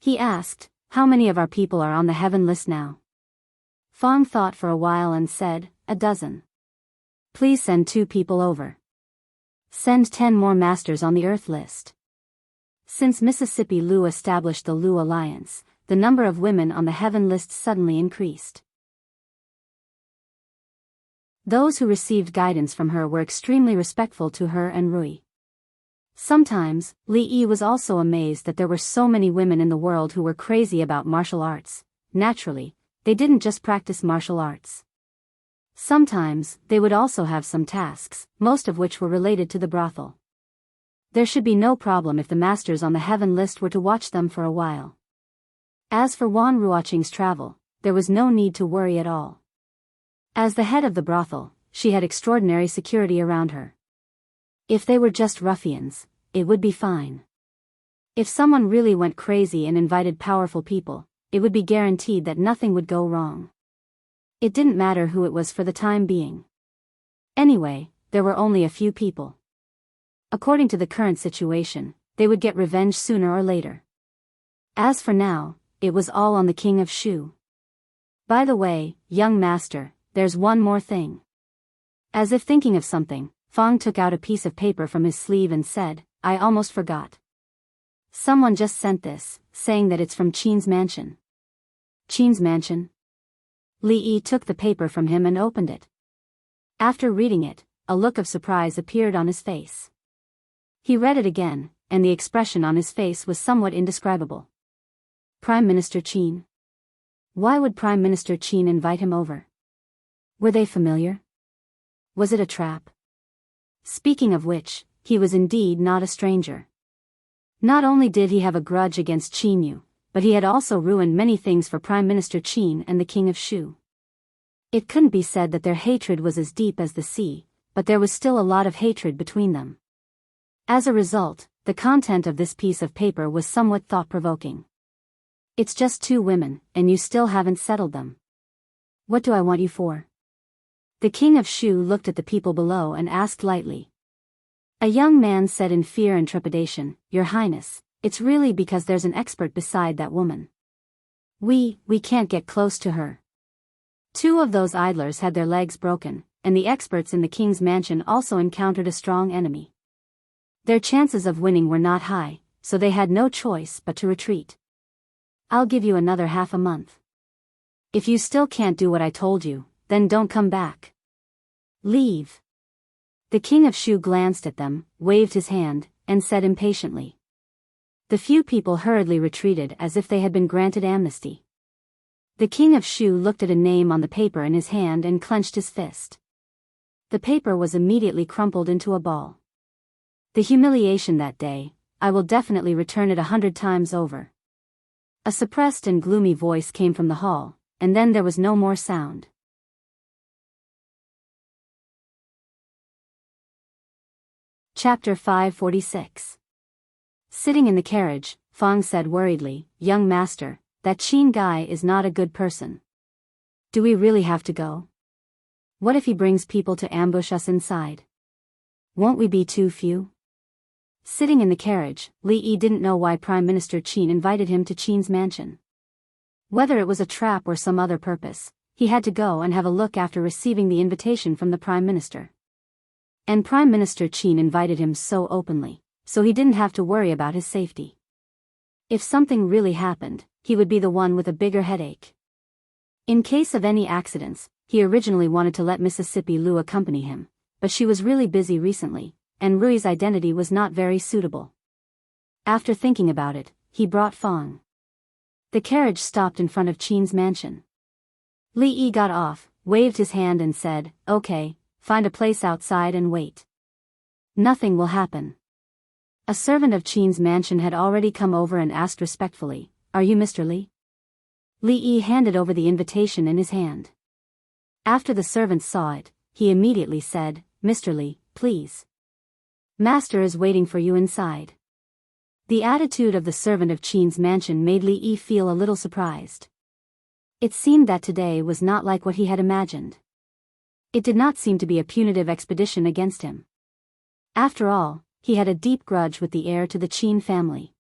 He asked, How many of our people are on the heaven list now? Fang thought for a while and said, 12. Please send 2 people over. Send 10 more masters on the Earth list. Since Mississippi Lu established the Lu Alliance, the number of women on the heaven list suddenly increased. Those who received guidance from her were extremely respectful to her and Rui. Sometimes, Li Yi was also amazed that there were so many women in the world who were crazy about martial arts. Naturally, they didn't just practice martial arts. Sometimes, they would also have some tasks, most of which were related to the brothel. There should be no problem if the masters on the heaven list were to watch them for a while. As for Wan Ruoqing's travel, there was no need to worry at all. As the head of the brothel, she had extraordinary security around her. If they were just ruffians, it would be fine. If someone really went crazy and invited powerful people, it would be guaranteed that nothing would go wrong. It didn't matter who it was for the time being. Anyway, there were only a few people. According to the current situation, they would get revenge sooner or later. As for now, it was all on the King of Shu. By the way, young master, there's one more thing. As if thinking of something, Fang took out a piece of paper from his sleeve and said, I almost forgot. Someone just sent this, saying that it's from Qin's mansion. Qin's mansion? Li Yi took the paper from him and opened it. After reading it, a look of surprise appeared on his face. He read it again, and the expression on his face was somewhat indescribable. Prime Minister Qin? Why would Prime Minister Qin invite him over? Were they familiar? Was it a trap? Speaking of which, he was indeed not a stranger. Not only did he have a grudge against Qin Yu, but he had also ruined many things for Prime Minister Qin and the King of Shu. It couldn't be said that their hatred was as deep as the sea, but there was still a lot of hatred between them. As a result, the content of this piece of paper was somewhat thought-provoking. It's just 2 women, and you still haven't settled them. What do I want you for? The King of Shu looked at the people below and asked lightly. A young man said in fear and trepidation, Your Highness, it's really because there's an expert beside that woman. We can't get close to her. 2 of those idlers had their legs broken, and the experts in the king's mansion also encountered a strong enemy. Their chances of winning were not high, so they had no choice but to retreat. I'll give you another half a month. If you still can't do what I told you, then don't come back. Leave. The King of Shu glanced at them, waved his hand, and said impatiently. The few people hurriedly retreated as if they had been granted amnesty. The King of Shu looked at a name on the paper in his hand and clenched his fist. The paper was immediately crumpled into a ball. The humiliation that day, I will definitely return it 100 times over. A suppressed and gloomy voice came from the hall, and then there was no more sound. Chapter 546. Sitting in the carriage, Fang said worriedly, Young master, that Qin guy is not a good person. Do we really have to go? What if he brings people to ambush us inside? Won't we be too few? Sitting in the carriage, Li Yi didn't know why Prime Minister Qin invited him to Qin's mansion. Whether it was a trap or some other purpose, he had to go and have a look after receiving the invitation from the Prime Minister. And Prime Minister Qin invited him so openly, so he didn't have to worry about his safety. If something really happened, he would be the one with a bigger headache. In case of any accidents, he originally wanted to let Mississippi Lu accompany him, but she was really busy recently, and Rui's identity was not very suitable. After thinking about it, he brought Fang. The carriage stopped in front of Qin's mansion. Li Yi got off, waved his hand and said, Okay, find a place outside and wait. Nothing will happen. A servant of Qin's mansion had already come over and asked respectfully, Are you Mr. Li? Li Yi handed over the invitation in his hand. After the servant saw it, he immediately said, Mr. Li, please. Master is waiting for you inside. The attitude of the servant of Qin's mansion made Li Yi feel a little surprised. It seemed that today was not like what he had imagined. It did not seem to be a punitive expedition against him. After all, he had a deep grudge with the heir to the Qin family.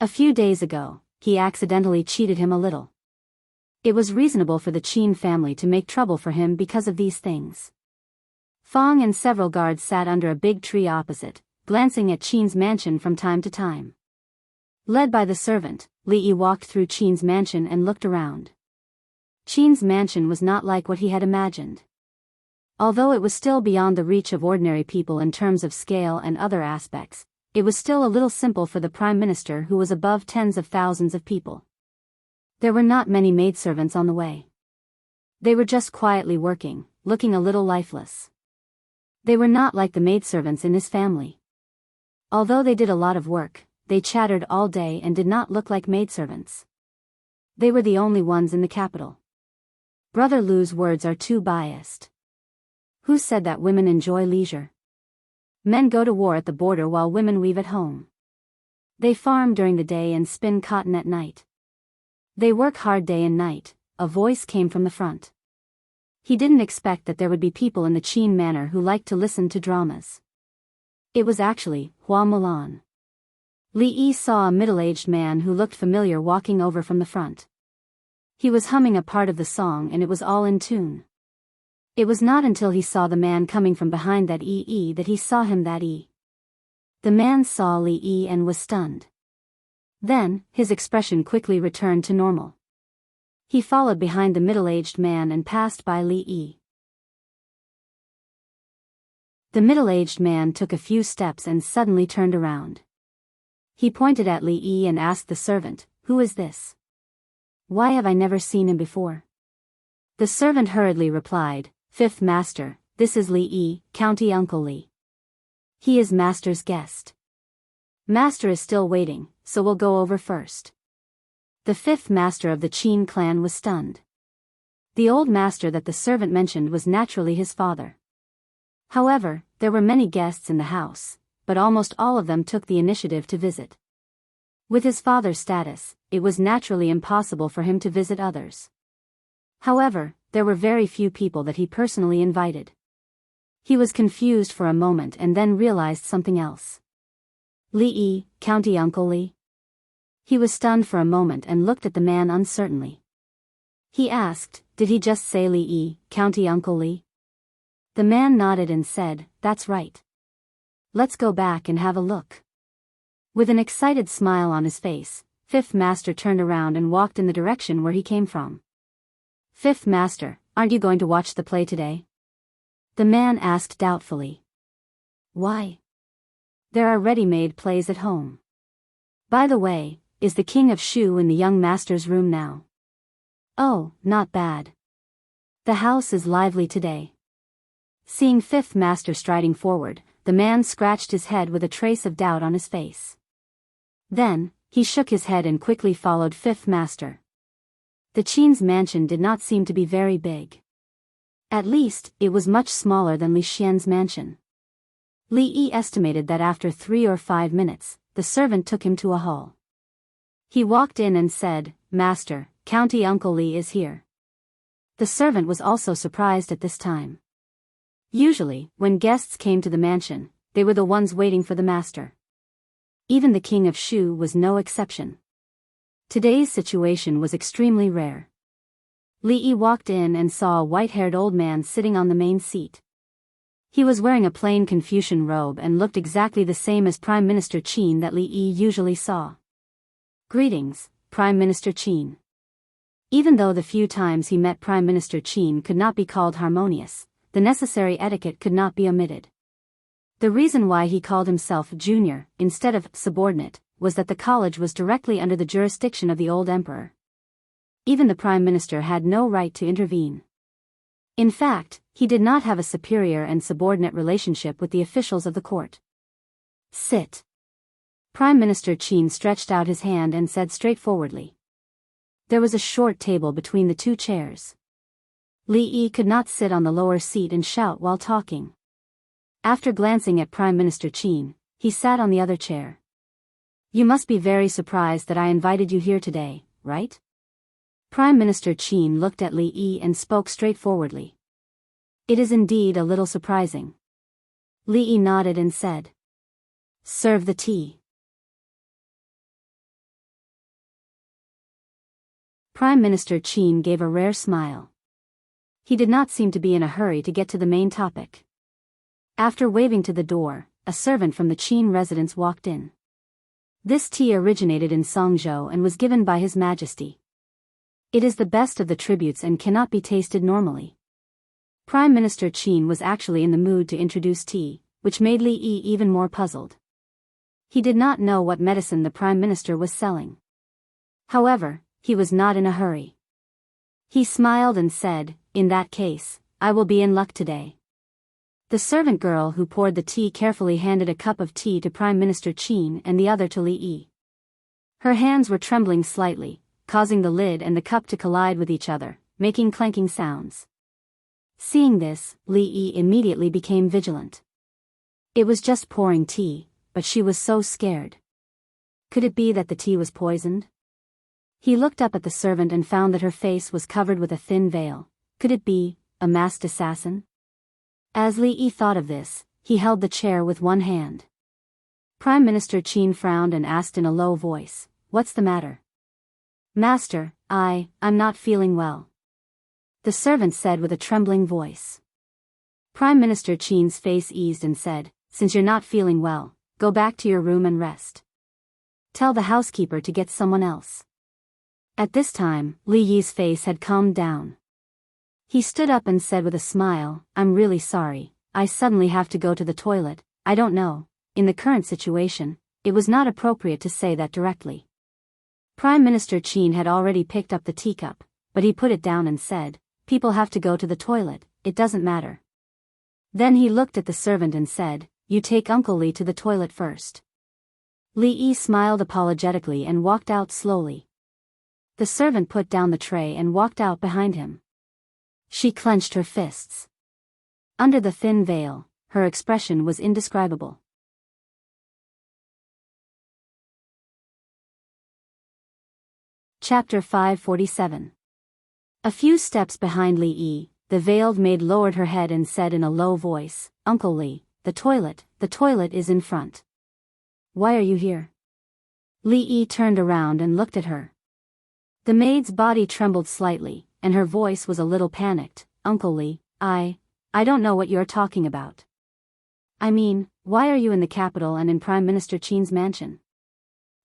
A few days ago, he accidentally cheated him a little. It was reasonable for the Qin family to make trouble for him because of these things. Fong and several guards sat under a big tree opposite, glancing at Qin's mansion from time to time. Led by the servant, Li Yi walked through Qin's mansion and looked around. Qin's mansion was not like what he had imagined. Although it was still beyond the reach of ordinary people in terms of scale and other aspects, it was still a little simple for the Prime Minister who was above tens of thousands of people. There were not many maidservants on the way. They were just quietly working, looking a little lifeless. They were not like the maidservants in his family. Although they did a lot of work, they chattered all day and did not look like maidservants. They were the only ones in the capital. Brother Lu's words are too biased. Who said that women enjoy leisure? Men go to war at the border while women weave at home. They farm during the day and spin cotton at night. They work hard day and night, a voice came from the front. He didn't expect that there would be people in the Qin manor who liked to listen to dramas. It was actually Hua Mulan. Li Yi saw a middle-aged man who looked familiar walking over from the front. He was humming a part of the song and it was all in tune. It was not until he saw the man coming from behind that he saw him that Yi. The man saw Li Yi and was stunned. Then, his expression quickly returned to normal. He followed behind the middle-aged man and passed by Li Yi. The middle-aged man took a few steps and suddenly turned around. He pointed at Li Yi and asked the servant, "Who is this? Why have I never seen him before?" The servant hurriedly replied, "Fifth Master, this is Li Yi, County Uncle Li. He is Master's guest. Master is still waiting, so we'll go over first." The fifth master of the Qin clan was stunned. The old master that the servant mentioned was naturally his father. However, there were many guests in the house, but almost all of them took the initiative to visit. With his father's status, it was naturally impossible for him to visit others. However, there were very few people that he personally invited. He was confused for a moment and then realized something else. Li Yi, County Uncle Li? He was stunned for a moment and looked at the man uncertainly. He asked, "Did he just say Li Yi, County Uncle Li?" The man nodded and said, "That's right. Let's go back and have a look." With an excited smile on his face, Fifth Master turned around and walked in the direction where he came from. "Fifth Master, aren't you going to watch the play today?" The man asked doubtfully. "Why? There are ready-made plays at home. By the way, is the King of Shu in the young master's room now?" "Oh, not bad. The house is lively today." Seeing Fifth Master striding forward, the man scratched his head with a trace of doubt on his face. Then, he shook his head and quickly followed Fifth Master. The Qin's mansion did not seem to be very big. At least, it was much smaller than Li Xian's mansion. Li Yi estimated that after 3 or 5 minutes, the servant took him to a hall. He walked in and said, "Master, County Uncle Li is here." The servant was also surprised at this time. Usually, when guests came to the mansion, they were the ones waiting for the master. Even the King of Shu was no exception. Today's situation was extremely rare. Li Yi walked in and saw a white-haired old man sitting on the main seat. He was wearing a plain Confucian robe and looked exactly the same as Prime Minister Qin that Li Yi usually saw. "Greetings, Prime Minister Qin." Even though the few times he met Prime Minister Qin could not be called harmonious, the necessary etiquette could not be omitted. The reason why he called himself junior, instead of subordinate, was that the college was directly under the jurisdiction of the old emperor. Even the Prime Minister had no right to intervene. In fact, he did not have a superior and subordinate relationship with the officials of the court. "Sit." Prime Minister Qin stretched out his hand and said straightforwardly. There was a short table between the 2 chairs. Li Yi could not sit on the lower seat and shout while talking. After glancing at Prime Minister Qin, he sat on the other chair. "You must be very surprised that I invited you here today, right?" Prime Minister Qin looked at Li Yi and spoke straightforwardly. "It is indeed a little surprising." Li Yi nodded and said, "Serve the tea." Prime Minister Qin gave a rare smile. He did not seem to be in a hurry to get to the main topic. After waving to the door, a servant from the Qin residence walked in. This tea originated in Songzhou and was given by His Majesty. It is the best of the tributes and cannot be tasted normally. Prime Minister Qin was actually in the mood to introduce tea, which made Li Yi even more puzzled. He did not know what medicine the Prime Minister was selling. However, he was not in a hurry. He smiled and said, "In that case, I will be in luck today." The servant girl who poured the tea carefully handed a cup of tea to Prime Minister Qin and the other to Li Yi. Her hands were trembling slightly, causing the lid and the cup to collide with each other, making clanking sounds. Seeing this, Li Yi immediately became vigilant. It was just pouring tea, but she was so scared. Could it be that the tea was poisoned? He looked up at the servant and found that her face was covered with a thin veil. Could it be a masked assassin? As Li Yi thought of this, he held the chair with one hand. Prime Minister Qin frowned and asked in a low voice, "What's the matter?" "Master, I'm not feeling well," the servant said with a trembling voice. Prime Minister Qin's face eased and said, "Since you're not feeling well, go back to your room and rest. Tell the housekeeper to get someone else." At this time, Li Yi's face had calmed down. He stood up and said with a smile, "I'm really sorry, I suddenly have to go to the toilet. I don't know, in the current situation, it was not appropriate to say that directly." Prime Minister Qin had already picked up the teacup, but he put it down and said, "People have to go to the toilet, it doesn't matter." Then he looked at the servant and said, "You take Uncle Li to the toilet first." Li Yi smiled apologetically and walked out slowly. The servant put down the tray and walked out behind him. She clenched her fists. Under the thin veil, her expression was indescribable. Chapter 547. A few steps behind Li Yi, the veiled maid lowered her head and said in a low voice, "Uncle Li, the toilet is in front. Why are you here?" Li Yi turned around and looked at her. The maid's body trembled slightly, and her voice was a little panicked. "Uncle Li, I don't know what you're talking about. I mean, why are you in the capital and in Prime Minister Qin's mansion?"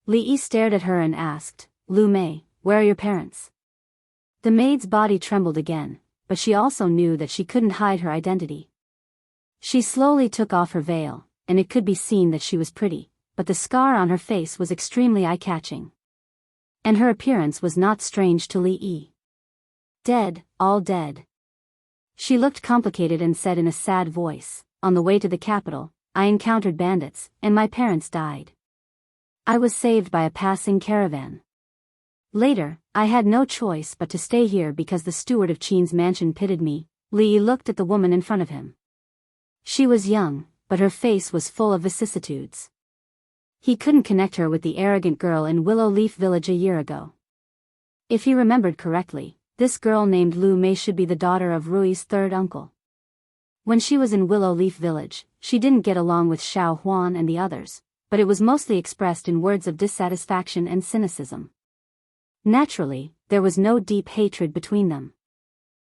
Li Yi stared at her and asked, "Lu Mei, where are your parents?" The maid's body trembled again, but she also knew that she couldn't hide her identity. She slowly took off her veil, and it could be seen that she was pretty, but the scar on her face was extremely eye-catching. And her appearance was not strange to Li Yi. "Dead, all dead." She looked complicated and said in a sad voice, "On the way to the capital, I encountered bandits, and my parents died. I was saved by a passing caravan. Later, I had no choice but to stay here because the steward of Qin's mansion pitied me." Li Yi looked at the woman in front of him. She was young, but her face was full of vicissitudes. He couldn't connect her with the arrogant girl in Willow Leaf Village a year ago. If he remembered correctly, this girl named Lu Mei should be the daughter of Rui's third uncle. When she was in Willow Leaf Village, she didn't get along with Xiao Huan and the others, but it was mostly expressed in words of dissatisfaction and cynicism. Naturally, there was no deep hatred between them.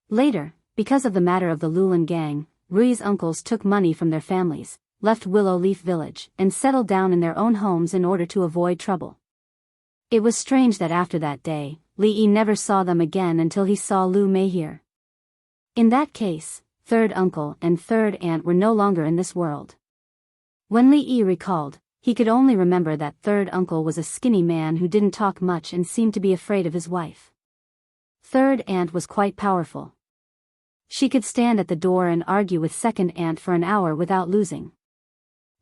Later, because of the matter of the Lulan gang, Rui's uncles took money from their families, left Willow Leaf Village, and settled down in their own homes in order to avoid trouble. It was strange that after that day, Li Yi never saw them again until he saw Lu Mei here. In that case, third uncle and third aunt were no longer in this world. When Li Yi recalled, he could only remember that third uncle was a skinny man who didn't talk much and seemed to be afraid of his wife. Third aunt was quite powerful. She could stand at the door and argue with second aunt for an hour without losing.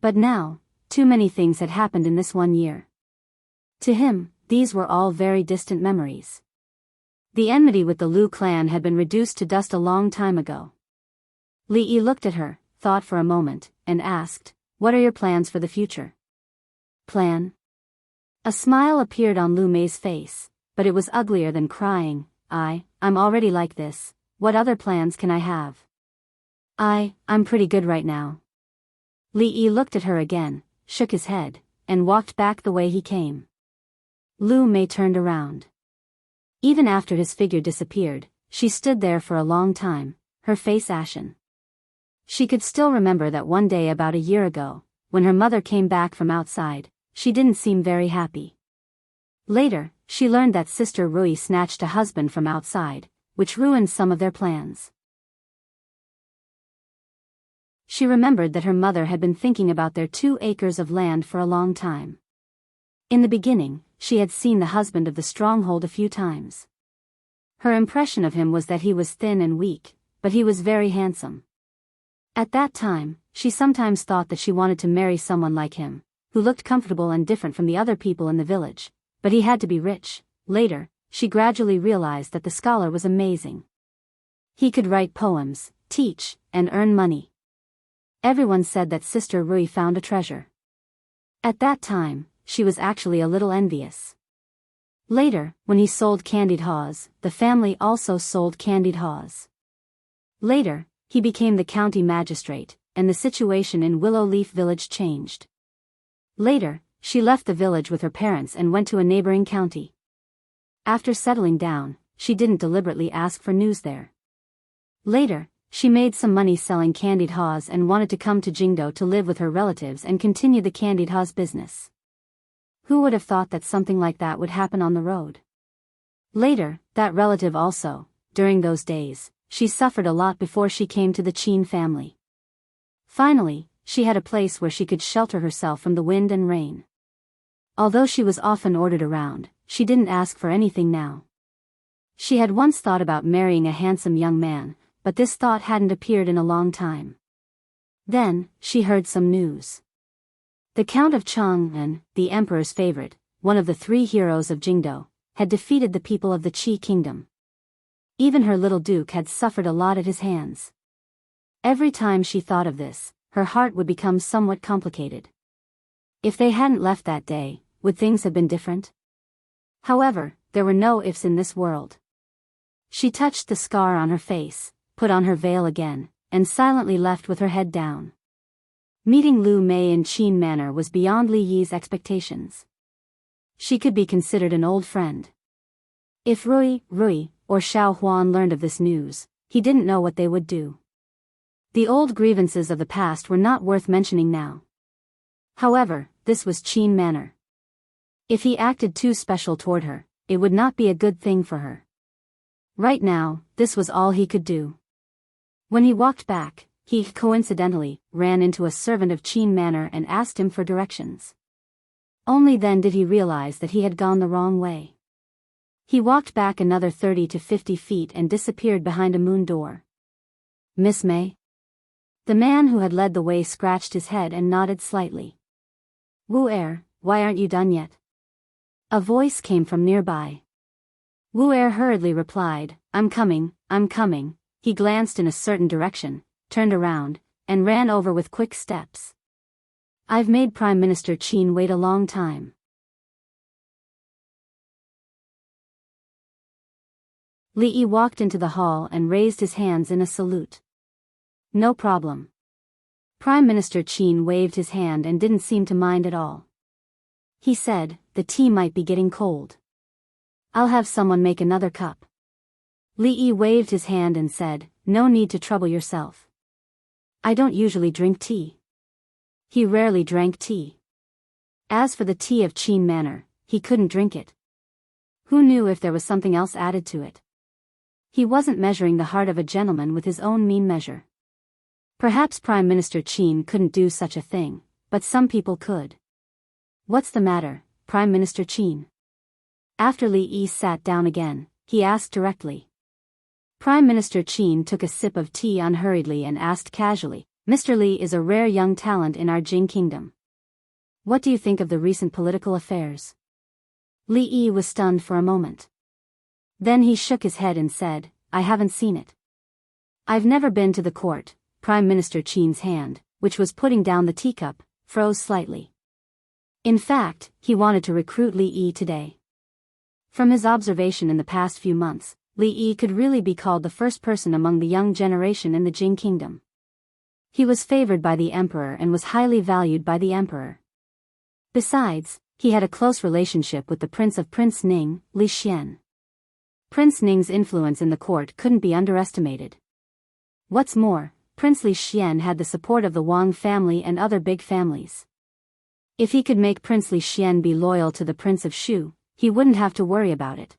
But now, too many things had happened in this 1 year. To him, these were all very distant memories. The enmity with the Lu clan had been reduced to dust a long time ago. Li Yi looked at her, thought for a moment, and asked, "What are your plans for the future?" "Plan?" A smile appeared on Lu Mei's face, but it was uglier than crying. I'm already like this, what other plans can I have? I'm pretty good right now." Li Yi looked at her again, shook his head, and walked back the way he came. Lu Mei turned around. Even after his figure disappeared, she stood there for a long time, her face ashen. She could still remember that one day about a year ago, when her mother came back from outside, she didn't seem very happy. Later, she learned that Sister Rui snatched a husband from outside, which ruined some of their plans. She remembered that her mother had been thinking about their 2 acres of land for a long time. In the beginning, she had seen the husband of the stronghold a few times. Her impression of him was that he was thin and weak, but he was very handsome. At that time, she sometimes thought that she wanted to marry someone like him, who looked comfortable and different from the other people in the village, but he had to be rich. Later, she gradually realized that the scholar was amazing. He could write poems, teach, and earn money. Everyone said that Sister Rui found a treasure. At that time, she was actually a little envious. Later, when he sold candied haws, the family also sold candied haws. Later, he became the county magistrate, and the situation in Willow Leaf Village changed. Later, she left the village with her parents and went to a neighboring county. After settling down, she didn't deliberately ask for news there. Later, she made some money selling candied haws and wanted to come to Jingdo to live with her relatives and continue the candied haws business. Who would have thought that something like that would happen on the road? Later, that relative also, during those days, she suffered a lot before she came to the Qin family. Finally, she had a place where she could shelter herself from the wind and rain. Although she was often ordered around, she didn't ask for anything now. She had once thought about marrying a handsome young man, but this thought hadn't appeared in a long time. Then, she heard some news. The Count of Chang'an, the emperor's favorite, one of the 3 heroes of Jingdo, had defeated the people of the Qi kingdom. Even her little duke had suffered a lot at his hands. Every time she thought of this, her heart would become somewhat complicated. If they hadn't left that day, would things have been different? However, there were no ifs in this world. She touched the scar on her face, put on her veil again, and silently left with her head down. Meeting Lu Mei in Qin Manor was beyond Li Yi's expectations. She could be considered an old friend. If Rui, or Xiao Huan learned of this news, he didn't know what they would do. The old grievances of the past were not worth mentioning now. However, this was Qin Manor. If he acted too special toward her, it would not be a good thing for her. Right now, this was all he could do. When he walked back, he coincidentally ran into a servant of Qin Manor and asked him for directions. Only then did he realize that he had gone the wrong way. He walked back another 30 to 50 feet and disappeared behind a moon door. "Miss May?" The man who had led the way scratched his head and nodded slightly. "Wu Er, why aren't you done yet?" A voice came from nearby. Wu Er hurriedly replied, I'm coming." He glanced in a certain direction, turned around, and ran over with quick steps. "I've made Prime Minister Qin wait a long time." Li Yi walked into the hall and raised his hands in a salute. "No problem." Prime Minister Qin waved his hand and didn't seem to mind at all. He said, "The tea might be getting cold. I'll have someone make another cup." Li Yi waved his hand and said, "No need to trouble yourself. I don't usually drink tea." He rarely drank tea. As for the tea of Qin Manor, he couldn't drink it. Who knew if there was something else added to it? He wasn't measuring the heart of a gentleman with his own mean measure. Perhaps Prime Minister Qin couldn't do such a thing, but some people could. "What's the matter, Prime Minister Qin?" After Li Yi sat down again, he asked directly. Prime Minister Qin took a sip of tea unhurriedly and asked casually, "Mr. Li is a rare young talent in our Jing kingdom. What do you think of the recent political affairs?" Li Yi was stunned for a moment. Then he shook his head and said, "I haven't seen it. I've never been to the court." Prime Minister Qin's hand, which was putting down the teacup, froze slightly. In fact, he wanted to recruit Li Yi today. From his observation in the past few months, Li Yi could really be called the first person among the young generation in the Jing kingdom. He was favored by the emperor and was highly valued by the emperor. Besides, he had a close relationship with the prince of Prince Ning, Li Xian. Prince Ning's influence in the court couldn't be underestimated. What's more, Prince Li Xian had the support of the Wang family and other big families. If he could make Prince Li Xian be loyal to the Prince of Shu, he wouldn't have to worry about it.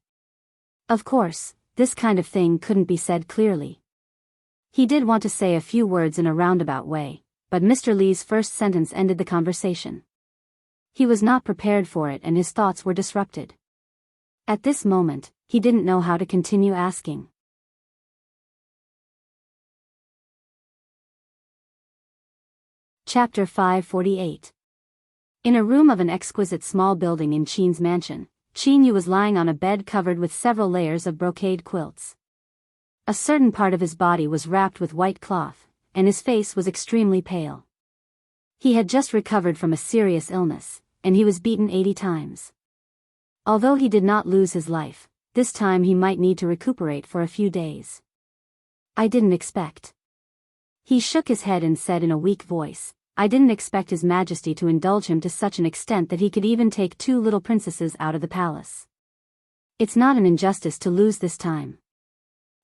Of course, this kind of thing couldn't be said clearly. He did want to say a few words in a roundabout way, but Mr. Li's first sentence ended the conversation. He was not prepared for it and his thoughts were disrupted. At this moment, he didn't know how to continue asking. Chapter 548. In a room of an exquisite small building in Qin's mansion, Qin Yu was lying on a bed covered with several layers of brocade quilts. A certain part of his body was wrapped with white cloth, and his face was extremely pale. He had just recovered from a serious illness, and he was beaten 80 times. Although he did not lose his life, this time he might need to recuperate for a few days. I didn't expect. He shook his head and said in a weak voice, I didn't expect His Majesty to indulge him to such an extent that he could even take 2 little princesses out of the palace. It's not an injustice to lose this time.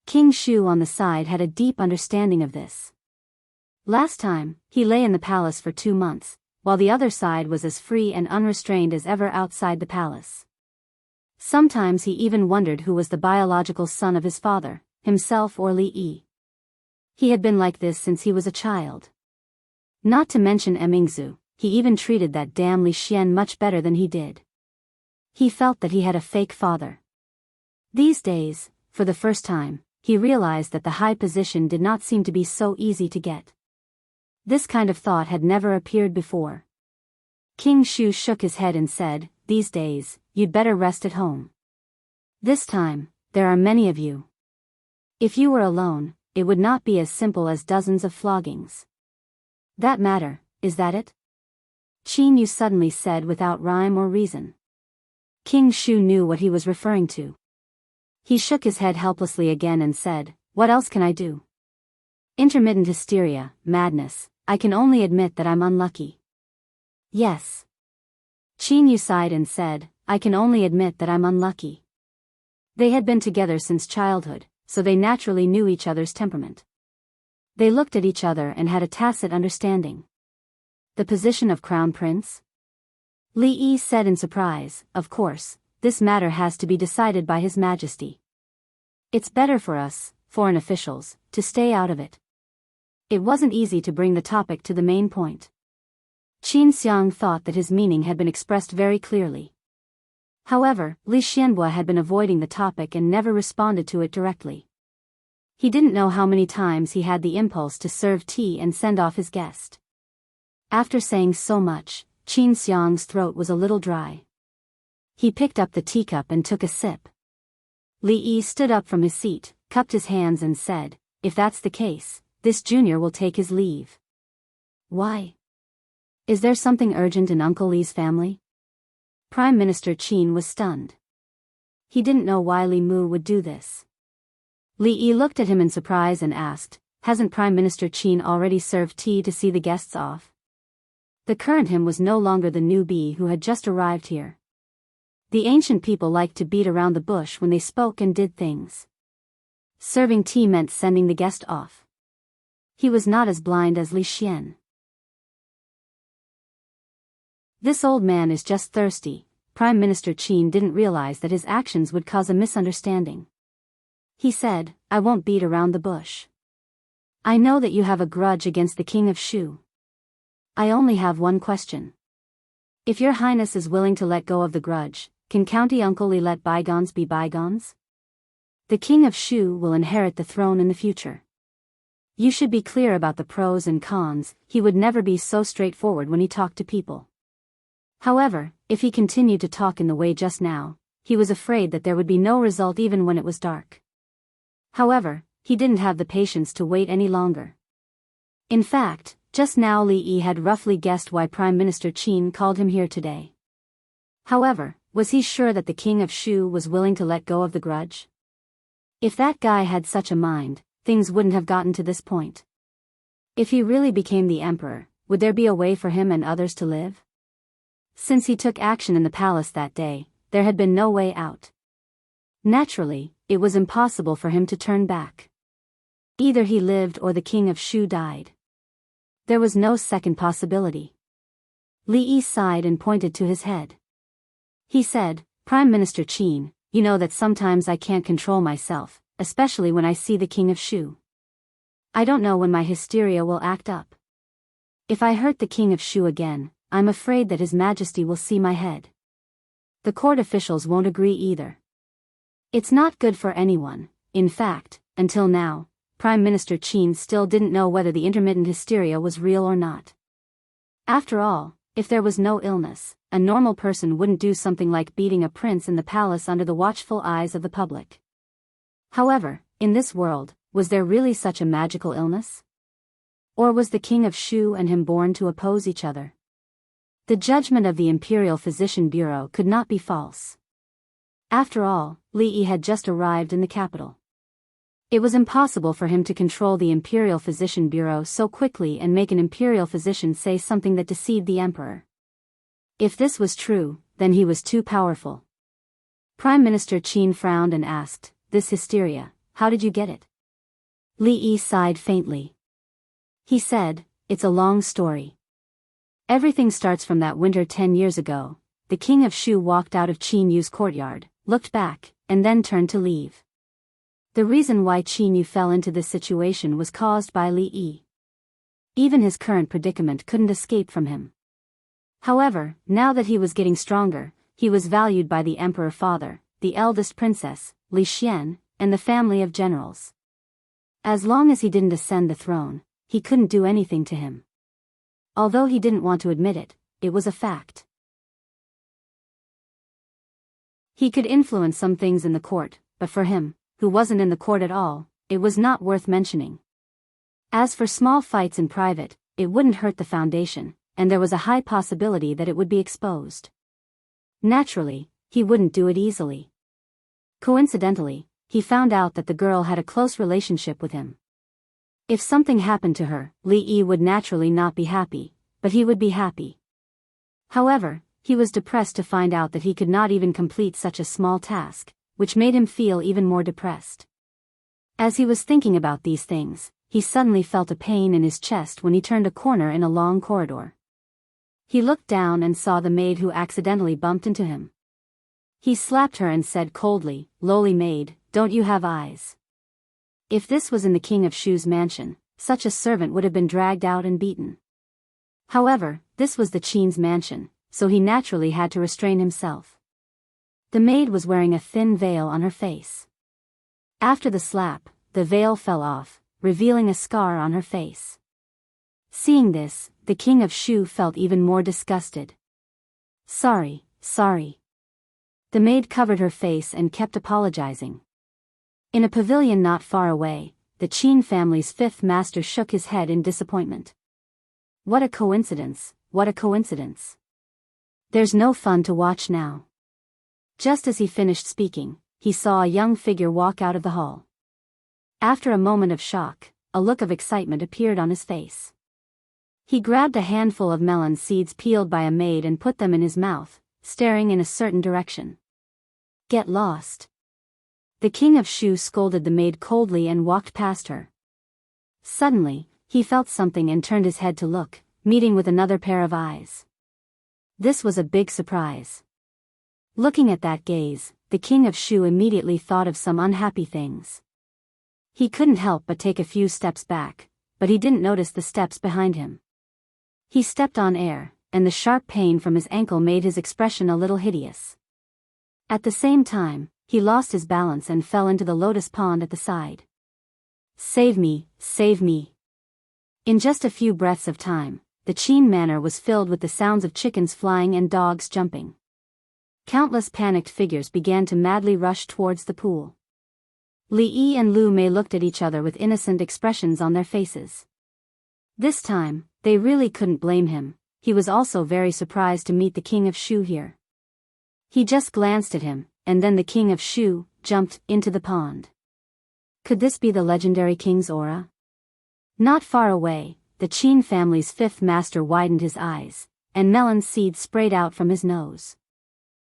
King Shu on the side had a deep understanding of this. Last time, he lay in the palace for 2 months, while the other side was as free and unrestrained as ever outside the palace. Sometimes he even wondered who was the biological son of his father, himself or Li Yi. He had been like this since he was a child. Not to mention Mingzu, he even treated that damn Li Xian much better than he did. He felt that he had a fake father. These days, for the first time, he realized that the high position did not seem to be so easy to get. This kind of thought had never appeared before. King Shu shook his head and said, These days, you'd better rest at home. This time, there are many of you. If you were alone, it would not be as simple as dozens of floggings. That matter, is that it? Qin Yu suddenly said without rhyme or reason. King Shu knew what he was referring to. He shook his head helplessly again and said, What else can I do? Intermittent hysteria, madness, I can only admit that I'm unlucky. Yes. Qin Yu sighed and said, I can only admit that I'm unlucky. They had been together since childhood, so they naturally knew each other's temperament. They looked at each other and had a tacit understanding. The position of Crown Prince? Li Yi said in surprise, Of course, this matter has to be decided by His Majesty. It's better for us, foreign officials, to stay out of it. It wasn't easy to bring the topic to the main point. Qin Xiang thought that his meaning had been expressed very clearly. However, Li Xianhua had been avoiding the topic and never responded to it directly. He didn't know how many times he had the impulse to serve tea and send off his guest. After saying so much, Qin Xiang's throat was a little dry. He picked up the teacup and took a sip. Li Yi stood up from his seat, cupped his hands and said, If that's the case, this junior will take his leave. Why? Is there something urgent in Uncle Li's family? Prime Minister Qin was stunned. He didn't know why Li Mu would do this. Li Yi looked at him in surprise and asked, Hasn't Prime Minister Qin already served tea to see the guests off? The current him was no longer the newbie who had just arrived here. The ancient people liked to beat around the bush when they spoke and did things. Serving tea meant sending the guest off. He was not as blind as Li Xian. This old man is just thirsty. Prime Minister Qin didn't realize that his actions would cause a misunderstanding. He said, I won't beat around the bush. I know that you have a grudge against the King of Shu. I only have one question. If your Highness is willing to let go of the grudge, can County Uncle Li let bygones be bygones? The King of Shu will inherit the throne in the future. You should be clear about the pros and cons. He would never be so straightforward when he talked to people. However, if he continued to talk in the way just now, he was afraid that there would be no result even when it was dark. However, he didn't have the patience to wait any longer. In fact, just now Li Yi had roughly guessed why Prime Minister Qin called him here today. However, was he sure that the King of Shu was willing to let go of the grudge? If that guy had such a mind, things wouldn't have gotten to this point. If he really became the emperor, would there be a way for him and others to live? Since he took action in the palace that day, there had been no way out. Naturally, it was impossible for him to turn back. Either he lived or the king of Shu died. There was no second possibility. Li Yi sighed and pointed to his head. He said, "Prime Minister Qin, you know that sometimes I can't control myself, especially when I see the king of Shu. I don't know when my hysteria will act up. If I hurt the king of Shu again, I'm afraid that His Majesty will see my head. The court officials won't agree either. It's not good for anyone." In fact, until now, Prime Minister Qin still didn't know whether the intermittent hysteria was real or not. After all, if there was no illness, a normal person wouldn't do something like beating a prince in the palace under the watchful eyes of the public. However, in this world, was there really such a magical illness? Or was the king of Shu and him born to oppose each other? The judgment of the Imperial Physician Bureau could not be false. After all, Li Yi had just arrived in the capital. It was impossible for him to control the Imperial Physician Bureau so quickly and make an imperial physician say something that deceived the emperor. If this was true, then he was too powerful. Prime Minister Qin frowned and asked, "This hysteria, how did you get it?" Li Yi sighed faintly. He said, "It's a long story. Everything starts from that winter 10 years ago. The king of Shu walked out of Qin Yu's courtyard, looked back, and then turned to leave. The reason why Qin Yu fell into this situation was caused by Li Yi. Even his current predicament couldn't escape from him. However, now that he was getting stronger, he was valued by the emperor father, the eldest princess, Li Xian, and the family of generals. As long as he didn't ascend the throne, he couldn't do anything to him. Although he didn't want to admit it, it was a fact. He could influence some things in the court, but for him, who wasn't in the court at all, it was not worth mentioning. As for small fights in private, it wouldn't hurt the foundation, and there was a high possibility that it would be exposed. Naturally, he wouldn't do it easily. Coincidentally, he found out that the girl had a close relationship with him. If something happened to her, Li Yi would naturally not be happy, but he would be happy. However, he was depressed to find out that he could not even complete such a small task, which made him feel even more depressed. As he was thinking about these things, he suddenly felt a pain in his chest when he turned a corner in a long corridor. He looked down and saw the maid who accidentally bumped into him. He slapped her and said coldly, "Lowly maid, don't you have eyes?" If this was in the king of Shu's mansion, such a servant would have been dragged out and beaten. However, this was the Qin's mansion, so he naturally had to restrain himself. The maid was wearing a thin veil on her face. After the slap, the veil fell off, revealing a scar on her face. Seeing this, the king of Shu felt even more disgusted. Sorry. The maid covered her face and kept apologizing. In a pavilion not far away, the Qin family's fifth master shook his head in disappointment. What a coincidence, what a coincidence. There's no fun to watch now. Just as he finished speaking, he saw a young figure walk out of the hall. After a moment of shock, a look of excitement appeared on his face. He grabbed a handful of melon seeds peeled by a maid and put them in his mouth, staring in a certain direction. Get lost. The king of Shu scolded the maid coldly and walked past her. Suddenly, he felt something and turned his head to look, meeting with another pair of eyes. This was a big surprise. Looking at that gaze, the king of Shu immediately thought of some unhappy things. He couldn't help but take a few steps back, but he didn't notice the steps behind him. He stepped on air, and the sharp pain from his ankle made his expression a little hideous. At the same time, he lost his balance and fell into the lotus pond at the side. Save me, save me. In just a few breaths of time, the Qin manor was filled with the sounds of chickens flying and dogs jumping. Countless panicked figures began to madly rush towards the pool. Li Yi and Lu Mei looked at each other with innocent expressions on their faces. This time, they really couldn't blame him. He was also very surprised to meet the king of Shu here. He just glanced at him, and then the king of Shu jumped into the pond. Could this be the legendary king's aura? Not far away, the Qin family's fifth master widened his eyes, and melon seeds sprayed out from his nose.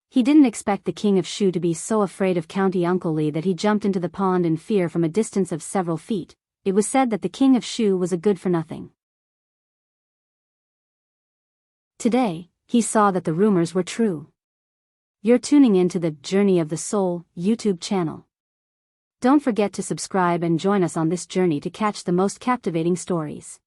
He didn't expect the king of Shu to be so afraid of County Uncle Li that he jumped into the pond in fear from a distance of several feet. it was said that the king of Shu was a good-for-nothing. Today, he saw that the rumors were true. You're tuning into the Journey of the Soul YouTube channel. Don't forget to subscribe and join us on this journey to catch the most captivating stories.